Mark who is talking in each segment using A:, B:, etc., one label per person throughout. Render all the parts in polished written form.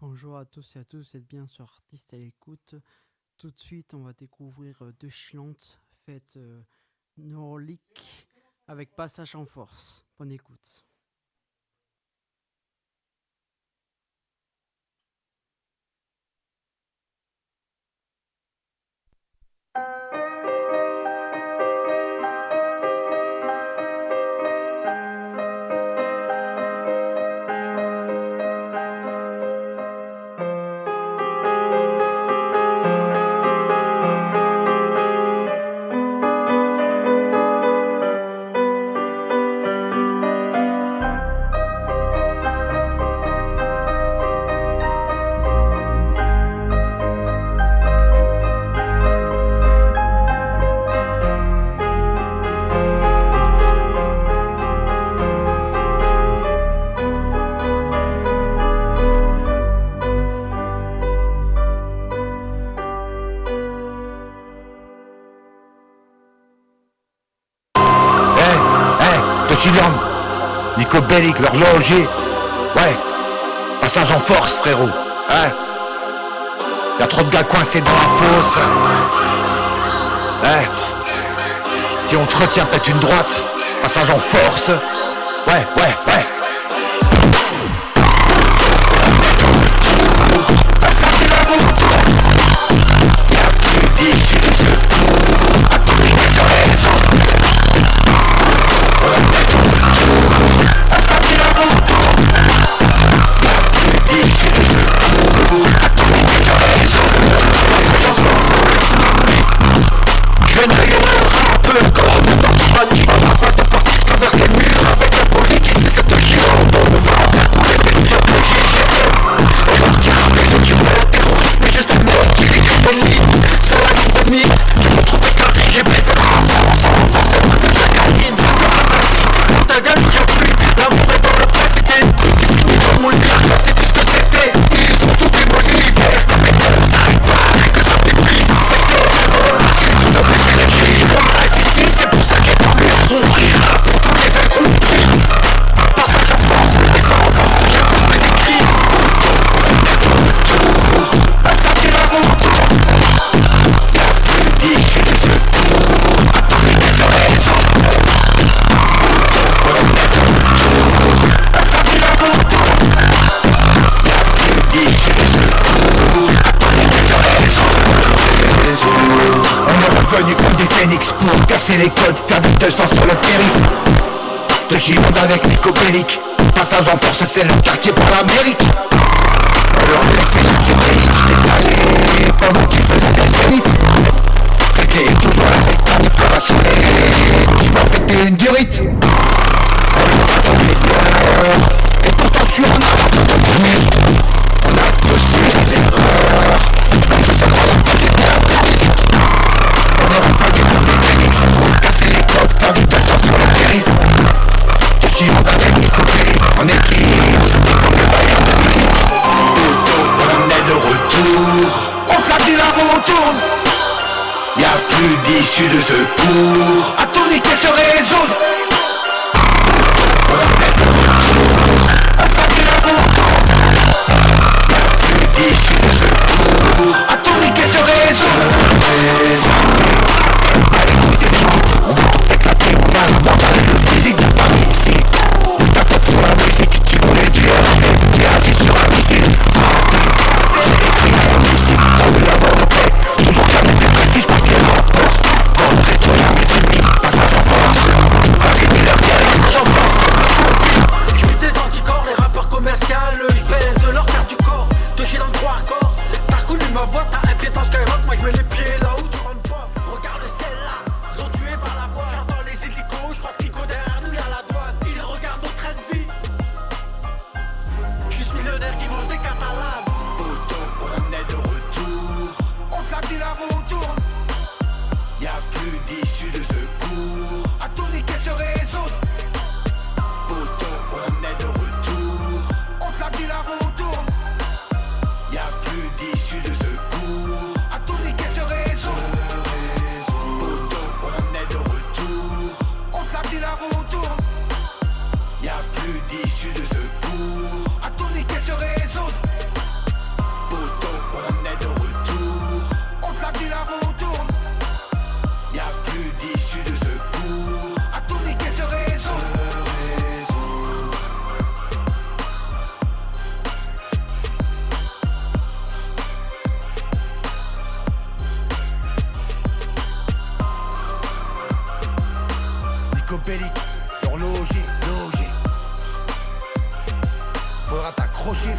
A: Bonjour à tous et à tous, vous êtes bien sur Artiste à l'écoute. Tout de suite, on va découvrir deux chiantes faites neuroliques avec passage en force. Bonne écoute.
B: Chilian, Nico Bellic, l'horloger. Ouais, passage en force, frérot. Hein, y'a trop de gars coincés dans la fosse. Ouais, si on te retient, peut-être une droite. Passage en force. Ouais. Pour casser les codes, faire du 200 sur le périph'. De Gironde avec Nico Bellic. Passage en force, c'est le quartier pour l'Amérique. Alors laissez la série, décalé pendant qu'il faisait des zéniths. Réglé toujours la secteur du collationné qui va péter une durite. Alors attendez bien, et pourtant je suis en avance de donner. On a tous eu des erreurs, tout ça croit que c'est bien. On est enfin du monde des Phoenix pour casser les codes, faire du 200 sur le périph'. Je suis mon avec Nico Bellic, en équipe, c'était comme le Bayern de Munich. On est de retour, on claque des lavaux, on tourne. Y'a plus d'issue de secours, à tourniquer se résoudre. On est de retour, on claque des lavaux, on tourne. Y'a plus d'issue de secours, à tourniquer se résoudre. On va tout éclater, on va le mental et le physique de Paris ici. Ouvre ta tête sur la musique, tu voulais du RP, t'es assis sur un missile. C'est écrit à un missile, t'as vu la volonté. Toujours jamais dépressif parce qu'il y a un rapport. Quand on détruit mes ennemis, passage en force. Vas-y, dis-leur qu'il y a passage en force.
C: J'mets des anticorps, les rappeurs commerciaux, ils baisent leur carte du corps. De chez dans le droit accord. T'as reconnu ma voix, t'as un pied dans Skyrock, moi j'mets les pieds là où tu rentres pas. Regarde celle-là, ils ont tué par la voix. J'entends les hélicos, j'crois qu'Ico derrière nous y'a la douane. Ils regardent notre train de vie. J'suis millionnaire qui mange des catalanes.
B: Auto, on est de retour.
C: On claque des lavaux, on tourne.
B: Y'a plus d'issue de secours,
C: À tourniquer se résoudre.
B: Auto, on est de retour.
C: On claque des lavaux, on tourne.
B: Y'a plus d'issue de secours,
C: À tourniquer se résoudre.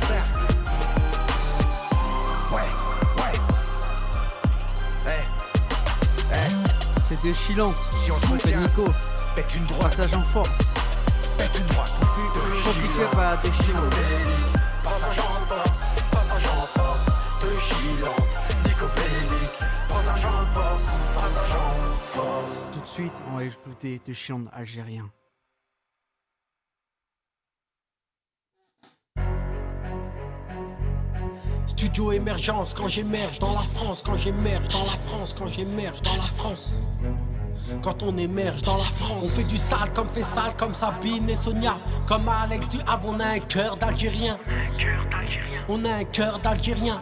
B: frère. Ouais.
A: C'est de Chilantes.
B: Si on te
A: Fait
B: retient,
A: Nico.
B: pète une droite,
A: Passage en force.
B: pète une droite.
A: Compliqué par de Chilantes.
C: Passage en force, de Chilantes, Nico Bellic. Passage en force.
A: Tout de suite, on va écouter de Chilantes algériens.
C: Studio émergence, quand j'émerge dans la France, quand j'émerge dans la France, quand j'émerge dans la France. Quand on émerge dans la France, on fait du sale comme Sabine et Sonia. Comme Alex du Havre, on a un cœur d'Algérien. On a un cœur d'Algérien.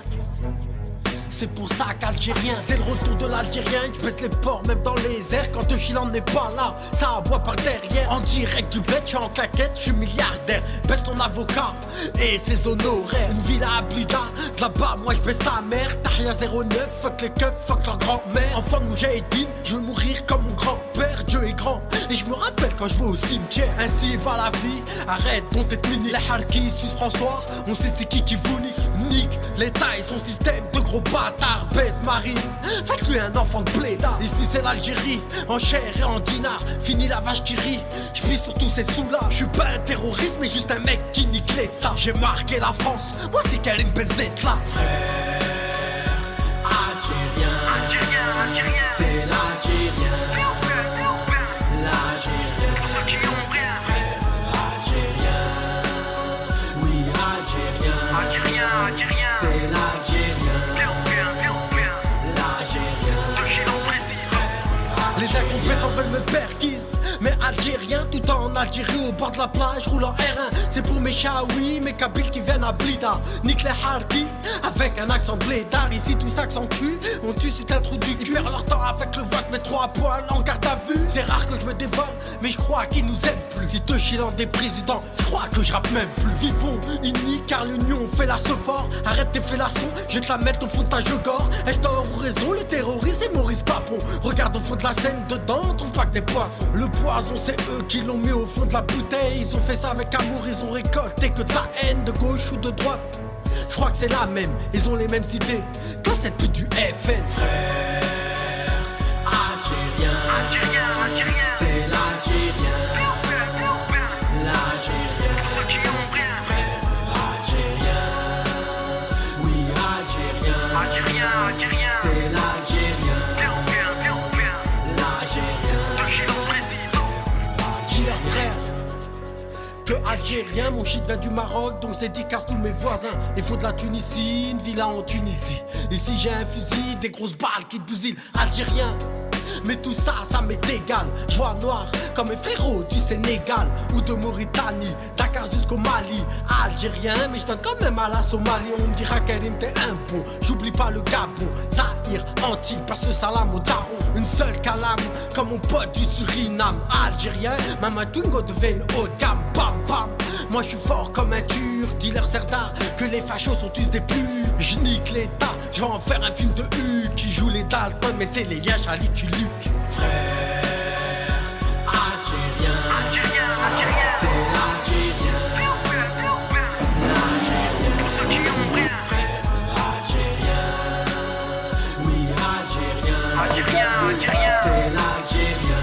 C: C'est pour ça qu'Algérien, c'est le retour de l'Algérien. Je baisse les ports même dans les airs quand De Chilantes n'est pas là. Ça aboie par derrière, en direct du bled, je suis en claquette, je suis milliardaire. Baisse ton avocat et ses honoraires. Une villa à Blida, de là-bas moi je baisse ta mère. Tahia 09, fuck les keufs, fuck leur grand-mère. Enfant de Moujahidine, je veux mourir comme mon grand-père. Dieu est grand et je me rappelle quand je vais au cimetière. Ainsi va la vie, arrête dont t'es mini. Les Harkis, Suisse François, on sait c'est qui vous nique. Nique l'État et son système de gros bâtard, baisse Marine. Faites-lui un enfant de blédard. Ici c'est l'Algérie, en chair et en dinar. Fini la vache qui rit, je pisse sur tous ces sous-là. Je suis pas un terroriste mais juste un mec qui nique l'État. J'ai marqué la France, moi c'est Karim Benzema. Frère Algérien, c'est l'Algérien. L'Algérien, pour ceux qui ont rien. Frère Algérien, oui Algérien. C'est l'Algérien. Les incompétents veulent me perquise, mais algérien, tout en Algérie au bord de la plage, roule en R1. C'est pour mes chaouis, mes kabyles qui viennent à Blida. Nique les harkis, avec un accent blédard. Ici tout s'accentue, on tue si t'introduis. Ils perdent leur temps avec le vote, mes 3 poils en garde à vue. C'est rare que je me dévole, mais je crois qu'ils nous aiment plus. Si De Chilantes des présidents, je crois que je rappe même plus. Vivons unis car l'union fait la fort. Arrête tes fellations, je vais te la mettre au fond de ta jogor. Ai-je tort ou raison, le terroriste c'est Maurice Papon. Regarde au fond de la scène, dedans on trouve pas que des poissons. Le poison c'est eux qui l'ont mis au fond de la bouteille. Ils ont fait ça avec amour, ils ont récolté que de la haine. De gauche ou de droite, je crois que c'est la même. Ils ont les mêmes idées que cette pute du FN. Frère Algérien, c'est l'Algérien. L'Algérien, pour ceux qui ont rien. Frère Algérien, oui Algérien. C'est l'Algérien. Frère, que algérien, mon shit vient du Maroc, donc je dédicace tous mes voisins. Il faut de la Tunisie, une villa en Tunisie. Ici j'ai un fusil, des grosses balles qui te bousillent. Algérien, mais tout ça, ça m'est égal. Je vois noir comme mes frérots du Sénégal ou de Mauritanie, Dakar jusqu'au Mali. Algérien, mais je donne quand même à la Somalie. On me dira qu'elle t'es un pot. J'oublie pas le Gabon, Zahir, Antilles, passe salam au daron. Une seule calame, comme mon pote du Suriname. Algérien, Mamadou devient haut de gamme. Bam bam, moi je suis fort comme un turc. Dis-leur Serdar que les fachos sont tous des purs. Je nique l'État, je vais en faire un film de U qui joue les Dalton, mais c'est les Yash Ali qui Luc. Frère Algérien, c'est l'Algérien. L'Algérien, pour ceux qui ont rien. Frère Algérien, oui Algérien. C'est l'Algérien.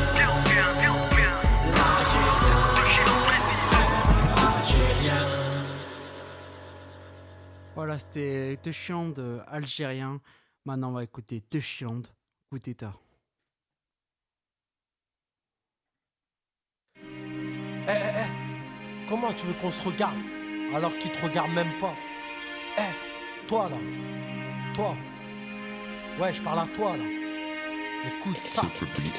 A: Voilà, c'était De Chilantes algérien. Maintenant, on va écouter De Chilantes. Écoutez ça.
C: Comment tu veux qu'on se regarde alors que tu te regardes même pas? Toi là, toi. Ouais, je parle à toi là. Écoute ça.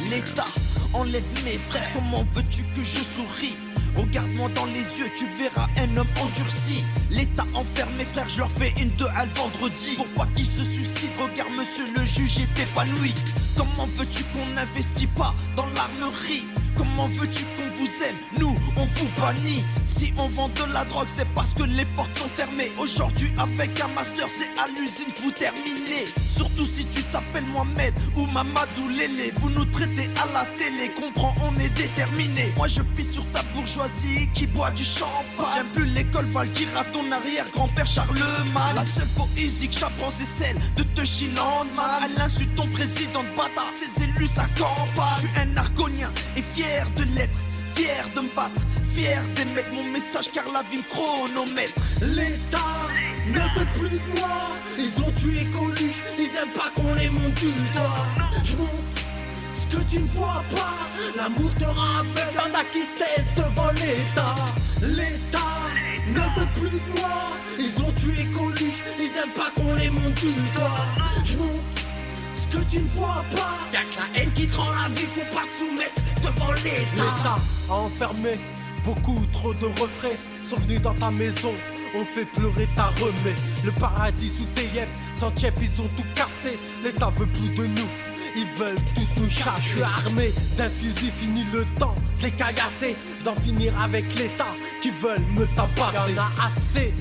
D: L'État enlève mes frères, comment veux-tu que je souris? Regarde-moi dans les yeux, tu verras un homme endurci. L'État enferme mes frères, je leur fais une le vendredi. Pourquoi qu'ils se suicident? Regarde monsieur le juge est épanoui. Comment veux-tu qu'on n'investit pas dans l'armerie? Comment veux-tu qu'on vous aime? Nous, on vous bannit. Si on vend de la drogue, c'est parce que les portes sont fermées. Aujourd'hui, avec un master, c'est à l'usine que vous terminez. Surtout si tu t'appelles Mohamed ou Mamadou Lélé. Vous nous traitez à la télé, comprends, on est déterminé. Moi, je pisse sur ta bourgeoisie qui boit du champagne. J'aime plus l'école, va le dire à ton arrière-grand-père Charlemagne. La seule poésie que j'apprends, c'est celle de Touchy Landman. Elle insulte ton président de bâtard, ses élus, sa campagne. Je suis un argonien et fier de l'être, fier de me battre, fier d'émettre mon message car la vie me chronomètre.
C: L'État ne veut plus de moi. Ils ont tué Coluche, ils aiment pas qu'on les monte du doigt. Je montre ce que tu ne vois pas. L'amour te rend aveugle, y'en a qui se taisent devant l'État. L'État ne veut plus de moi. Ils ont tué Coluche, ils aiment pas qu'on les monte du doigt. Je montre ce que tu ne vois pas. Y'a que la haine qui te rend la vie, faut pas te soumettre devant l'État. L'État a enfermé beaucoup trop de refrains. Sont venus dans ta maison, on fait pleurer ta remée. Le paradis sous tes yeux, sans tchèp ils ont tout cassé. L'État veut plus de nous, ils veulent tous nous chasser. Je suis armé d'un fusil, fini le temps de les cagasser. J'dois finir avec l'État qui veulent me tabasser. Y'en a assez,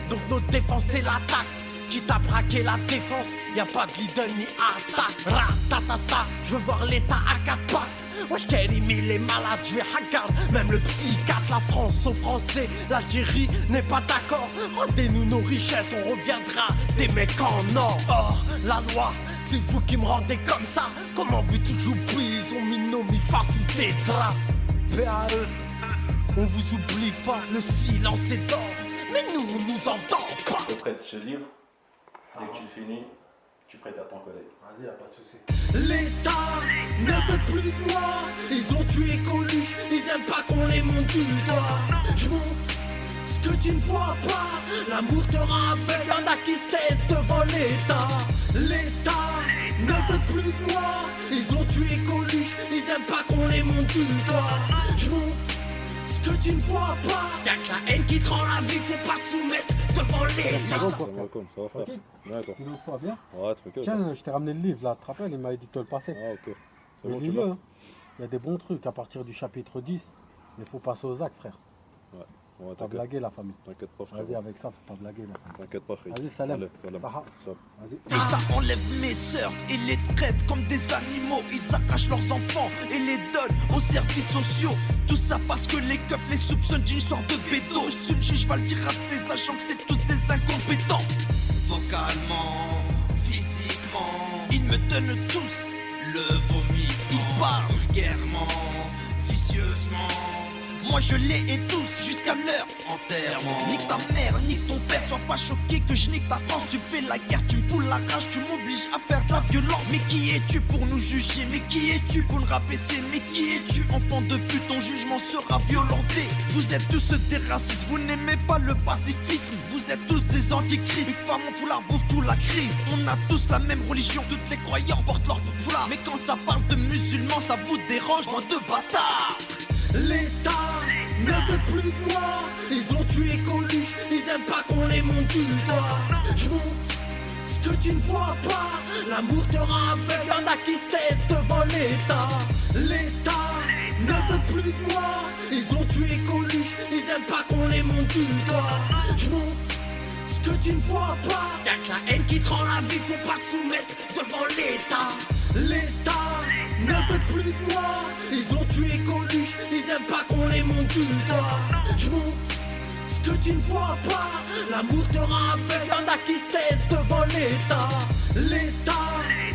C: donc notre défense c'est l'attaque. Qui t'a braqué la défense, y'a pas de leader ni attaque. Ratatata, je veux voir l'État à quatre pattes. Wesh, Kerimi, les malades, je vais hagarde. Même le psychiatre, la France aux Français. L'Algérie n'est pas d'accord. Rendez-nous nos richesses, on reviendra des mecs en or. Or, la loi, c'est vous qui me rendez comme ça. Comment veux-tu que j'oublie? Ils ont mis nos mi-face sous des draps. PAE, on vous oublie pas. Le silence est d'or, mais nous, on nous entend pas.
E: Je prête ce livre. Dès que tu le finis, tu prêtes à ton collègue. Vas-y, y'a pas de souci.
C: L'État ne veut plus de moi. Ils ont tué Coluche, ils aiment pas qu'on les monte du doigt. Je montre ce que tu ne vois pas. L'amour te rend aveugle, y'en a qui se taisent devant l'État. L'État ne veut plus de moi. Ils ont tué Coluche, ils aiment pas qu'on les monte du doigt. Je montre ce que tu ne vois pas. Y'a que la haine qui te rend la vie, faut pas te soumettre devant l'État.
F: Ça va frère. Ouais, toi.
G: Une autre fois, bien.
F: Ouais, tranquille.
G: Tiens, je t'ai ramené le livre là, tu te rappelles, il m'avait dit de te le passer.
F: Ah, ok. C'est
G: Mais
F: bon, tu
G: lis-le,
F: l'as.
G: hein. Il y a des bons trucs à partir du chapitre 10. Mais faut passer aux actes, frère.
F: Ouais,
G: Pas
F: t'inquiète.
G: blaguer la famille.
F: T'inquiète pas, frère.
G: Vas-y, avec ça, faut pas blaguer la famille.
F: T'inquiète pas, frère.
G: Vas-y, salam.
F: Allez, salam.
G: Saha.
F: Salam.
G: Vas-y.
D: L'État enlève mes sœurs et les traite comme des animaux. Ils arrachent leurs enfants et les donnent aux services sociaux. Tout ça parce que les keufs les soupçonnent d'une sorte de bédo. Une juge va le dire à tes agents que c'est tous des incompétents. Vocalement, physiquement, ils me donnent tous le vomissement. Ils parlent vulgairement, vicieusement. Moi je les et tous jusqu'à leur enterrement. Nique ta mère, nique ton père, sois pas choqué que je nique ta France. Tu fais la guerre, tu me fous la rage, tu m'obliges à faire de la violence. Mais qui es-tu pour nous juger? Mais qui es-tu pour nous rabaisser? Mais qui es-tu, enfant de pute? Ton jugement sera violenté. Vous êtes tous des racistes, vous n'aimez pas le pacifisme. Vous êtes tous des antichrists. Une femme en foulard vous fout la crise. On a tous la même religion, toutes les croyants portent leur foulard. Mais quand ça parle de musulmans, ça vous dérange, moi de bâtard. L'État ne veut plus de moi. Ils ont tué Coluche, ils aiment pas qu'on les monte du doigt. Je montre ce que tu ne vois pas. L'amour te rend aveugle, y'en a qui se taisent devant l'État. L'État ne veut plus de moi. Ils ont tué Coluche, ils aiment pas qu'on les monte du doigt. Je montre ce que tu ne vois pas. Y'a que la haine qui te rend la vie, faut pas te soumettre devant l'État. L'État ne veut plus de moi. Ils ont tué Coluche, ils aiment pas qu'on les monte du doigt. Je montre ce que tu ne vois pas. L'amour te rend aveugle, y'en a qui se taisent devant l'État. L'État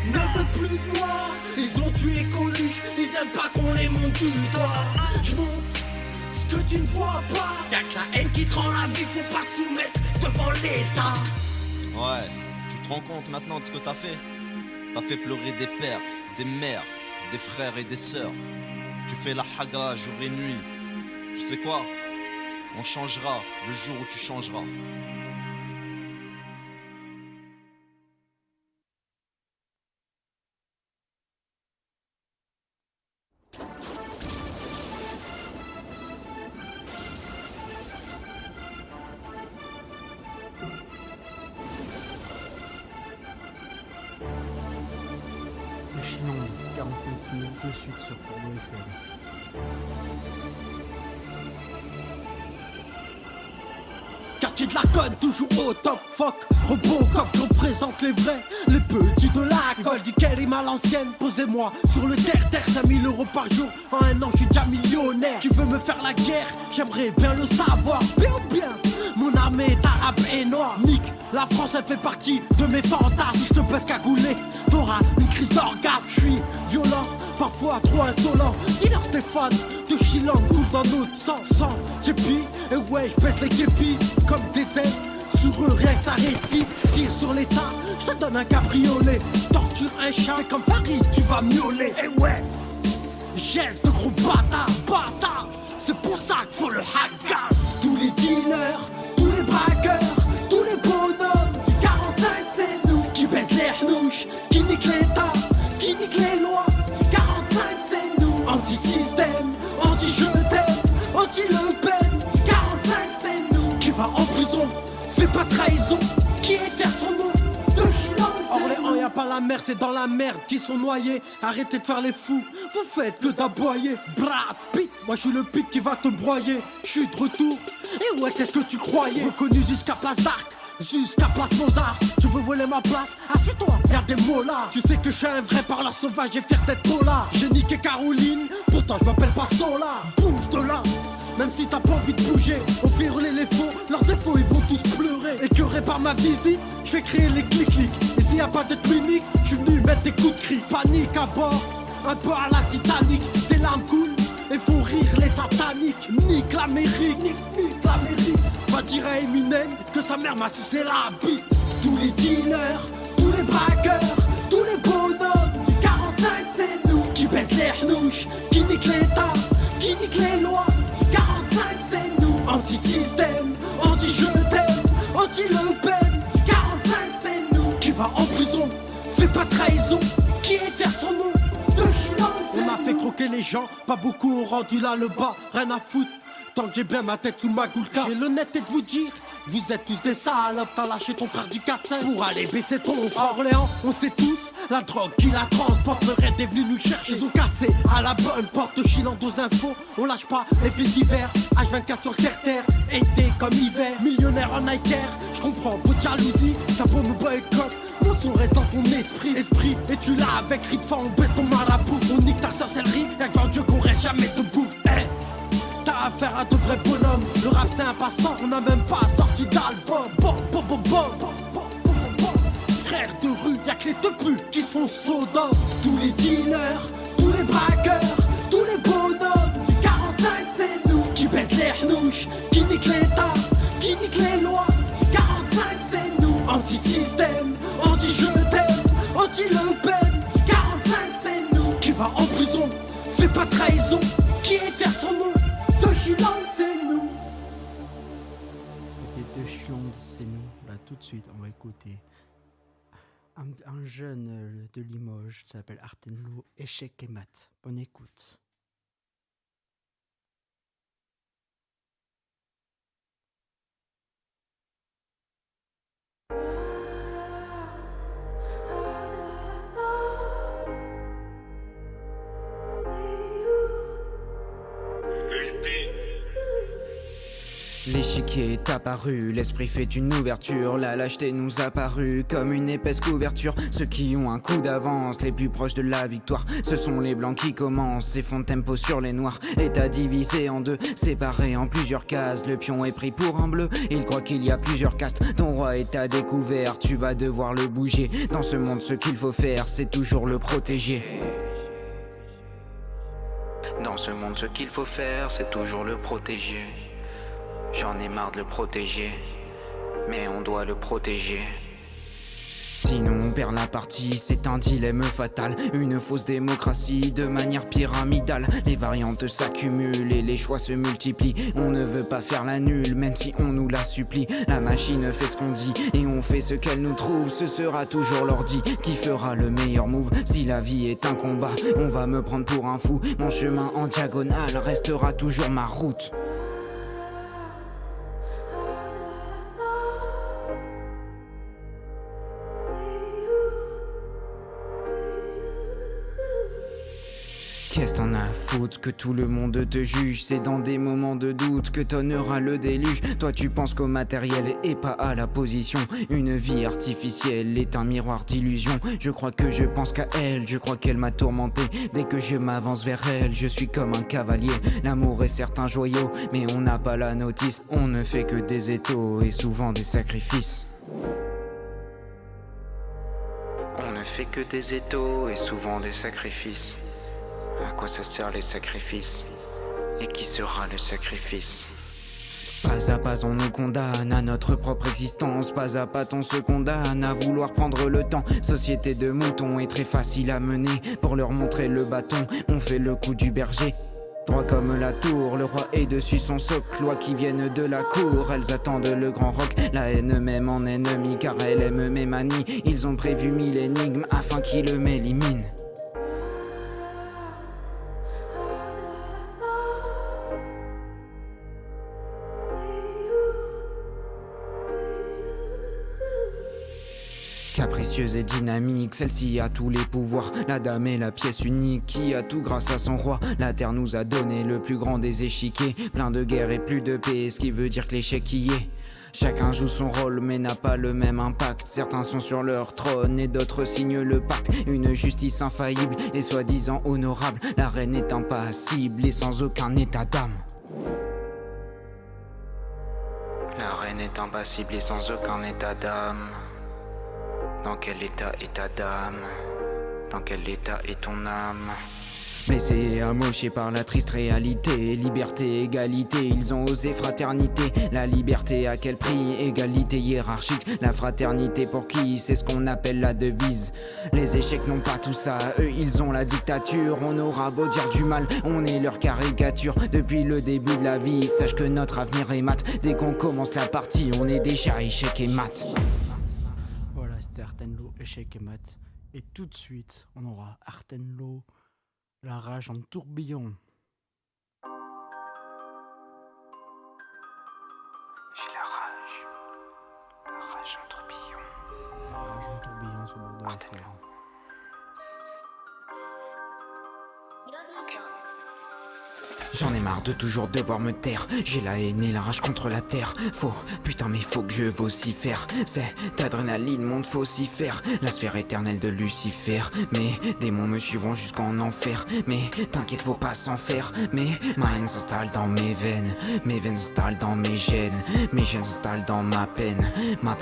D: ne veut plus de moi. Ils ont tué Coluche, ils aiment pas qu'on les monte du doigt. Je montre ce que tu ne vois pas. Y'a que la haine qui te rend la vie, faut pas te soumettre devant l'État. Ouais, tu te rends compte maintenant de ce que t'as fait? T'as fait pleurer des pères, des mères, des frères et des sœurs. Tu fais la hagra jour et nuit. Tu sais quoi? On changera le jour où tu changeras.
A: Le Chiland, 45 minutes de suite sur Porno FM.
C: Quartier de la conne, toujours au top, fuck. Robocop, je représente les vrais, les petits de la colle du Kérim à l'ancienne. Posez-moi sur le terre-terre, 5000 € par jour. En un an, je suis déjà millionnaire. Tu veux me faire la guerre, j'aimerais bien le savoir. Bien. Mon armée est arabe et noire. Nick, la France elle fait partie de mes fantasmes. Si je te baisse cagoulé, t'auras une crise d'orgasme. Je suis violent, parfois trop insolent. Dis-leur Stéphane, de Chilan coule dans notre sang. Sans képi, et ouais, je baisse les képis comme des ailes. Sur eux, rien que ça rétille. Tire sur l'état, je te donne un cabriolet. Torture un chat, fais comme Farid, tu vas miauler. Et ouais, geste de gros bâtard. C'est pour ça qu'il faut le hacker. Tous les dealers, tous les braqueurs, tous les bonhommes du 45 c'est nous. Qui baissent les hnouches, qui niquent l'état, qui niquent les lois. Du 45 c'est nous. Anti-système, anti-je t'aime, anti-Le Pen. Du 45 c'est nous. Qui va en prison, fais pas trahison. Qui est fier de son nom, de Chilan. Orléans y'a pas la mer, c'est dans la merde qui sont noyés. Arrêtez de faire les fous, vous faites que d'aboyer. Brad Pitt, moi je suis le pit qui va te broyer. Je suis de retour, et ouais qu'est-ce que tu croyais. Reconnu jusqu'à Place d'Arc, jusqu'à Place Mozart. Tu veux voler ma place, assieds-toi, y'a des mots là. Tu sais que je suis un vrai parleur sauvage et fier d'être Tola. J'ai niqué Caroline, pourtant je m'appelle pas Sola. Bouge de là, même si t'as pas envie de bouger. On fait hurler les faux, leurs défauts ils vont tous pleurer. Écœuré par ma visite, je fais créer les clics-clics. Et s'il y a pas d'être unique, je suis venu mettre des coups de cri. Panique à bord, un peu à la Titanic. Des larmes coulent et font rire les sataniques. Nique l'Amérique, nique l'Amérique. Va dire à Eminem que sa mère m'a sucé la bite. Tous les dealers, tous les braqueurs, tous les bonhommes du 45 c'est nous. Qui baissent les hnouches, qui niquent l'état, qui niquent les lois. Du 45 c'est nous. Anti-système, anti-je t'aime, anti-Le Pen. Du 45 c'est nous. Qui va en prison, fais pas trahison. Qui est fier de son nom, de Chilan. On a fait croquer les gens, pas beaucoup ont rendu là le bas. Rien à foutre, tant que j'ai bien ma tête sous ma goulka. J'ai l'honnêteté de vous dire, vous êtes tous des salopes. T'as lâché ton frère du 4-5 pour aller baisser ton frère. Orléans, on sait tous, la drogue qui la transporte. Le raid est venu nous chercher. Ils ont cassé à la bonne porte, Chilan aux infos. On lâche pas les faits divers. H24 sur le terre-terre, été comme hiver. Millionnaire en Nike Air, je comprends votre jalousie. T'as pour nous boycott, mon son reste dans ton esprit. Esprit, et tu l'as avec Ritfa, on baisse ton marabout. On nique ta sorcellerie, y'a que Dieu qu'on reste jamais debout. T'as affaire à de vrais bonhommes. Le rap c'est un passe-temps, on n'a même pas sorti d'album. Frères de rue, y'a que les teupus qui se font soda. Tous les dealers, tous les braqueurs, tous les bonhommes du 45 c'est nous. Qui baissent les hnouches, qui niquent l'état, qui niquent les lois. Du 45 c'est nous. Anti-système, anti-je t'aime, anti-Le Pen. Du 45 c'est nous. Qui va en prison, fais pas trahison. Qui est fier de son nom, de Chilan c'est nous.
A: C'était de Chilan, c'est nous. Là tout de suite, on va écouter un jeune de Limoges qui s'appelle Artenlo, Échec et Mat. Bonne écoute.
H: L'échiquier est apparu, l'esprit fait une ouverture. La lâcheté nous a paru comme une épaisse couverture. Ceux qui ont un coup d'avance, les plus proches de la victoire, ce sont les blancs qui commencent et font tempo sur les noirs. État divisé en deux, séparé en plusieurs cases. Le pion est pris pour un bleu, il croit qu'il y a plusieurs castes. Ton roi est à découvert, tu vas devoir le bouger. Dans ce monde ce qu'il faut faire, c'est toujours le protéger. Dans ce monde ce qu'il faut faire, c'est toujours le protéger. J'en ai marre de le protéger, mais on doit le protéger. Sinon on perd la partie, c'est un dilemme fatal. Une fausse démocratie de manière pyramidale. Les variantes s'accumulent et les choix se multiplient. On ne veut pas faire la nulle, même si on nous la supplie. La machine fait ce qu'on dit et on fait ce qu'elle nous trouve. Ce sera toujours l'ordi qui fera le meilleur move. Si la vie est un combat, on va me prendre pour un fou. Mon chemin en diagonale restera toujours ma route. Qu'est-ce t'en as à foutre que tout le monde te juge? C'est dans des moments de doute que t'honneras le déluge. Toi tu penses qu'au matériel et pas à la position. Une vie artificielle est un miroir d'illusion. Je crois que je pense qu'à elle, je crois qu'elle m'a tourmenté. Dès que je m'avance vers elle, je suis comme un cavalier. L'amour est certes un joyau, mais on n'a pas la notice. On ne fait que des étaux et souvent des sacrifices. On ne fait que des étaux et souvent des sacrifices. À quoi ça sert les sacrifices? Et qui sera le sacrifice? Pas à pas on nous condamne à notre propre existence. Pas à pas on se condamne à vouloir prendre le temps. Société de moutons est très facile à mener. Pour leur montrer le bâton, on fait le coup du berger. Droit comme la tour, le roi est dessus son socle. Lois qui viennent de la cour, elles attendent le grand roc. La haine même en ennemi car elle aime mes manies. Ils ont prévu 1000 énigmes afin qu'ils m'éliminent. Capricieuse et dynamique, celle-ci a tous les pouvoirs. La dame est la pièce unique qui a tout grâce à son roi. La terre nous a donné le plus grand des échiquiers. Plein de guerre et plus de paix, ce qui veut dire que l'échec y est. Chacun joue son rôle mais n'a pas le même impact. Certains sont sur leur trône et d'autres signent le pacte. Une justice infaillible et soi-disant honorable. La reine est impassible et sans aucun état d'âme. La reine est impassible et sans aucun état d'âme. Dans quel état est ta dame? Dans quel état est ton âme? Blessés et amochés par la triste réalité. Liberté, égalité, ils ont osé fraternité. La liberté à quel prix? Égalité hiérarchique. La fraternité pour qui? C'est ce qu'on appelle la devise. Les échecs n'ont pas tout ça, eux ils ont la dictature. On aura beau dire du mal, on est leur caricature. Depuis le début de la vie, sache que notre avenir est mat. Dès qu'on commence la partie, on est déjà échec et mat.
A: Voilà, c'était Artenlo, échec et mat. Et tout de suite, on aura Artenlo, la rage en tourbillon.
H: J'ai la rage en tourbillon.
A: La rage en tourbillon sur Bordeaux FM.
H: J'en ai marre de toujours devoir me taire. J'ai la haine et la rage contre la terre. Putain mais faut que je vocifère. Cette adrénaline monte faucifère. La sphère éternelle de Lucifer. Mes démons me suivront jusqu'en enfer. Mais t'inquiète faut pas s'en faire. Mes haine s'installe dans mes veines s'installent dans mes gènes s'installent dans ma peine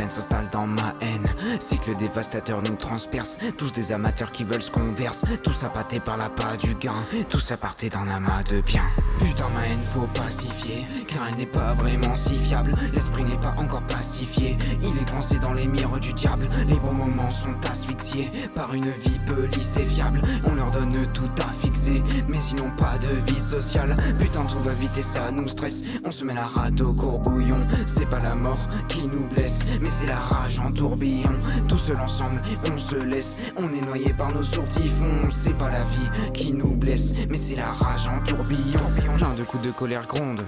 H: s'installe dans ma haine. Cycle dévastateur nous transperce. Tous des amateurs qui veulent ce qu'on verse. Tous appâtés par l'appât du gain. Tous apartés d'un amas de biens. Putain ma haine faut pacifier, car elle n'est pas vraiment si fiable. L'esprit n'est pas encore pacifié, il est coincé dans les mires du diable. Les bons moments sont asphyxiés par une vie peu lisse et fiable. On leur donne tout à fixer, mais ils n'ont pas de vie sociale. Putain tout va vite et ça nous stresse. On se met la rate au courbouillon. C'est pas la mort qui nous blesse, mais c'est la rage en tourbillon. Tout seul ensemble on se laisse. On est noyé par nos sourtifons. C'est pas la vie qui nous blesse, mais c'est la rage en tourbillon. Plein de coups de colère gronde,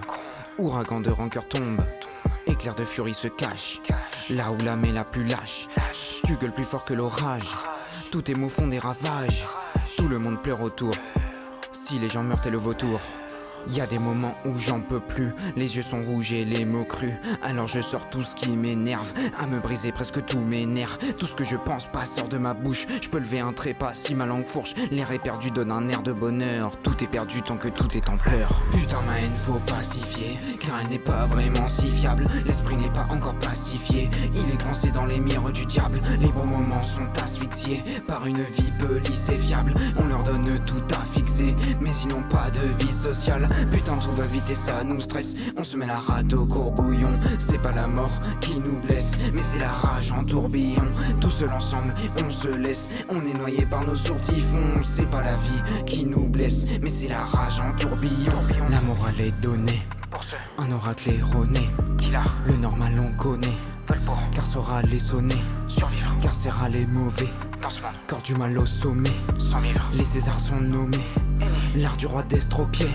H: ouragan de rancœur tombe, éclair de furie se cache, là où l'âme est la plus lâche. Tu gueules plus fort que l'orage, tous tes mots font des ravages. Tout le monde pleure autour, si les gens meurent t'es le vautour. Y a des moments où j'en peux plus, les yeux sont rouges et les mots crus. Alors je sors tout ce qui m'énerve, à me briser presque tous mes nerfs. Tout ce que je pense pas sort de ma bouche. Je peux lever un trépas si ma langue fourche. L'air est perdu donne un air de bonheur. Tout est perdu tant que tout est en pleurs. Putain ma haine faut pacifier, car elle n'est pas vraiment si fiable. L'esprit n'est pas encore pacifié, il est coincé dans les mires du diable. Les bons moments sont asphyxiés par une vie peu lisse et fiable. On leur donne tout à fixer, mais ils n'ont pas de vie sociale. Putain tout va vite et ça nous stresse. On se met la rate au courbouillon. C'est pas la mort qui nous blesse, mais c'est la rage en tourbillon. Tout seul ensemble on se laisse. On est noyé par nos sourtifons. C'est pas la vie qui nous blesse, mais c'est la rage en tourbillon. La morale est donnée, un oracle erroné. Le normal on connaît, car saura les sonner. Carcéral les mauvais, corps du mal au sommet. Les Césars sont nommés, l'art du roi d'estropié.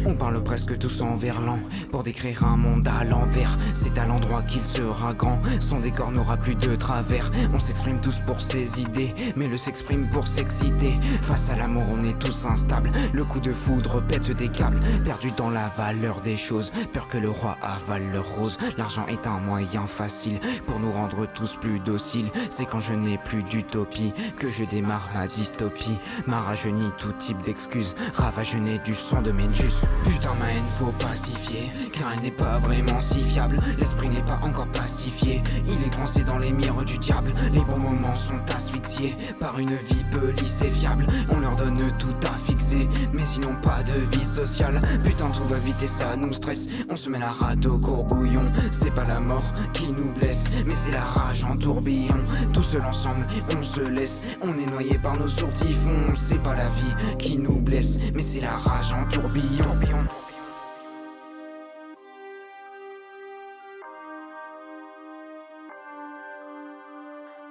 H: On parle presque tous en verlan pour décrire un monde à l'envers. C'est à l'endroit qu'il sera grand, son décor n'aura plus de travers. On s'exprime tous pour ses idées, mais le s'exprime pour s'exciter. Face à l'amour on est tous instables, le coup de foudre pète des câbles. Perdu dans la valeur des choses, peur que le roi avale leur rose. L'argent est un moyen facile pour nous rendre tous plus dociles. C'est quand je n'ai plus d'utopie que je démarre la dystopie. M'a rajeuni tout type d'excuses, ravagené du sang de Méduse. Putain ma haine faut pacifier, car elle n'est pas vraiment si fiable. L'esprit n'est pas encore pacifié, il est coincé dans les mires du diable. Les bons moments sont asphyxiés par une vie peu lisse et fiable. On leur donne tout à fixer, mais sinon pas de vie sociale. Putain tout va vite et ça nous stresse, on se met la rate au courbouillon. C'est pas la mort qui nous blesse, mais c'est la rage en tourbillon. Tout seul ensemble on se laisse, on est noyé par nos sourtifons. C'est pas la vie qui nous blesse, mais c'est la rage en tourbillon.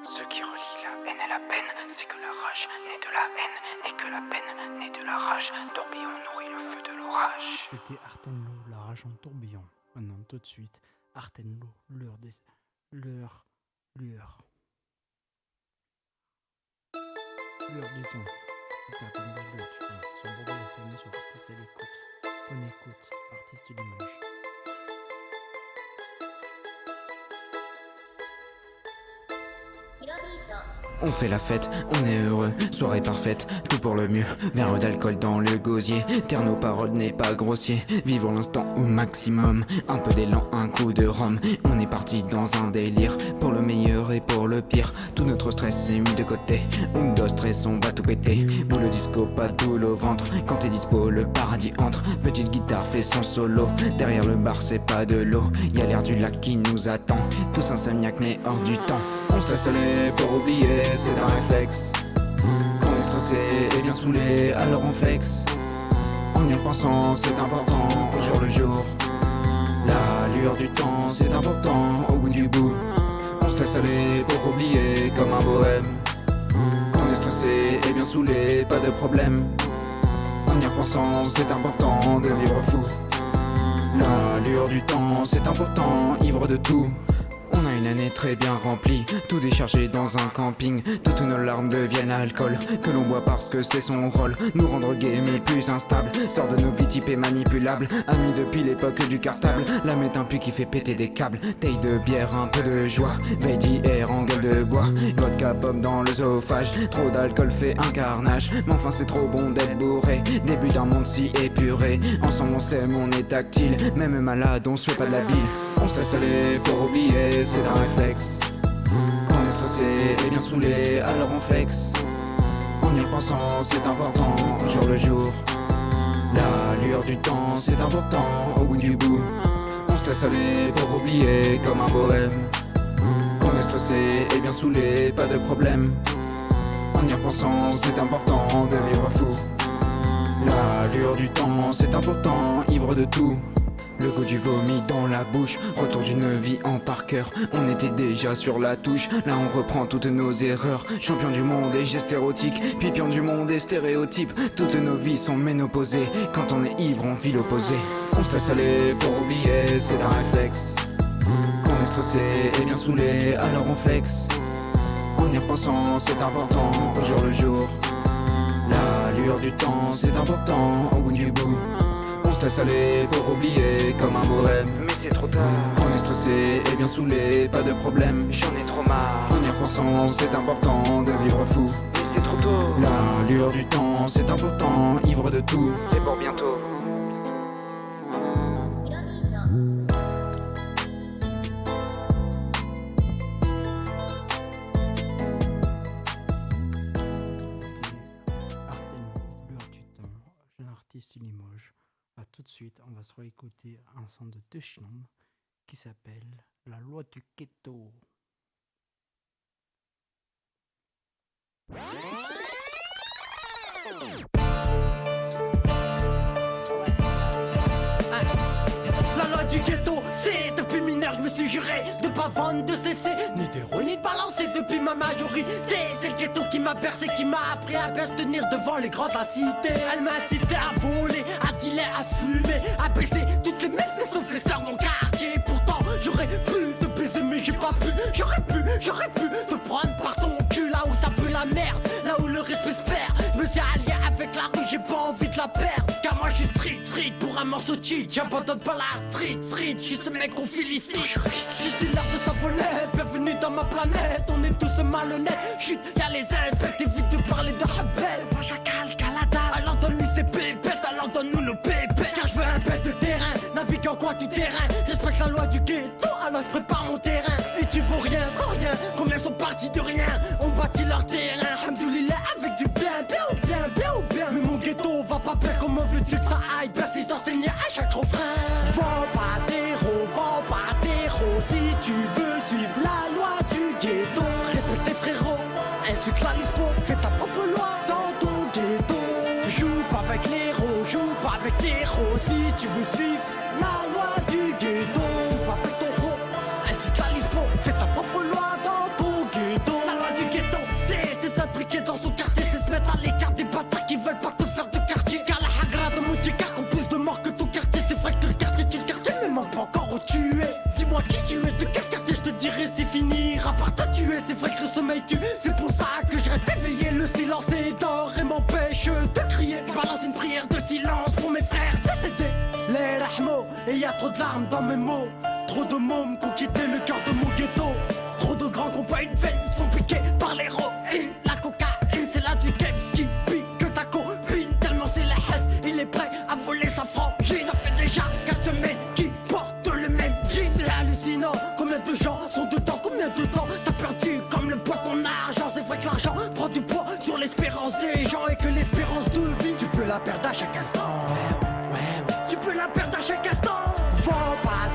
H: Ce qui relie la haine et la peine, c'est que la rage naît de la haine et que la peine naît de la rage. Tourbillon nourrit le feu de l'orage.
A: C'était Artenlo, la rage en tourbillon. Maintenant, tout de suite, Artenlo, lueur du temps. C'était Artenlo, lueur du temps. Sur Bordeaux FM, sur Artiste à l'écoute. On écoute, Artiste du Limoges.
H: On fait la fête, on est heureux, soirée parfaite, tout pour le mieux. Verre d'alcool dans le gosier, terre nos paroles n'est pas grossier. Vivons l'instant au maximum, un peu d'élan, un coup de rhum. On est parti dans un délire, pour le meilleur et pour le pire. Tout notre stress est mis de côté, un dos stress on va tout péter. Boule disco, pas de boule au ventre, quand t'es dispo le paradis entre. Petite guitare fait son solo, derrière le bar c'est pas de l'eau. Y'a l'air du lac qui nous attend, tous insomniaques mais hors du temps. On se laisse aller pour oublier, c'est un réflexe. On est stressé et bien saoulé, alors on flex. En y repensant, c'est important, au jour le jour. La lueur du temps, c'est important, au bout du bout. On se laisse aller pour oublier, comme un bohème. On est stressé et bien saoulé, pas de problème. En y repensant, c'est important de vivre fou. La lueur du temps, c'est important, ivre de tout. On a une année très bien remplie, tout déchargé dans un camping. Toutes nos larmes deviennent alcool, que l'on boit parce que c'est son rôle. Nous rendre gays mais plus instables, sort de nos vies typées manipulables. Amis depuis l'époque du cartable, l'âme est un puits qui fait péter des câbles. Taille de bière, un peu de joie, veille d'hier en gueule de bois. Vodka pomme dans l'œsophage, trop d'alcool fait un carnage. Mais enfin c'est trop bon d'être bourré, début d'un monde si épuré. Ensemble on s'aime, on est tactile, même malade on se fait pas de la bile. On se laisse aller pour oublier, c'est un réflexe. On est stressé et bien saoulé, alors on flex. En y repensant, c'est important, au jour le jour. La lueur du temps, c'est important, au bout du bout. On se laisse aller pour oublier, comme un bohème. On est stressé et bien saoulé, pas de problème. En y repensant, c'est important de vivre fou. La lueur du temps, c'est important, ivre de tout. Le goût du vomi dans la bouche, retour d'une vie en par cœur. On était déjà sur la touche, là on reprend toutes nos erreurs. Champion du monde et gestes érotiques, pipion du monde et stéréotypes. Toutes nos vies sont ménopausées, quand on est ivre on vit l'opposé. On se laisse aller pour oublier, c'est un réflexe. On est stressé et bien saoulé, alors on flex. En y repensant, c'est important, au jour le jour. La lueur du temps, c'est important, au bout du bout. On se laisse aller pour oublier, comme un bohème. Mais c'est trop tard. On est stressé et bien saoulé, pas de problème. J'en ai trop marre. En y repensant, c'est important de vivre fou. Mais c'est trop tôt. La lueur du temps, c'est important, ivre de tout. C'est pour bientôt.
A: Artiste du Limoges. À tout de suite, on va se réécouter un son de Deutschland qui s'appelle La loi du ghetto.
C: La loi du ghetto, c'est depuis mineur, je me suis juré de pas vendre, de cesser, ni d'héros, ni de balancer depuis ma majorité. C'est le ghetto qui m'a bercé, qui m'a appris à bien se tenir devant les grands de la cité. Elle m'a incité à voler, à dealer, à fumer, à baiser toutes les meufs, mais sauf les sœurs de mon quartier. Pourtant j'aurais pu te baiser mais j'ai pas pu. J'aurais pu te prendre par ton cul là où ça pue la merde, là où le respect se perd. Je me suis allié avec la rue, j'ai pas envie de la perdre. Car moi je suis street pour un morceau de cheat. J'abandonne pas la street, je suis ce mec qu'on félicite. Je suis dealer de savonnette, bienvenue dans ma planète. On est tous malhonnêtes, chut, y'a les inspects. Évite de parler de rebelle, va chacal, calada. Alors donne-lui ses pépettes, alors donne-nous nos pépettes. Car je veux un bête de terrain, navigue en quoi du terrain. Respecte la loi du ghetto, alors je prépare mon terrain. Et tu vaux rien sans rien, combien sont partis de rien. On bâtit leur terrain, hamdoulilah avec du bien, bien. Mais mon ghetto va pas bien, comment veux-tu que ça aille bien si je t'enseignais à chaque refrain. Vends pas d'héros, si tu veux suivre la loi du ghetto. Respecte tes frérots, insulte la lispo, fais ta propre loi dans ton ghetto. Joue pas avec l'héros, si tu veux suivre la loi du ghetto. Joue pas avec ton rôle, insulte la lispo, fais ta propre loi dans ton ghetto. La loi du ghetto, c'est s'impliquer dans son quartier, c'est se mettre à l'écart des bâtards qui veulent pas te faire de quartier. Car la hagra de Mouticar compte plus de morts que ton quartier. C'est vrai que le quartier tue le quartier, mais mens pas encore où tu es. Dis-moi qui tu es, de quel quartier, je te dirai c'est fini. À part toi tu es, c'est vrai que le sommeil tue. C'est pour ça que je reste éveillé, le silence est d'or et m'empêche de crier. Je balance une prière de silence pour mes frères décédés. Les rahmo, et y a trop de larmes dans mes mots. Trop de mômes qui ont quitté le cœur de mon ghetto. Trop de grands qui ont pas une veine, ils se font piquer par l'héroïne. La cocaïne, c'est là du game, qui pique que ta copine. Tellement c'est la haisse, il est prêt à voler sa franchise. Ça fait déjà 4 semaines qui portent le même jean. C'est hallucinant, combien de gens sont dedans, combien de temps t'as perdu comme le poids de ton argent. C'est vrai que l'argent prend du poids sur l'espérance des gens. Et que l'espérance de vie, tu peux la perdre à chaque instant. Tu peux la perdre à chaque instant. Vends pas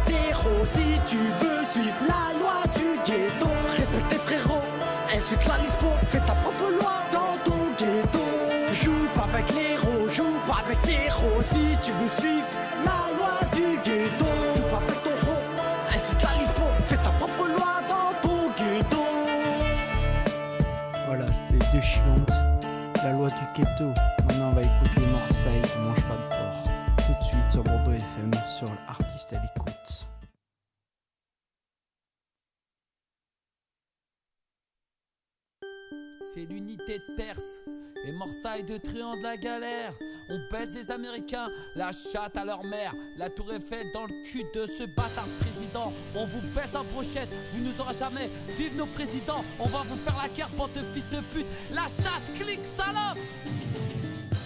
C: d'héros, si tu veux suivre la loi du ghetto. Respecte tes frérots, insulte la lispo, fais ta propre loi dans ton ghetto. Joue pas avec l'héros, si tu veux suivre la loi du ghetto. Joue pas avec ton rôle, insulte la lispo, fais ta propre loi dans ton ghetto.
A: Voilà, c'était deux chiantes, la loi du ghetto. Maintenant on va écouter Marseille qui mange pas de porc. Tout de suite sur Bordeaux FM, sur l'artiste à l'écoute.
I: C'est l'unité de Perse et Marseille de truand de la galère. On baisse les Américains, la chatte à leur mère. La tour Eiffel dans le cul de ce bâtard président. On vous baisse en brochette, vous nous aurez jamais. Vive nos présidents, on va vous faire la guerre, bande de fils de pute. La chatte, clique, salope.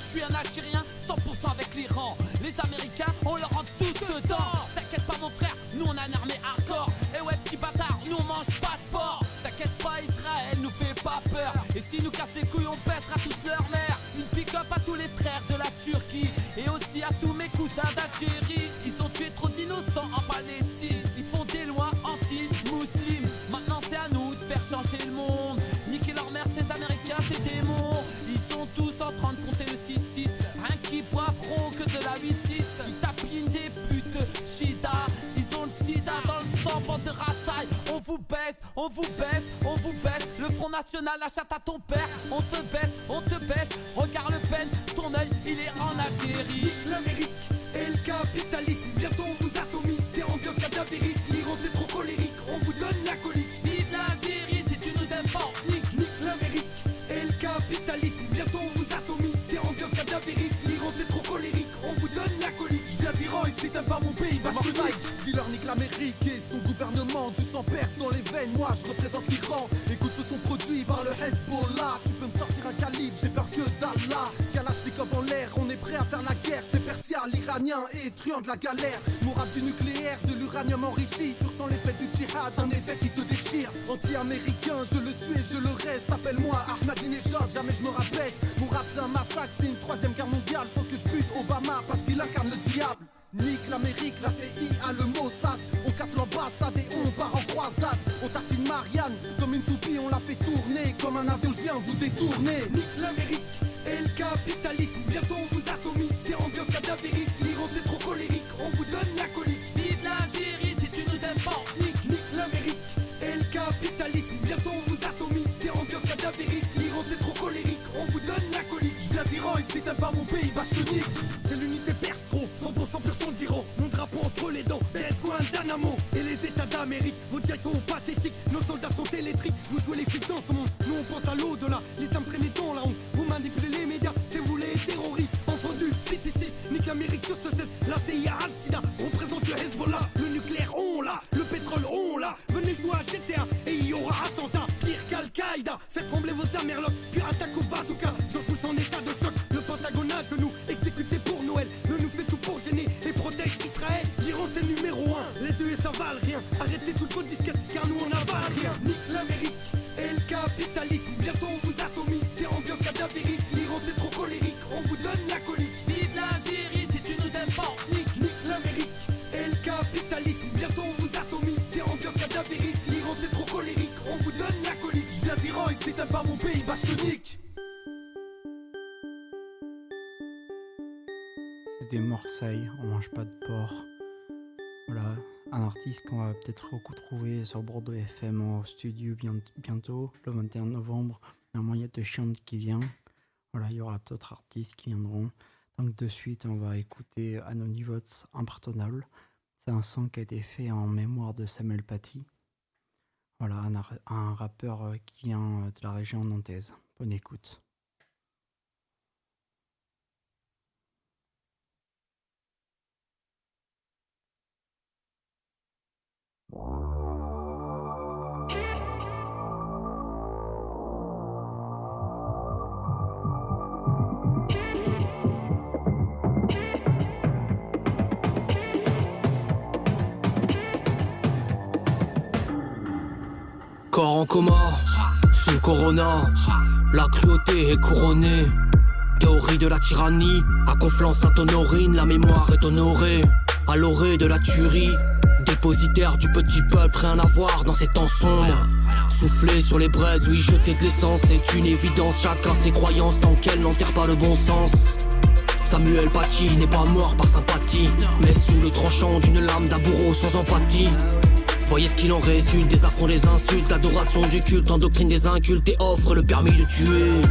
I: Je suis un Algérien, 100% avec l'Iran. Les Américains, on leur rentre tous dedans. T'inquiète pas mon frère, nous on a une armée hardcore. Et ouais petit bâtard, nous on mange pas de porc. T'inquiète pas Israël, nous fait pas peur. Et s'ils nous cassent les couilles, on pèsera tous leur mère. Une pick-up à tous les frères de la Turquie. Et aussi à tous mes cousins d'Algérie. Ils ont tué trop d'innocents en Palestine. Ils font des lois anti-musulmans. Maintenant c'est à nous de faire changer le monde. Niquer leur mère, ces Américains, ces démons. Ils sont tous en train de compter le 6-6. Rien qui boiveront que de la 8-6. Ils tapinent des putes chida. Ils ont le sida dans le sang, bande de racailles. On vous baisse, on vous baisse, on vous baisse. Le Front National, la chatte à ton père. On te baisse, regarde Le Pen. Ton œil, il est en Algérie.
C: L'Amérique et le capitalisme, bientôt on vous atomise. C'est ambiance cadavérique, l'Iran c'est trop colérique. On vous donne la colique.
I: Vive l'Algérie, si tu nous aimes pas, nique.
C: Nique l'Amérique et le capitalisme, bientôt on vous atomise. C'est ambiance cadavérique, l'Iran c'est trop colérique. On vous donne la colique. Je viens d'Iran et si t'aimes pas mon pays, bah Marseille. Dis-leur nique l'Amérique et son gouvernement. Du sang perce dans les veines, moi je représente l'Iran. Écoute, ce sont produits par le Hezbollah. Tu peux me sortir un calibre, j'ai peur que d'Allah. Kalachnikov en l'air, on est prêt à faire la guerre. C'est Persia, l'Iranien et truand de la galère. Mourad du nucléaire, de l'uranium enrichi. Tu ressens l'effet du djihad, un effet qui te déchire. Anti-américain, je le suis et je le reste. Appelle-moi Ahmadinejad, jamais je me rabaisse. Mourad c'est un massacre, c'est une 3ème guerre mondiale. Faut que je bute Obama parce qu'il incarne le diable. Nique l'Amérique, la CIA, le Mossad. On casse l'ambassade et on part en croisade. On tartine Marianne, comme une toupie on la fait tourner. Comme un avion je viens vous détourner. Nique l'Amérique et le capitalisme, bientôt on vous atomise. C'est ambiance cadavérique, l'Iran c'est trop colérique. On vous donne la colique.
I: Vive l'Algérie, si tu nous aimes pas, nique.
C: Nique l'Amérique et le capitalisme. violent, ici t'aimes pas mon pays, bah je te nique. C'est l'unité perse gros, 100% d'Iran. Mon drapeau entre les dents, PS Guantanamo. Et les états d'Amérique, vos diails sont pathétiques. Nos soldats sont électriques, vous jouez les flics dans ce monde. Nous on pense à l'au-delà, l'islam traîné dans la honte. Vous manipulez les médias, c'est vous les terroristes. Enfants du 666, nique l'Amérique sur ce 16. La CIA Al-Sida représente le Hezbollah. Le nucléaire on l'a, le pétrole on l'a. Venez jouer à GTA et il y aura attentat. Pire qu'Al-Qaïda, faites trembler vos amerlocs. Puis attaque au bazooka, George Bush en état de choc. Le Pentagone à genoux, exécuté pour Noël. Le nous fait tout pour gêner et protège Israël. L'Iran c'est numéro 1, les USA valent rien. Arrêtez toutes vos disquettes car nous on avale rien. Nique l'Amérique et le capitalisme. Bientôt on vous atomise, c'est ambiance cadavérique. L'Iran c'est trop colérique, on vous donne la colique.
I: Vive l'Algérie si tu nous aimes pas.
C: Nique l'Amérique et le capitalisme. Bientôt on vous atomise, c'est ambiance cadavérique. L'Iran c'est trop colérique, on vous donne la colique. Je viens d'Iran et si t'aimes pas mon pays, bah je te nique.
A: C'était Morsaille, on mange pas de porc. Voilà, un artiste qu'on va peut-être retrouver sur Bordeaux FM au studio bientôt, le 21 novembre. Normalement, il y a De Chiant qui vient. Voilà, il y aura d'autres artistes qui viendront. Donc de suite, on va écouter Anonyvots Impardonnable. C'est un son qui a été fait en mémoire de Samuel Paty. Voilà, un rappeur qui vient de la région nantaise. Bonne écoute.
J: Corps en coma, sous Corona, la cruauté est couronnée. Théorie de la tyrannie, à Conflans Sainte-Honorine, la mémoire est honorée. À l'orée de la tuerie, dépositaire du petit peuple, rien à voir dans ces temps sombres. Souffler sur les braises, oui, jeter de l'essence, c'est une évidence. Chacun ses croyances, tant qu'elles n'enterrent pas le bon sens. Samuel Paty n'est pas mort par sympathie, mais sous le tranchant d'une lame d'un bourreau sans empathie. Voyez ce qu'il en résulte, des affronts, des insultes, l'adoration du culte, endoctrine des incultes et offre le permis de tuer.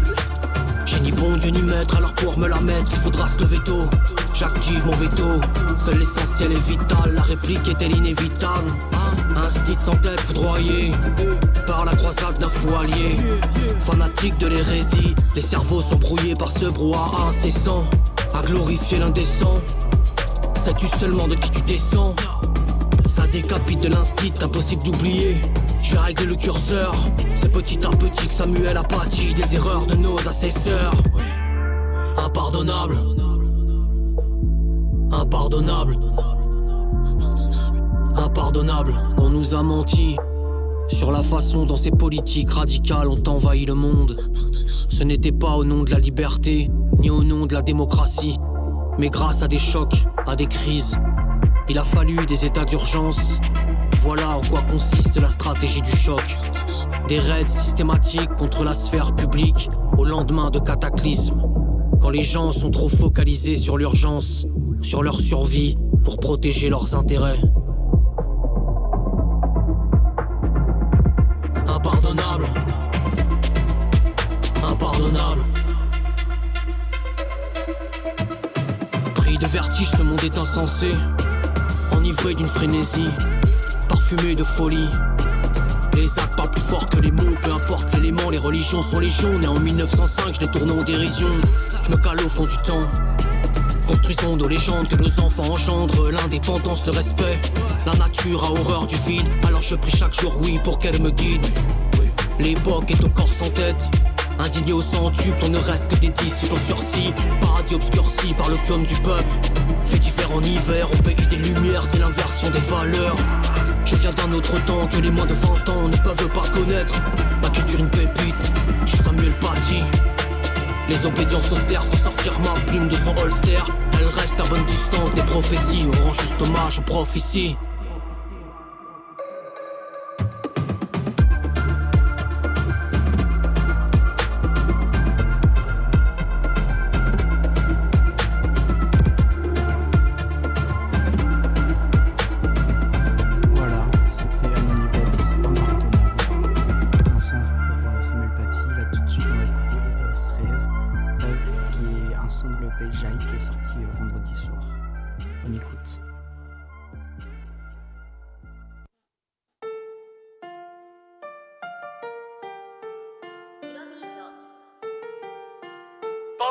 J: J'ai ni bon Dieu ni maître, alors pour me la mettre, il faudra se lever tôt. J'active mon veto, seul l'essentiel est vital, la réplique est-elle inévitable? Instit sans tête foudroyé par la croisade d'un fou allié. Fanatique de l'hérésie, les cerveaux sont brouillés par ce brouhaha incessant. À glorifier l'indécent, sais-tu seulement de qui tu descends? Ça décapite de l'instit, impossible d'oublier. Je vais régler le curseur, c'est petit à petit que Samuel a pâti des erreurs de nos assesseurs. Impardonnable, impardonnable, impardonnable. On nous a menti sur la façon dont ces politiques radicales ont envahi le monde. Ce n'était pas au nom de la liberté, ni au nom de la démocratie, mais grâce à des chocs, à des crises. Il a fallu des états d'urgence. Voilà en quoi consiste la stratégie du choc. Des raids systématiques contre la sphère publique au lendemain de cataclysmes. Quand les gens sont trop focalisés sur l'urgence, sur leur survie pour protéger leurs intérêts. Impardonnable, impardonnable. Pris de vertige, ce monde est insensé. Enivré d'une frénésie, parfumé de folie. Les actes parlent plus fort que les mots, peu importe l'élément, les religions sont légion. Né en 1905, je les tourne en dérision. Je me cale au fond du temps. Construisons nos légendes que nos enfants engendrent. L'indépendance, le respect. La nature a horreur du vide, alors je prie chaque jour, oui, pour qu'elle me guide. L'époque est au corps sans tête. Indigné au centuple, on ne reste que des disciples en sursis. Paradis obscurci par l'opium du peuple. Fait divers en hiver, au pays des lumières, c'est l'inversion des valeurs. Je viens d'un autre temps que les moins de 20 ans ne peuvent pas connaître. Ma culture une pépite, je suis Samuel Paty. Les obédiences austères, faut sortir ma plume de son holster. Elle reste à bonne distance des prophéties, on rend juste hommage aux prophéties.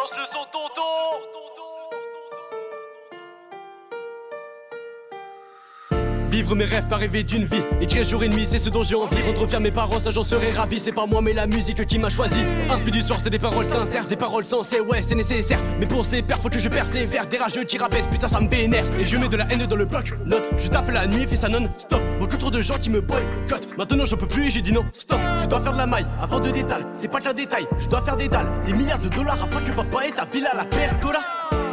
K: Balance le son tonton. Vivre mes rêves, pas rêver d'une vie. Écrire jour et nuit, c'est ce dont j'ai envie. Rendre fier mes parents, ça j'en serais ravi. C'est pas moi mais la musique qui m'a choisi. Inspire du soir, c'est des paroles sincères, des paroles sensées, ouais c'est nécessaire. Mais pour ces pères, faut que je persévère. Des rageux qui rabaissent, putain ça me vénère. Et je mets de la haine dans le bloc, note. Je taffe la nuit, fais ça non stop. Beaucoup trop de gens qui me boycottent. Maintenant j'en peux plus et j'ai dit non, stop. Je dois faire de la maille avant de détail. C'est pas qu'un détail, je dois faire des dalles. Des milliards de dollars afin que papa et sa villa la percola.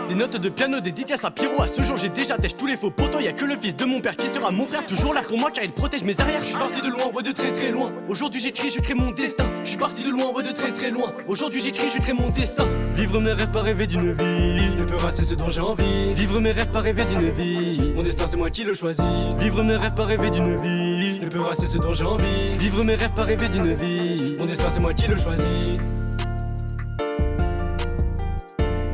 K: Les notes de piano dédicaces à Pierrot. À ce jour j'ai déjà têche tous les faux potents. Y'a que le fils de mon père qui sera mon frère. Toujours là pour moi car il protège mes arrières. Je suis parti de loin, ouais de très très loin. Aujourd'hui j'écris, je crée mon destin. Je suis parti de loin, ouais de très très loin. Aujourd'hui j'écris, je crée mon destin. Vivre mes rêves, pas rêver d'une vie. Ne peut c'est ce dont j'ai envie. Vivre mes rêves, pas rêver d'une vie. Mon destin c'est moi qui le choisis. Vivre mes rêves, pas rêver d'une vie. Ne peut c'est ce dont j'ai envie. Vivre mes rêves, pas rêver d'une vie. Mon destin c'est moi qui le choisis.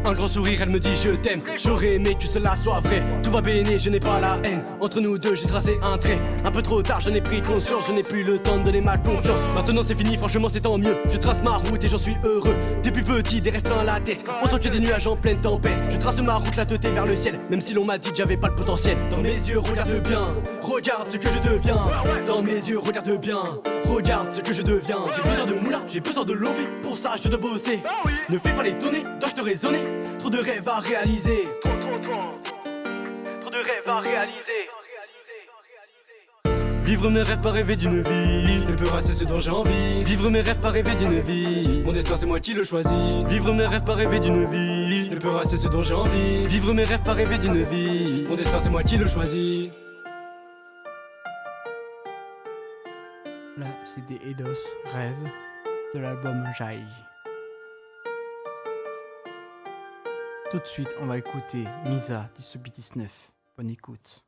K: Un grand sourire, elle me dit je t'aime. J'aurais aimé que cela soit vrai. Tout va béné, je n'ai pas la haine. Entre nous deux, j'ai tracé un trait. Un peu trop tard, j'en ai pris conscience. Je n'ai plus le temps de donner ma confiance. Maintenant c'est fini, franchement c'est tant mieux. Je trace ma route et j'en suis heureux. Depuis petit, des rêves plein la tête. Autant que des nuages en pleine tempête. Je trace ma route, la tête vers le ciel. Même si l'on m'a dit que j'avais pas le potentiel. Dans mes yeux, regarde bien. Regarde ce que je deviens. Dans mes yeux, regarde bien. Regarde ce que je deviens. J'ai besoin de moulin, j'ai besoin de lever. Pour ça, je dois bosser. Ne fais pas les donner, dois-je te raisonner? Trop de rêves à réaliser. Trop de rêves à réaliser. Vivre mes rêves, pas rêver d'une vie. Ne peut c'est ce dont j'ai envie. Vivre mes rêves, pas rêver d'une vie. Mon destin c'est moi qui le choisis. Vivre mes rêves, pas rêver d'une vie. Ne peut c'est ce dont j'ai envie. Vivre mes rêves, pas rêver d'une vie. Mon destin c'est moi qui le choisis.
A: Là, c'était Eidos, Rêve, de l'album Jai. Tout de suite, on va écouter Misa 1819. Bonne écoute.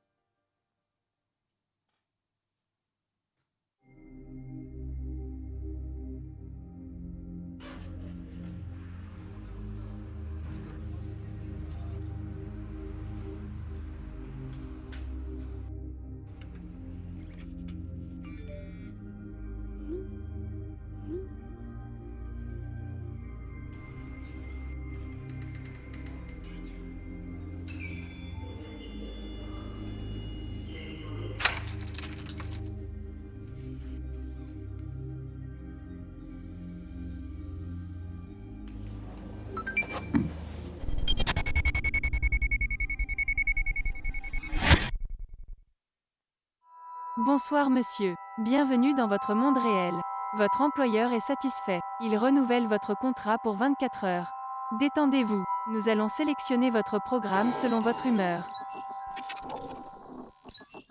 L: Bonsoir monsieur, bienvenue dans votre monde réel. Votre employeur est satisfait, il renouvelle votre contrat pour 24 heures. Détendez-vous, nous allons sélectionner votre programme selon votre humeur.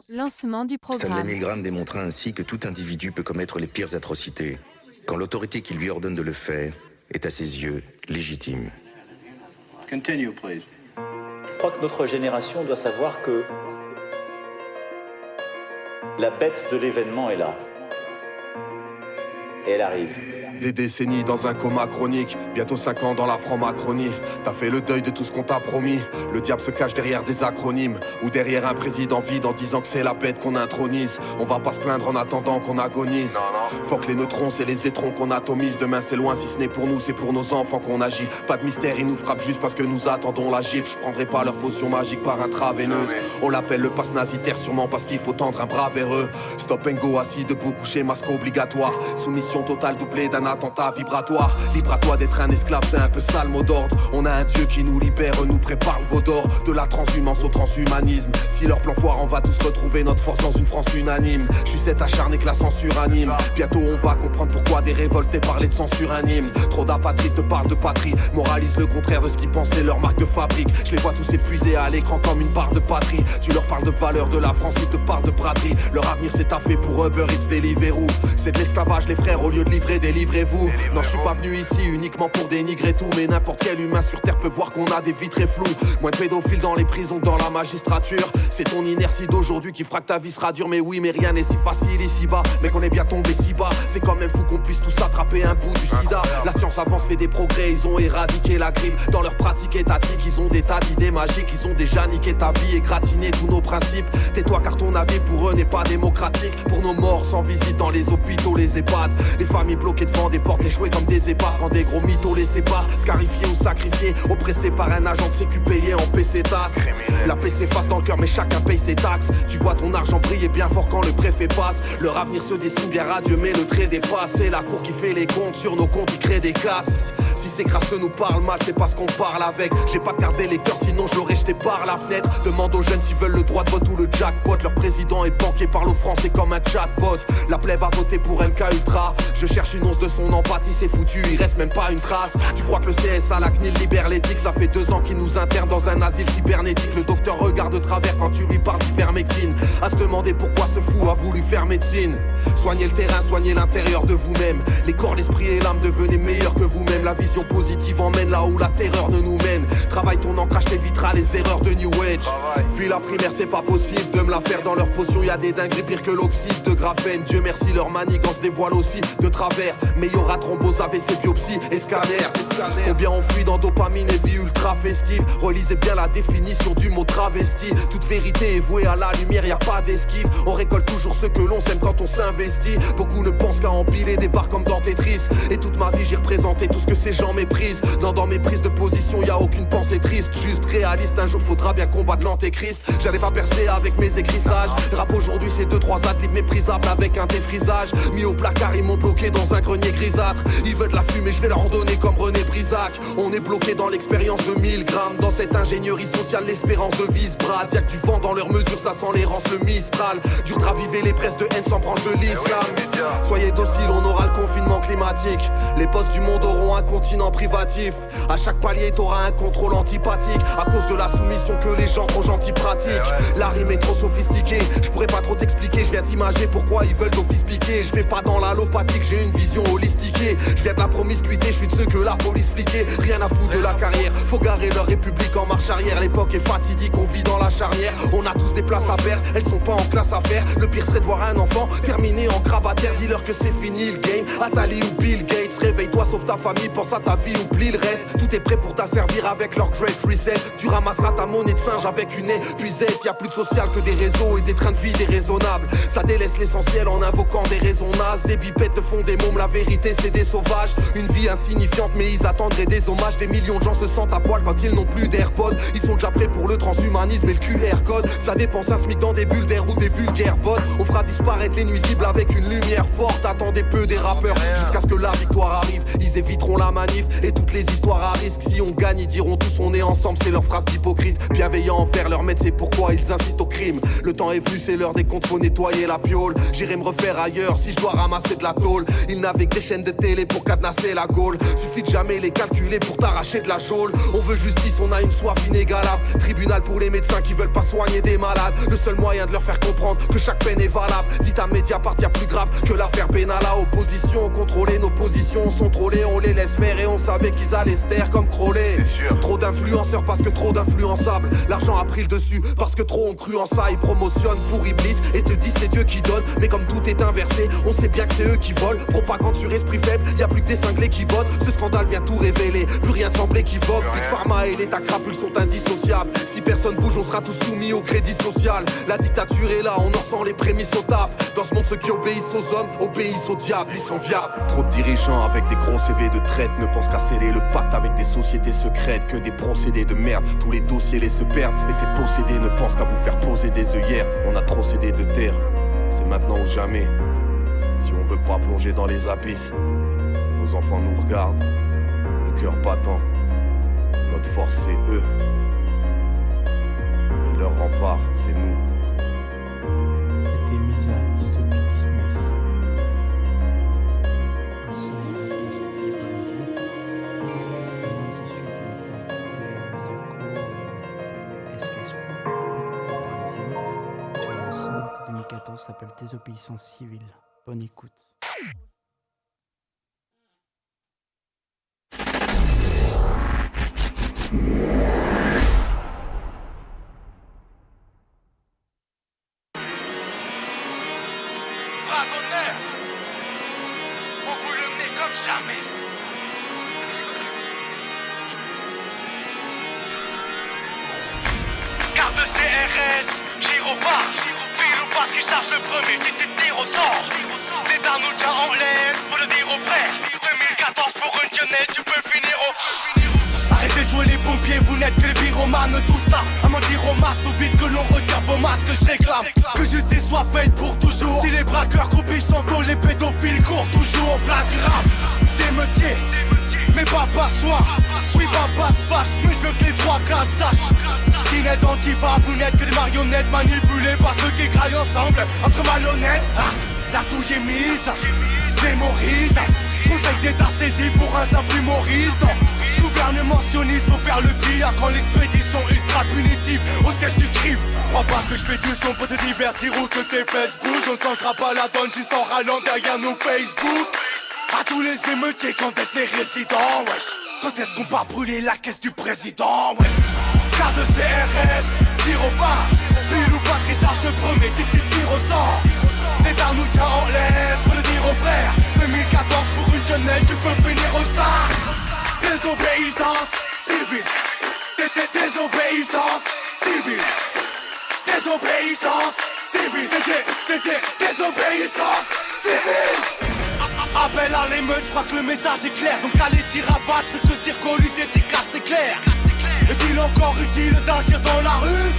L: Lancement du programme.
M: Stanley Milgram démontra ainsi que tout individu peut commettre les pires atrocités, quand l'autorité qui lui ordonne de le faire est à ses yeux légitime.
E: Continue, please.
N: Je crois que notre génération doit savoir que la bête de l'événement est là. Et elle arrive.
O: Des décennies dans un coma chronique, bientôt 5 ans dans la franc-macronie. T'as fait le deuil de tout ce qu'on t'a promis. Le diable se cache derrière des acronymes, ou derrière un président vide en disant que c'est la bête qu'on intronise. On va pas se plaindre en attendant qu'on agonise. Faut que les neutrons, c'est les étrons qu'on atomise. Demain c'est loin, si ce n'est pour nous, c'est pour nos enfants qu'on agit. Pas de mystère, ils nous frappent juste parce que nous attendons la gifle. Je prendrai pas leur potion magique par intraveineuse. On l'appelle le pass nasitaire sûrement parce qu'il faut tendre un bras vers eux. Stop and go, assis debout, couché, masque obligatoire. Soumission totale doublée d'un attentat vibratoire. Libre à toi d'être un esclave, c'est un peu ça le mot d'ordre. On a un dieu qui nous libère, nous prépare le veau d'or. De la transhumance au transhumanisme. Si leur plan foire, on va tous retrouver notre force dans une France unanime. Je suis cet acharné que la censure anime. Bientôt on va comprendre pourquoi des révoltés parlaient de censure anime. Trop d'apatrides te parlent de patrie, moralisent le contraire de ce qu'ils pensaient leur marque de fabrique. Je les vois tous épuisés à l'écran comme une part de patrie. Tu leur parles de valeur de la France, ils te parlent de braderie. Leur avenir c'est taffé pour Uber Eats, Deliveroo. C'est de l'esclavage les frères, au lieu de livrer, délivrez-vous. Non, je suis pas venu ici uniquement pour dénigrer tout, mais n'importe quel humain sur terre peut voir qu'on a des vies très floues. Moins de pédophiles dans les prisons que dans la magistrature. C'est ton inertie d'aujourd'hui qui fera que ta vie sera dure. Mais oui, mais rien n'est si facile ici-bas. Mais qu'on est bien tombé si bas. C'est quand même fou qu'on puisse tous attraper un bout du sida. La science avance, fait des progrès, ils ont éradiqué la grippe. Dans leur pratique étatique, ils ont des tas d'idées magiques. Ils ont déjà niqué ta vie et gratiné tous nos principes. Tais-toi car ton avis pour eux n'est pas démocratique. Pour nos morts sans visite dans les hôpitaux, les EHPAD. Les familles bloquées devant des portes, échouées comme des épaves. Quand des gros mythos les séparent, scarifiés ou sacrifiés, oppressés par un agent de sécu payé en PC-tasse. La paix s'efface dans le cœur mais chacun paye ses taxes. Tu vois ton argent briller bien fort quand le préfet passe. Leur avenir se dessine bien radieux mais le trait dépasse. C'est la cour qui fait les comptes, sur nos comptes ils créent des castes. Si ces crasseux nous parlent mal, c'est parce qu'on parle avec. J'ai pas de carte d'électeur, sinon je l'aurais jeté par la fenêtre. Demande aux jeunes s'ils veulent le droit de vote ou le jackpot. Leur président est banqué par l'offrance, c'est comme un chatbot. La plèbe a voté pour MK Ultra. Je cherche une once de son empathie, c'est foutu, il reste même pas une trace. Tu crois que le CSA, la CNIL libère l'éthique? Ça fait 2 ans qu'ils nous internent dans un asile cybernétique. Le docteur regarde de travers quand tu lui parles d'ivermectine. À se demander pourquoi ce fou a voulu faire médecine. Soignez le terrain, soignez l'intérieur de vous-même. Les corps, l'esprit et l'âme, devenez meilleurs que vous-même. La vision positive emmène là où la terreur ne nous mène. Travaille ton ancrage, t'éviteras les erreurs de New Age. Puis la primaire, c'est pas possible de me la faire dans leur potion. Y'a des dingueries pires que l'oxyde de graphène. Dieu merci, leur manigance dévoile aussi de travers. Mais y'aura thrombose, AVC, biopsie et scanner. Combien on fuit dans dopamine et vie ultra festive. Relisez bien la définition du mot travesti. Toute vérité est vouée à la lumière, y'a pas d'esquive. On récolte toujours ce que l'on sème quand on s'investit. Beaucoup ne pensent qu'à empiler des barres comme dans Tetris. Et toute ma vie j'ai représenté tout ce que ces gens méprisent. Non, dans mes prises de position y'a aucune pensée triste. Juste réaliste, un jour faudra bien combattre l'antéchrist. J'allais pas percer avec mes écrissages. Rap aujourd'hui c'est 2-3 athlètes méprisables avec un défrisage. Mis au placard, ils m'ont bloqué dans un grenier grisâtre. Ils veulent de la fumée, je vais leur en donner comme René Brisac. On est bloqué dans l'expérience de 1000 grammes. Dans cette ingénierie sociale, l'espérance de vie se brade. Y'a que du vent dans leurs mesures, ça sent l'errance, le Mistral. Dur de raviver les presses de haine sans branche de l'islam. Soyez dociles, on aura le confinement climatique. Les postes du monde auront un continent privatif. À chaque palier t'auras un contrôle antipathique. À cause de la soumission que les gens trop gentils pratiquent. La rime est trop sophistiquée, je pourrais pas trop t'expliquer. Je viens t'imager pourquoi ils veulent d'office piquer. Je vais pas dans l'allopathique, j'ai une vision holistiquée. Je viens de la promiscuité, je suis de ceux que la police fliquait. Rien à foutre de la carrière, faut garer leur république en marche arrière. L'époque est fatidique, on vit dans la charnière. On a tous des places à perdre, elles sont pas en classe à faire. Le pire serait de voir un enfant terminé en grabataire. Dis-leur que c'est fini le game, Atali ou Bill Gates. Réveille-toi, sauve ta famille, pense à ta vie, oublie le reste. Tout est prêt pour t'asservir avec leur great reset. Tu ramasseras ta monnaie de singe avec une épuisette. Y'a plus de social que des réseaux et des trains de vie déraisonnables. Ça délaisse l'essentiel en invoquant des raisons nazes. Des bipettes te font des mômes, la vérité c'est des sauvages. Une vie insignifiante mais ils attendraient des hommages. Des millions de gens se sentent à poil quand ils n'ont plus d'AirPods. Ils sont déjà prêts pour le transhumanisme et le QR code. Ça dépense un SMIC dans des bulles d'air ou des vulgaires bots. On fera disparaître les nuisibles avec une lumière forte. Attendez peu des rappeurs jusqu'à ce que la victoire arrive. Ils éviteront la manif et toutes les histoires à risque. Si on gagne ils diront tous on est ensemble. C'est leur phrase d'hypocrite. Bienveillant envers leur maître, c'est pourquoi ils incitent au crime. Le temps est venu, c'est l'heure des comptes, faut nettoyer la piole. J'irai me refaire ailleurs si je dois ramasser de la tôle. Ils n'avaient que des chaînes de télé pour cadenasser la Gaule. Suffit de jamais les calculer pour t'arracher de la geôle. On veut justice, on a une soif inégalable. Tribunal pour les médecins qui veulent pas soigner des malades. Le seul moyen de leur faire comprendre que chaque peine est valable. Dites à Mediapart, y'a plus grave que l'affaire Benalla. Opposition, contrôler nos positions sont trollés. On les laisse faire et on savait qu'ils allaient se taire comme Crowley. Trop d'influenceurs parce que trop d'influençables. L'argent a pris le dessus parce que trop ont cru en ça. Ils promotionnent pour Iblis et te disent c'est Dieu qui donne. Mais comme tout est inversé, on sait bien que c'est eux qui volent. Propagande sur esprit faible, y'a plus que des cinglés qui votent. Ce scandale vient tout révéler, plus rien ne semble équivoque. Big Pharma et l'état crapule sont indissociables. Si personne bouge, on sera tous soumis au crédit social. La dictature est là, on en sent les prémices au taf. Dans ce monde, ceux qui obéissent aux hommes obéissent au diable, ils sont viables. Trop de dirigeants avec des gros CV de traite ne pensent qu'à sceller le pacte avec des sociétés secrètes. Que des procédés de merde, tous les dossiers les se perdent. Et ces possédés ne pensent qu'à vous faire poser des œillères. On a trop cédé de terre, c'est maintenant ou jamais. Si on veut pas plonger dans les abysses, nos enfants nous regardent, le cœur battant. Notre force c'est eux, et leur rempart c'est nous.
A: C'était Misa, Dystopie 19. Ainsi, de 2014 s'appelle Désobéissance civile. Bonne écoute.
B: jamais. Carte de CRS, gyrophare, pile ou pas qui charge le premier, tire au sort. Des Darnoudiens en l'air, faut le dire aux frères. 2014 pour une jeunesse, tu peux finir au... Arrêtez de jouer les pompiers, vous n'êtes que les pyromanes, tous là. À mentir au masque, au vide que l'on regarde vos masques, je réclame que justice soit faite pour toujours. Si les braqueurs croupissent en taux, les pédophiles courent toujours. Plein du rap, des métiers, mais papa soit. Oui, papa se fâche, mais je veux que les 3-4 sachent. Skinhead antifa, vous n'êtes que des marionnettes manipulées par ceux qui graillent ensemble entre malhonnêtes. La touille est mise, mémorise. Conseil d'état saisi pour un simple humoriste. Gouvernement sioniste, faut faire le tri. Quand l'expédition ultra punitive au siège du crime. Crois pas que je fais du son pour te divertir ou que tes fesses bougent. On ne changera pas la donne juste en râlant derrière nos Facebook. À tous les émeutiers quand êtes les résidents, wesh. Quand est-ce qu'on va brûler la caisse du président, wesh. Carte de CRS, tire au phare. Pile ou pas qui charge le premier, tire au sort. Les Darnoudiens en laisse, faut le dire aux frères. 2014 pour une jeunesse, tu peux finir au star. Désobéissance civile. Désobéissance civile. Désobéissance civile. Désobéissance civile. Appel à l'émeute, je crois que le message est clair. Donc allez dire à Vat ce que Circo lui dédicace, c'est clair. Est-il encore utile d'agir dans la rue?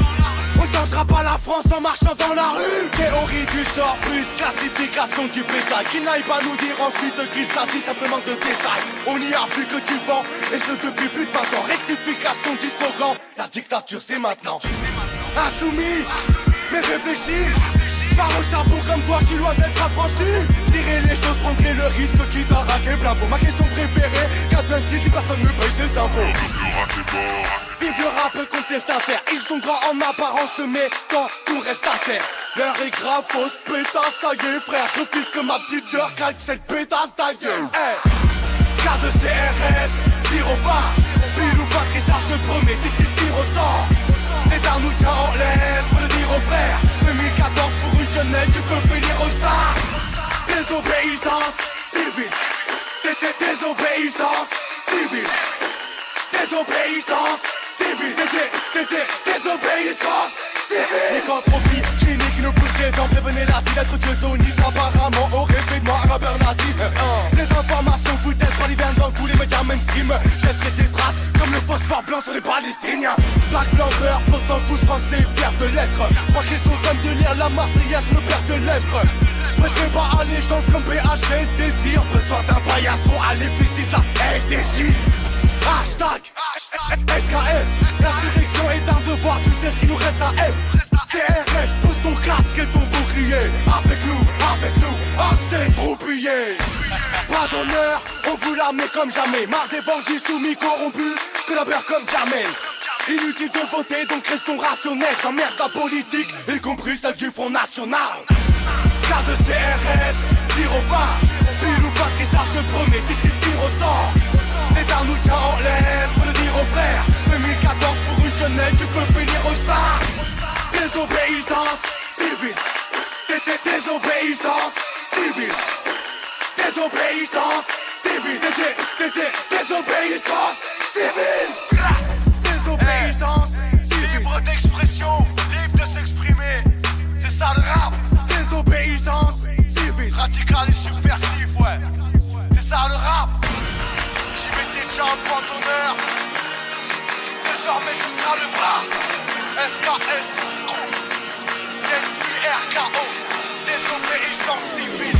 B: On changera pas la France en marchant dans la rue. Théorie du sort plus classification du bétail. Qui n'aille pas nous dire ensuite qu'il s'agit simplement de détails. On n'y a plus que du vent, et ce depuis plus de 20 ans. Rectification du slogan, la dictature c'est maintenant. Insoumis, mais réfléchis. Pars au charbon comme toi, je suis loin d'être affranchi. Je dirais les choses, prendrai le risque qui t'a raqué plein pot. Ma question préférée, 426 si personne me paye ses impôts. Vive le rap contestataire, ils sont grands en apparence mais quand tout reste à terre. L'heure est grave, fausse pétasse, ça y est frère. Je plus que ma petite sœur calque cette pétasse d'ailleurs. Hey. Carte de CRS, tire au phare. Pile ou pas qui charge le premier, tire au sort. Les Darnoudiens en laisse, faut le dire aux frères. 2014 pour une jeunesse, tu peux finir au star. Désobéissance civile. Désobéissance civile. Désobéissance civile. Désobéissance civile. Lycanthropie clinique, nous pousse les dents. Prévenez l'acide, être teutoniste apparemment aurait fait de moi un rappeur nazi. Les informations foutaises par l'hiver dans tous les médias mainstream. Laisserai des traces comme le phosphore blanc sur les Palestiniens. Black blanc beurre, pourtant tous français fiers de l'être. Crois qu'ils sont hommes de lire la Marseillaise, me perd de lèvres. Je mettrai pas allégeance comme PHL désir. Besoin d'un paillasson à l'épicide, la LDJ. Hashtag SKS. L'insurrection est un devoir, tu sais ce qu'il nous reste à être. CRS, pose ton casque et ton bouclier. Avec nous, assez troupillé. Pas d'honneur, on vous la met comme jamais. Marre des bandits soumis corrompus, collaborent comme jamais. Inutile de voter, donc restons rationnels. J'emmerde la politique, y compris celle du Front National. Carte de CRS, tire au phare. Pile ou pas qui charge le premier, tire au sort. Les Darnoudiens en laisse, faut le dire aux frères. 2014 pour une jeunesse, tu peux finir au star. Désobéissance civile. Désobéissance civile. Désobéissance civile. Désobéissance civile. Désobéissance civile. Libre d'expression, libre de s'exprimer. C'est ça le rap. Désobéissance civile. Radical et subversif, ouais. C'est ça le rap. J'y mettais déjà un point d'honneur. Désormais ce sera le bras. SKS ZIRKO. Désobéissance civile.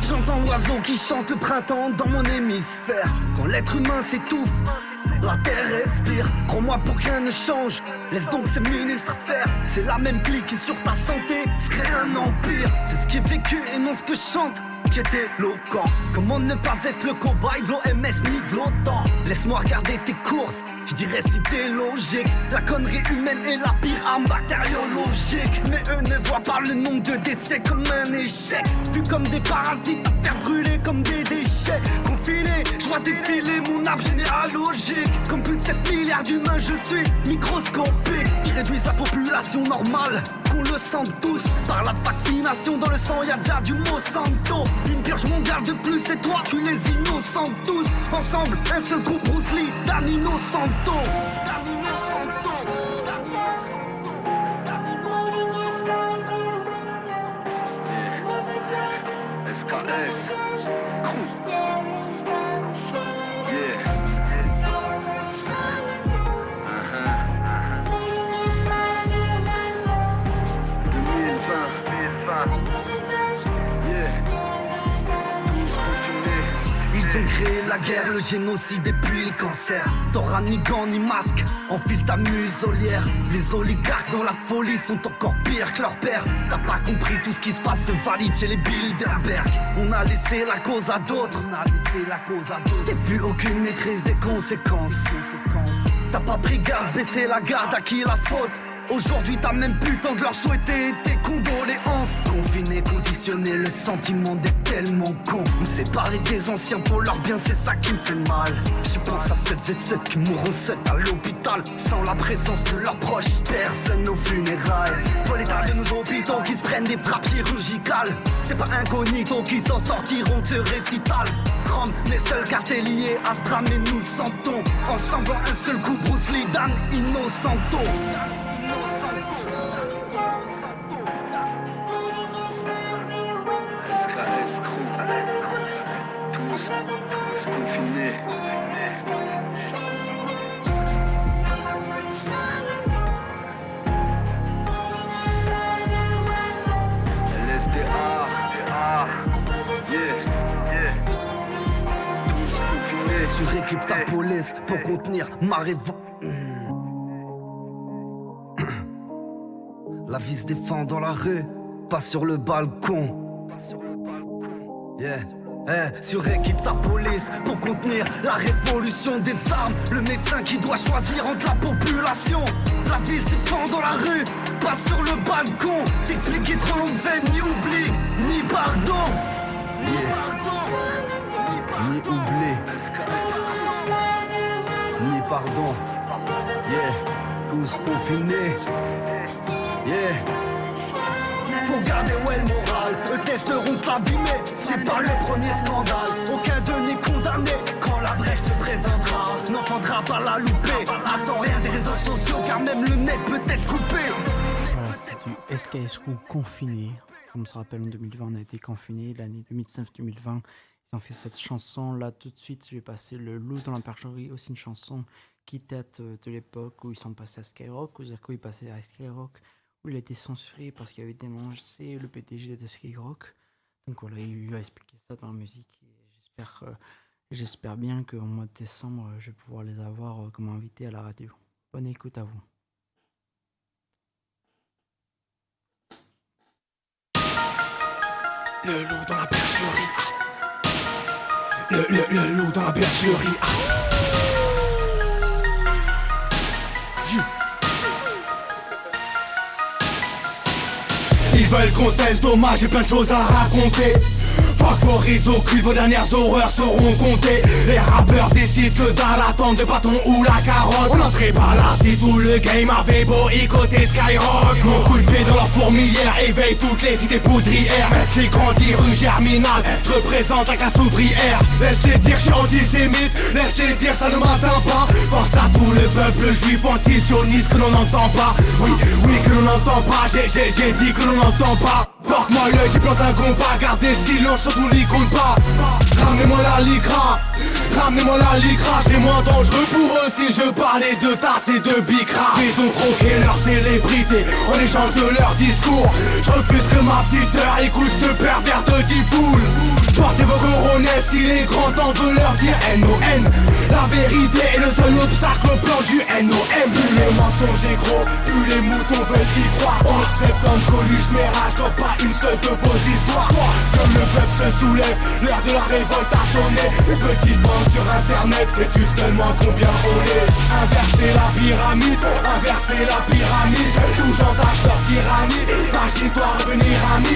C: J'entends l'oiseau qui chante le printemps dans mon hémisphère. Quand l'être humain s'étouffe, la terre respire. Crois-moi pour rien ne change, laisse donc ces ministres faire. C'est la même clique qui sur ta santé serait un empire. C'est ce qui est vécu et non ce que je chante qui est éloquent. Comment ne pas être le cobaye de l'OMS ni de l'OTAN? Laisse-moi regarder tes courses, je dirais si t'es logique. La connerie humaine est la pire arme bactériologique. Mais eux ne voient pas le nombre de décès comme un échec. Vu comme des parasites à faire brûler comme des déchets. Confiné, je vois défiler mon arbre généalogique. Comme plus de 7 milliards d'humains, je suis microscopique. Ils réduisent la population normale, qu'on le sente tous. Par la vaccination dans le sang, y'a déjà du Monsanto. Une purge mondiale de plus et toi, tu les innocentes tous. Ensemble, un seul coup Bruce Lee, Danilo Santo.
P: SKS Crew. Yeah. 2020. Yeah. Tous confinés.
C: Ils ont créé la guerre, le génocide et puis le cancer. T'auras ni gants ni masque, enfile ta muselière. Les oligarques dans la folie sont encore pires que leur père. T'as pas compris tout ce qui se passe, se valide chez les Bilderberg. On a laissé la cause à d'autres, et plus aucune maîtrise des conséquences. T'as pas pris garde, baissé la garde, à qui la faute? Aujourd'hui t'as même plus le temps de leur souhaiter tes condoléances. Confiné, conditionné, le sentiment d'être tellement con. Me séparer des anciens pour leur bien, c'est ça qui me fait mal. Je pense à celles et ceux qui mourront seuls à l'hôpital, sans la présence de leurs proches, personne aux funérailles. Pour l'état de nos hôpitaux qui se prennent des frappes chirurgicales. C'est pas incognito qui s'en sortiront de ce récital. Trump, les seuls carteliers, Astra, mais nous le sentons. Ensemble en un seul coup, Bruce Lee, Dan Innocento.
P: SKS Crew. Tous confinés. LSDA. Yeah. Tous confinés.
C: Suréquipe ta police pour contenir ma révolte. La vie se défend dans la rue, pas sur le balcon. Yeah. Suréquipe ta police pour contenir la révolution des armes. Le médecin qui doit choisir entre la population. La vie se défend dans la rue, pas sur le balcon. T'expliquer trop fait ni oubli, ni pardon. Ni oubli, ni pardon. Yeah, tous confinés. Yeah. Faut garder le moral, eux testeront de t'abîmer. C'est pas le premier scandale, aucun d'eux n'est condamné. Quand la brèche se présentera, n'en faudra pas la louper. Attends rien des réseaux sociaux car même le net peut être coupé.
A: Voilà, c'était du SKS Crew confiné. Comme on se rappelle, en 2020, on a été confiné. L'année 2019-2020, ils ont fait cette chanson. Là, tout de suite, je vais passer Le Loup dans la Percherie, aussi une chanson qui date de l'époque où ils sont passés à Skyrock, où Zerko est passé à Skyrock, où il a été censuré parce qu'il avait dénoncé le PDG de Skyrock. Donc voilà, il va expliquer ça dans la musique. Et j'espère bien qu'au mois de décembre, je vais pouvoir les avoir comme invités à la radio. Bonne écoute à vous.
B: Le loup dans la bergerie. Le loup dans la bergerie. Ils veulent qu'on se taise, dommage, j'ai plein de choses à raconter. Favorise au cul, vos dernières horreurs seront comptées. Les rappeurs décident que dans l'attente de bâton ou la carotte, on n'en serait pas là si tout le game avait beau côté Skyrock. Mon coup de pied dans leur fourmilière éveille toutes les idées poudrières. Mec, j'ai grandi rue Germinal, je représente la classe ouvrière. Laisse-les dire je suis antisémite, laisse-les dire ça ne m'atteint pas. Force à tout le peuple juif antisioniste que l'on n'entend pas. Oui, que l'on n'entend pas, j'ai dit que l'on n'entend pas. Porte-moi l'œil, j'ai planté un compas, gardez silence, surtout n'y compte pas. Ramenez-moi la lycra, c'est moins dangereux pour eux si je parlais de tasses et de bicra. Ils ont troqué leur célébrité en échange de leur discours. Je refuse que ma petite sœur écoute ce pervers de Difool. s'il est grand temps de leur dire NON. La vérité est le seul obstacle au plan du NOM. Plus les mensonges est gros, plus les moutons veulent y croire. 11 septembre, Coluche, Mérage, comme pas une seule de vos histoires. Comme le peuple se soulève, l'heure de la révolte a sonné. Une petite bande sur internet, sais-tu seulement combien on est? Inverser la pyramide, inverser la pyramide. Tout chantage leur tyrannie, imagine-toi revenir à 1000.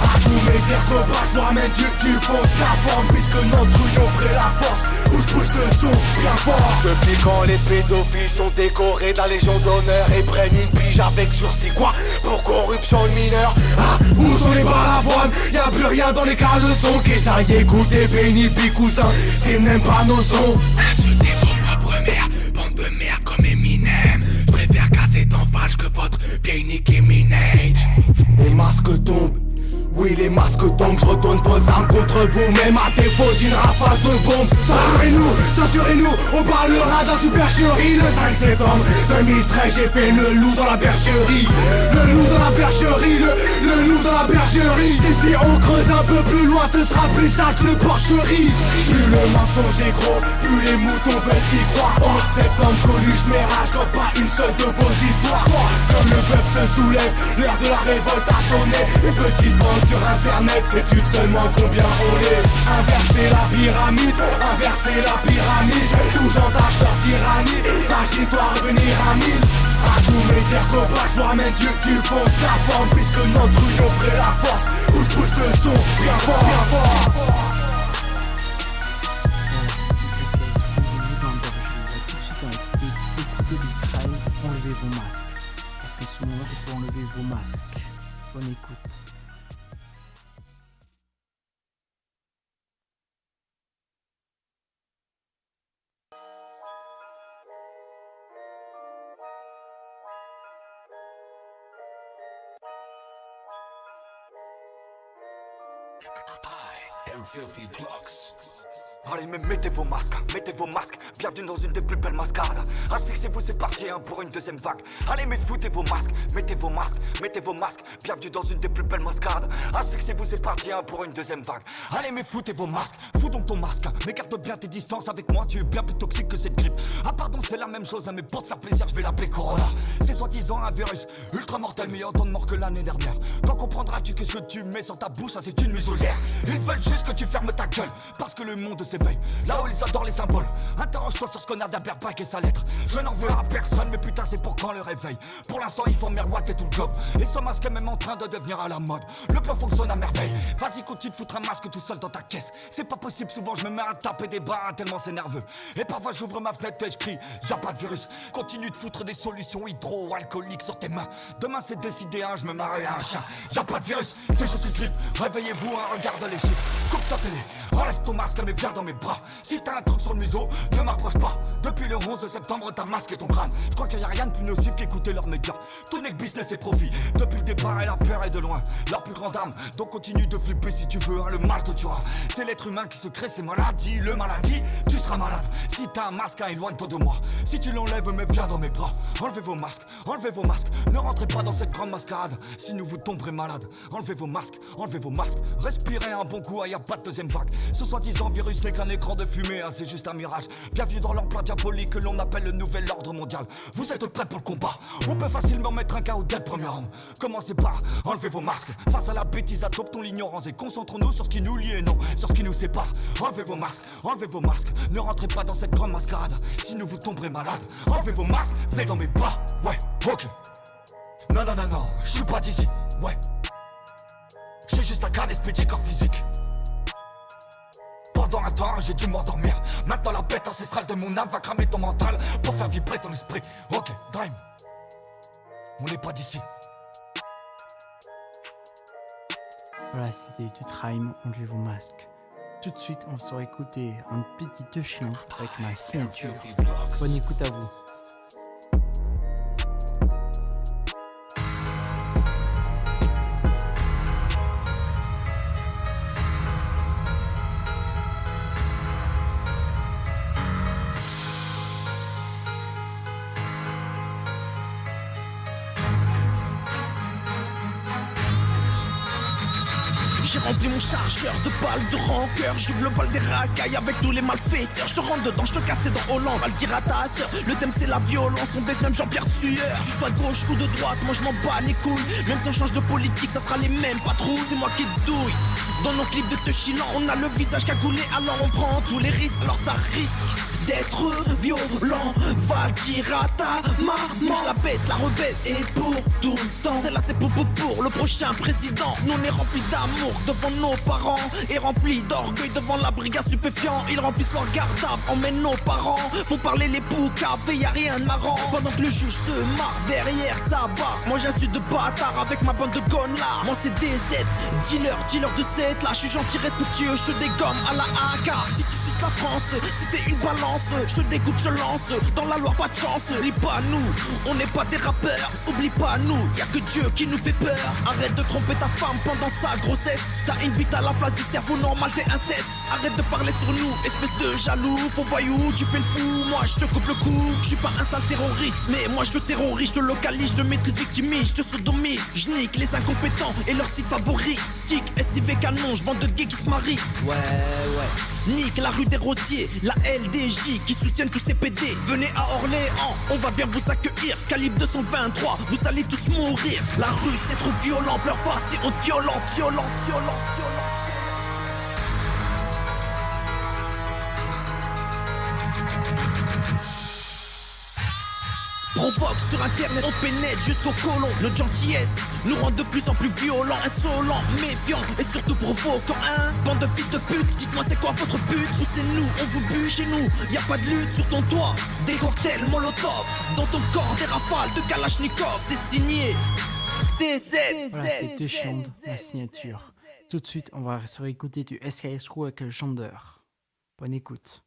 B: À tous mes circopages, moi-même tu fonces la forme. Puisque notre union ferait la force, pousse le son bien fort. Depuis quand les pédophiles sont décorés de la Légion d'honneur et prennent une pige avec sursis, quoi? Pour corruption de mineurs. Ah, où sont les balavoines? Y'a plus rien dans les caleçons. Qu'est-ce à y écouter, béni puis cousin, c'est même pas nos sons. Insultez vos propres mères, bande de merde comme Eminem. J'préfère casser tant falche que votre vieille Nicki Minaj. Les masques tombent. Oui, les masques tombent, je retourne vos armes contre vous, même à défaut d'une rafale de bombes. Censurez-nous, on parlera d'un supercherie le 5 septembre 2013, j'ai fait le loup dans la bergerie. Le loup dans la bergerie, le loup dans la bergerie. Si on creuse un peu plus loin, ce sera plus sale que le porcherie. Plus le mensonge est gros, plus les moutons veulent y croire. 11 septembre, Coluche, Mérage, comme pas une seule de vos histoires. Comme le peuple se soulève, l'heure de la révolte a sonné. Une petite bande sur internet, sais-tu seulement combien on est? Inverser la pyramide, inverser la pyramide. Tout chantage leur tyrannie, imagine-toi revenir à 1000. À tous mes circopages, moi-même tu fonces la forme. Puisque notre union ferait la force, pousse le son bien fort, bien fort.
A: Enlevez vos masques, parce que ce moment il faut enlever vos masques. Bonne écoute.
C: Filthy Drugs. Allez, mais mettez vos masques, bienvenue dans une des plus belles mascarades. Asphyxiez-vous, c'est parti pour une deuxième vague. Allez, mais foutez vos masques, mettez vos masques, bienvenue dans une des plus belles mascarades. Asphyxiez-vous, c'est parti pour une deuxième vague. Allez, mais foutez vos masques, fous donc ton masque. Mais garde bien tes distances avec moi, tu es bien plus toxique que cette grippe. Ah pardon, c'est la même chose, mais pour te faire plaisir, je vais l'appeler Corona. C'est soi-disant un virus ultra mortel, mais autant de morts que l'année dernière. Quand comprendras-tu que ce que tu mets sur ta bouche, ça c'est une muselière. Ils veulent juste que tu fermes ta gueule, parce que le monde s'éveille, là où ils adorent les symboles. Interroge-toi sur ce connard d'Aberbac et sa lettre. Je n'en veux à personne, mais putain c'est pour quand le réveil. Pour l'instant ils font merwatt et tout le globe. Et ce masque est même en train de devenir à la mode. Le plan fonctionne à merveille. Vas-y continue de foutre un masque tout seul dans ta caisse. C'est pas possible, souvent je me mets à taper des barres tellement c'est nerveux. Et parfois j'ouvre ma fenêtre et je crie, j'ai pas de virus. Continue de foutre des solutions hydro-alcooliques sur tes mains. Demain c'est décidé, je me marie à un chien. Y'a pas de virus, c'est juste une grippe. Réveillez-vous, regarde les chiffres. Coupe ta télé, enlève ton masque mais viens dans mes bras. Si t'as un truc sur le museau, ne m'approche pas. Depuis le 11 septembre, t'as masqué ton crâne. Je crois qu'il y a rien de plus nocif qu'écouter leurs médias. Tout n'est que business et profit. Depuis le départ, et leur peur est de loin leur plus grande arme. Donc continue de flipper si tu veux, le mal te tuera. C'est l'être humain qui se crée ses maladies. Le maladie, tu seras malade. Si t'as un masque, éloigne-toi de moi. Si tu l'enlèves, mais viens dans mes bras. Enlevez vos masques, ne rentrez pas dans cette grande mascarade. Sinon vous tomberez malade. Enlevez vos masques, respirez un bon coup, y a pas de deuxième vague. Ce soi-disant virus n'est qu'un écran de fumée, c'est juste un mirage. Bienvenue dans l'emploi diabolique que l'on appelle le nouvel ordre mondial. Vous êtes prêts pour le combat? On peut facilement mettre un KO dès le premier round. Commencez par enlever vos masques. Face à la bêtise, adoptons l'ignorance et concentrons-nous sur ce qui nous lie et non sur ce qui nous sépare. Enlevez vos masques, ne rentrez pas dans cette grande mascarade. Sinon vous tomberez malade. Enlevez vos masques, venez dans mes bras. Ouais, ok. Non, je suis pas d'ici. Ouais. J'ai juste un cas d'esprit, corps physique. Pendant un temps, j'ai dû m'endormir. Maintenant la bête ancestrale de mon âme va cramer ton mental pour faire vibrer ton esprit. Ok, Dream. On n'est pas d'ici.
A: Voilà, c'était du Trime, enlevez vos masques. Tout de suite, on sera écouter un petit chien avec ma ceinture. Bonne écoute à vous.
D: J'ai rempli mon chargeur de balles de rancœur. J'ouvre le bal des racailles avec tous les malfaiteurs. Je te rentre dedans, je te casse dans Hollande. Va le dire à ta sœur, le thème c'est la violence. On baisse même Jean-Pierre Sueur. Je sois de gauche ou de droite, moi je m'en bats les couilles. Même si on change de politique, ça sera les mêmes patrouilles. C'est moi qui te douille. Dans nos clips de Teuchilan, on a le visage cagoulé, alors on prend tous les risques. Alors ça risque d'être violent. Va dire à ta maman, je la baisse, la rebaisse. Et pour tout le temps, celle-là c'est pour le prochain président. Nous on est remplis d'amour devant nos parents et remplis d'orgueil devant la brigade stupéfiant. Ils remplissent leur garde-à-vous, emmènent nos parents. Font parler les poucas, y a rien de marrant. Pendant que le juge se marre derrière sa barre. Moi j'insulte de bâtard avec ma bande de gonlards. Moi c'est DZ, dealer de 7. Là je suis gentil, respectueux, je te dégomme à la AK. Si tu suces la France, si t'es une balance, je te découpe, je lance. Dans la Loire pas de chance. Oublie pas nous, on n'est pas des rappeurs. Oublie pas nous, y'a que Dieu qui nous fait peur. Arrête de tromper ta femme pendant sa grossesse. T'as une bite à la place du cerveau normal, t'es inceste. Arrête de parler sur nous, espèce de jaloux. Faux voyou, tu fais le fou, moi je te coupe le cou. Je suis pas un sale terroriste, mais moi je te terrorise, je te localise, je te maîtrise, victimise, je te sodomise. Je nique les incompétents et leur site favori. Stick, SIV canon, bande de gays qui se marient. Ouais. Nique la rue des Rosiers, la LDJ qui soutiennent tous ces PD. Venez à Orléans, on va bien vous accueillir. Calibre 223, vous allez tous mourir. La rue c'est trop violent, pleure pas si haute, violent. Provoque sur internet, on pénètre jusqu'au côlon. Notre gentillesse nous rend de plus en plus violents, insolents, méfiants et surtout provoquants. Bande de fils de pute, dites-moi c'est quoi votre but? Ou c'est nous, on vous bute chez nous, y a pas de lutte sur ton toit. Des cocktails molotov, dans ton corps des rafales de Kalachnikov. C'est signé DZ.
A: Voilà, c'était Teuchiland, la signature. Tout de suite, on va se réécouter du SKS Crew avec le chanteur. Bonne écoute.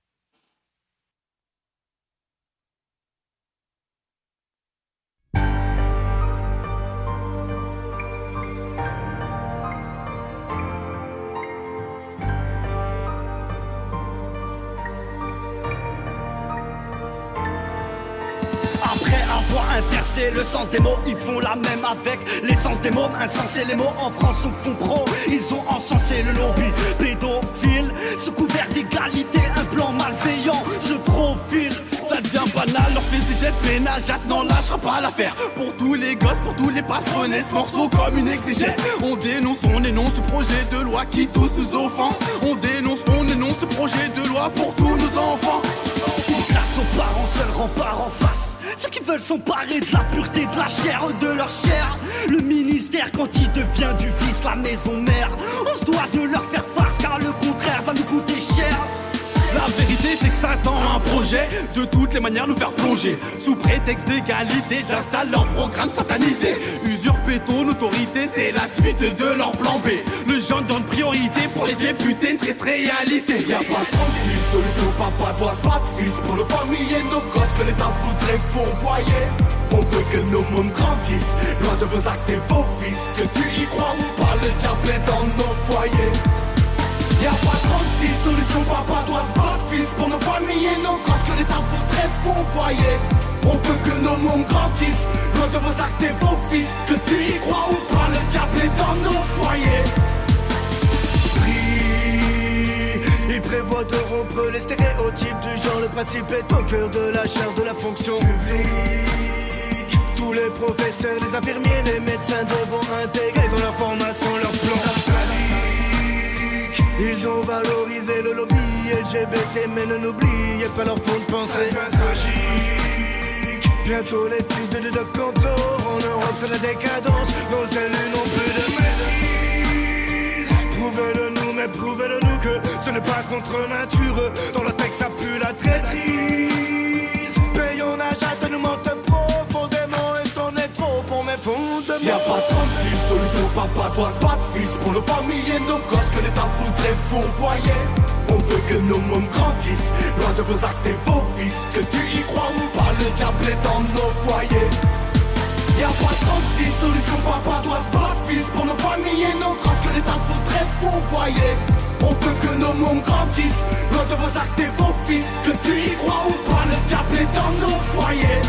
Q: Après avoir inversé le sens des mots, ils font la même avec l'essence des mots. Insensés, les mots en France sont font pro. Ils ont encensé le lobby pédophile. Sous couvert d'égalité, un plan malveillant se profile. Ça devient banal, leur fait ses gestes ménageates, n'en lâchera pas l'affaire. Pour tous les gosses, pour tous les patronnés, ce morceau comme une exégèse. On énonce ce projet de loi qui tous nous offense. On énonce ce projet de loi pour tous nos enfants. Ils placent aux parents, seul rempart en face. Ceux qui veulent s'emparer de la pureté, de la chair, de leur chair. Le ministère quand il devient du vice, la maison mère. On se doit de leur faire face car le contraire va nous coûter cher. La vérité c'est que ça tend un projet de toutes les manières nous faire plonger. Sous prétexte d'égalité, ils installent leur programme satanisé. Usurper ton autorité, c'est la suite de leur plan B. Le genre donne priorité pour les députés, une triste réalité. Y'a pas 36 solutions, papa doit se battre. Fils pour nos familles et nos gosses que l'État voudrait fourvoyer. On veut que nos mômes grandissent, loin de vos actes et vos fils. Que tu y crois ou pas, le diable est dans nos foyers. Y'a pas 36 solutions, papa doit se battre. Fils pour nos familles et nos gosses que l'État voudrait fourvoyer. On veut que nos mômes grandissent, loin de vos actes et vos fils. Que tu y crois ou pas, le diable est dans nos foyers.
R: Il prévoit de rompre les stéréotypes du genre. Le principe est au cœur de la chair de la fonction publique. Tous les professeurs, les infirmiers, les médecins devront intégrer dans leur formation leur plan. Ils ont valorisé le lobby LGBT, mais ne n'oubliez pas leur fond de pensée. Tragique. Bientôt l'étude de Doc Cantor. En Europe c'est la décadence, nos élus n'ont plus de maîtrise. Prouvez-le nous, mais prouvez-le nous que ce n'est pas contre nature. Dans le texte ça pue la traîtrise. Payons Najat, nous mentent profondément et c'en est trop pour mes fondements.
Q: Y'a pas 36 solutions, papa doit se battre. Fils pour nos familles et nos gosses que l'État voudrait fourvoyer. On veut que nos mômes grandissent, loin de vos actes et vos fils. Que tu y crois ou pas, le diable est dans nos foyers. Y'a pas 36 solutions, papa doit se battre. Fils pour nos familles et nos gosses que l'État voudrait fourvoyer. On veut que nos mômes grandissent, loin de vos actes et vos fils. Que tu y crois ou pas, le diable est dans nos foyers.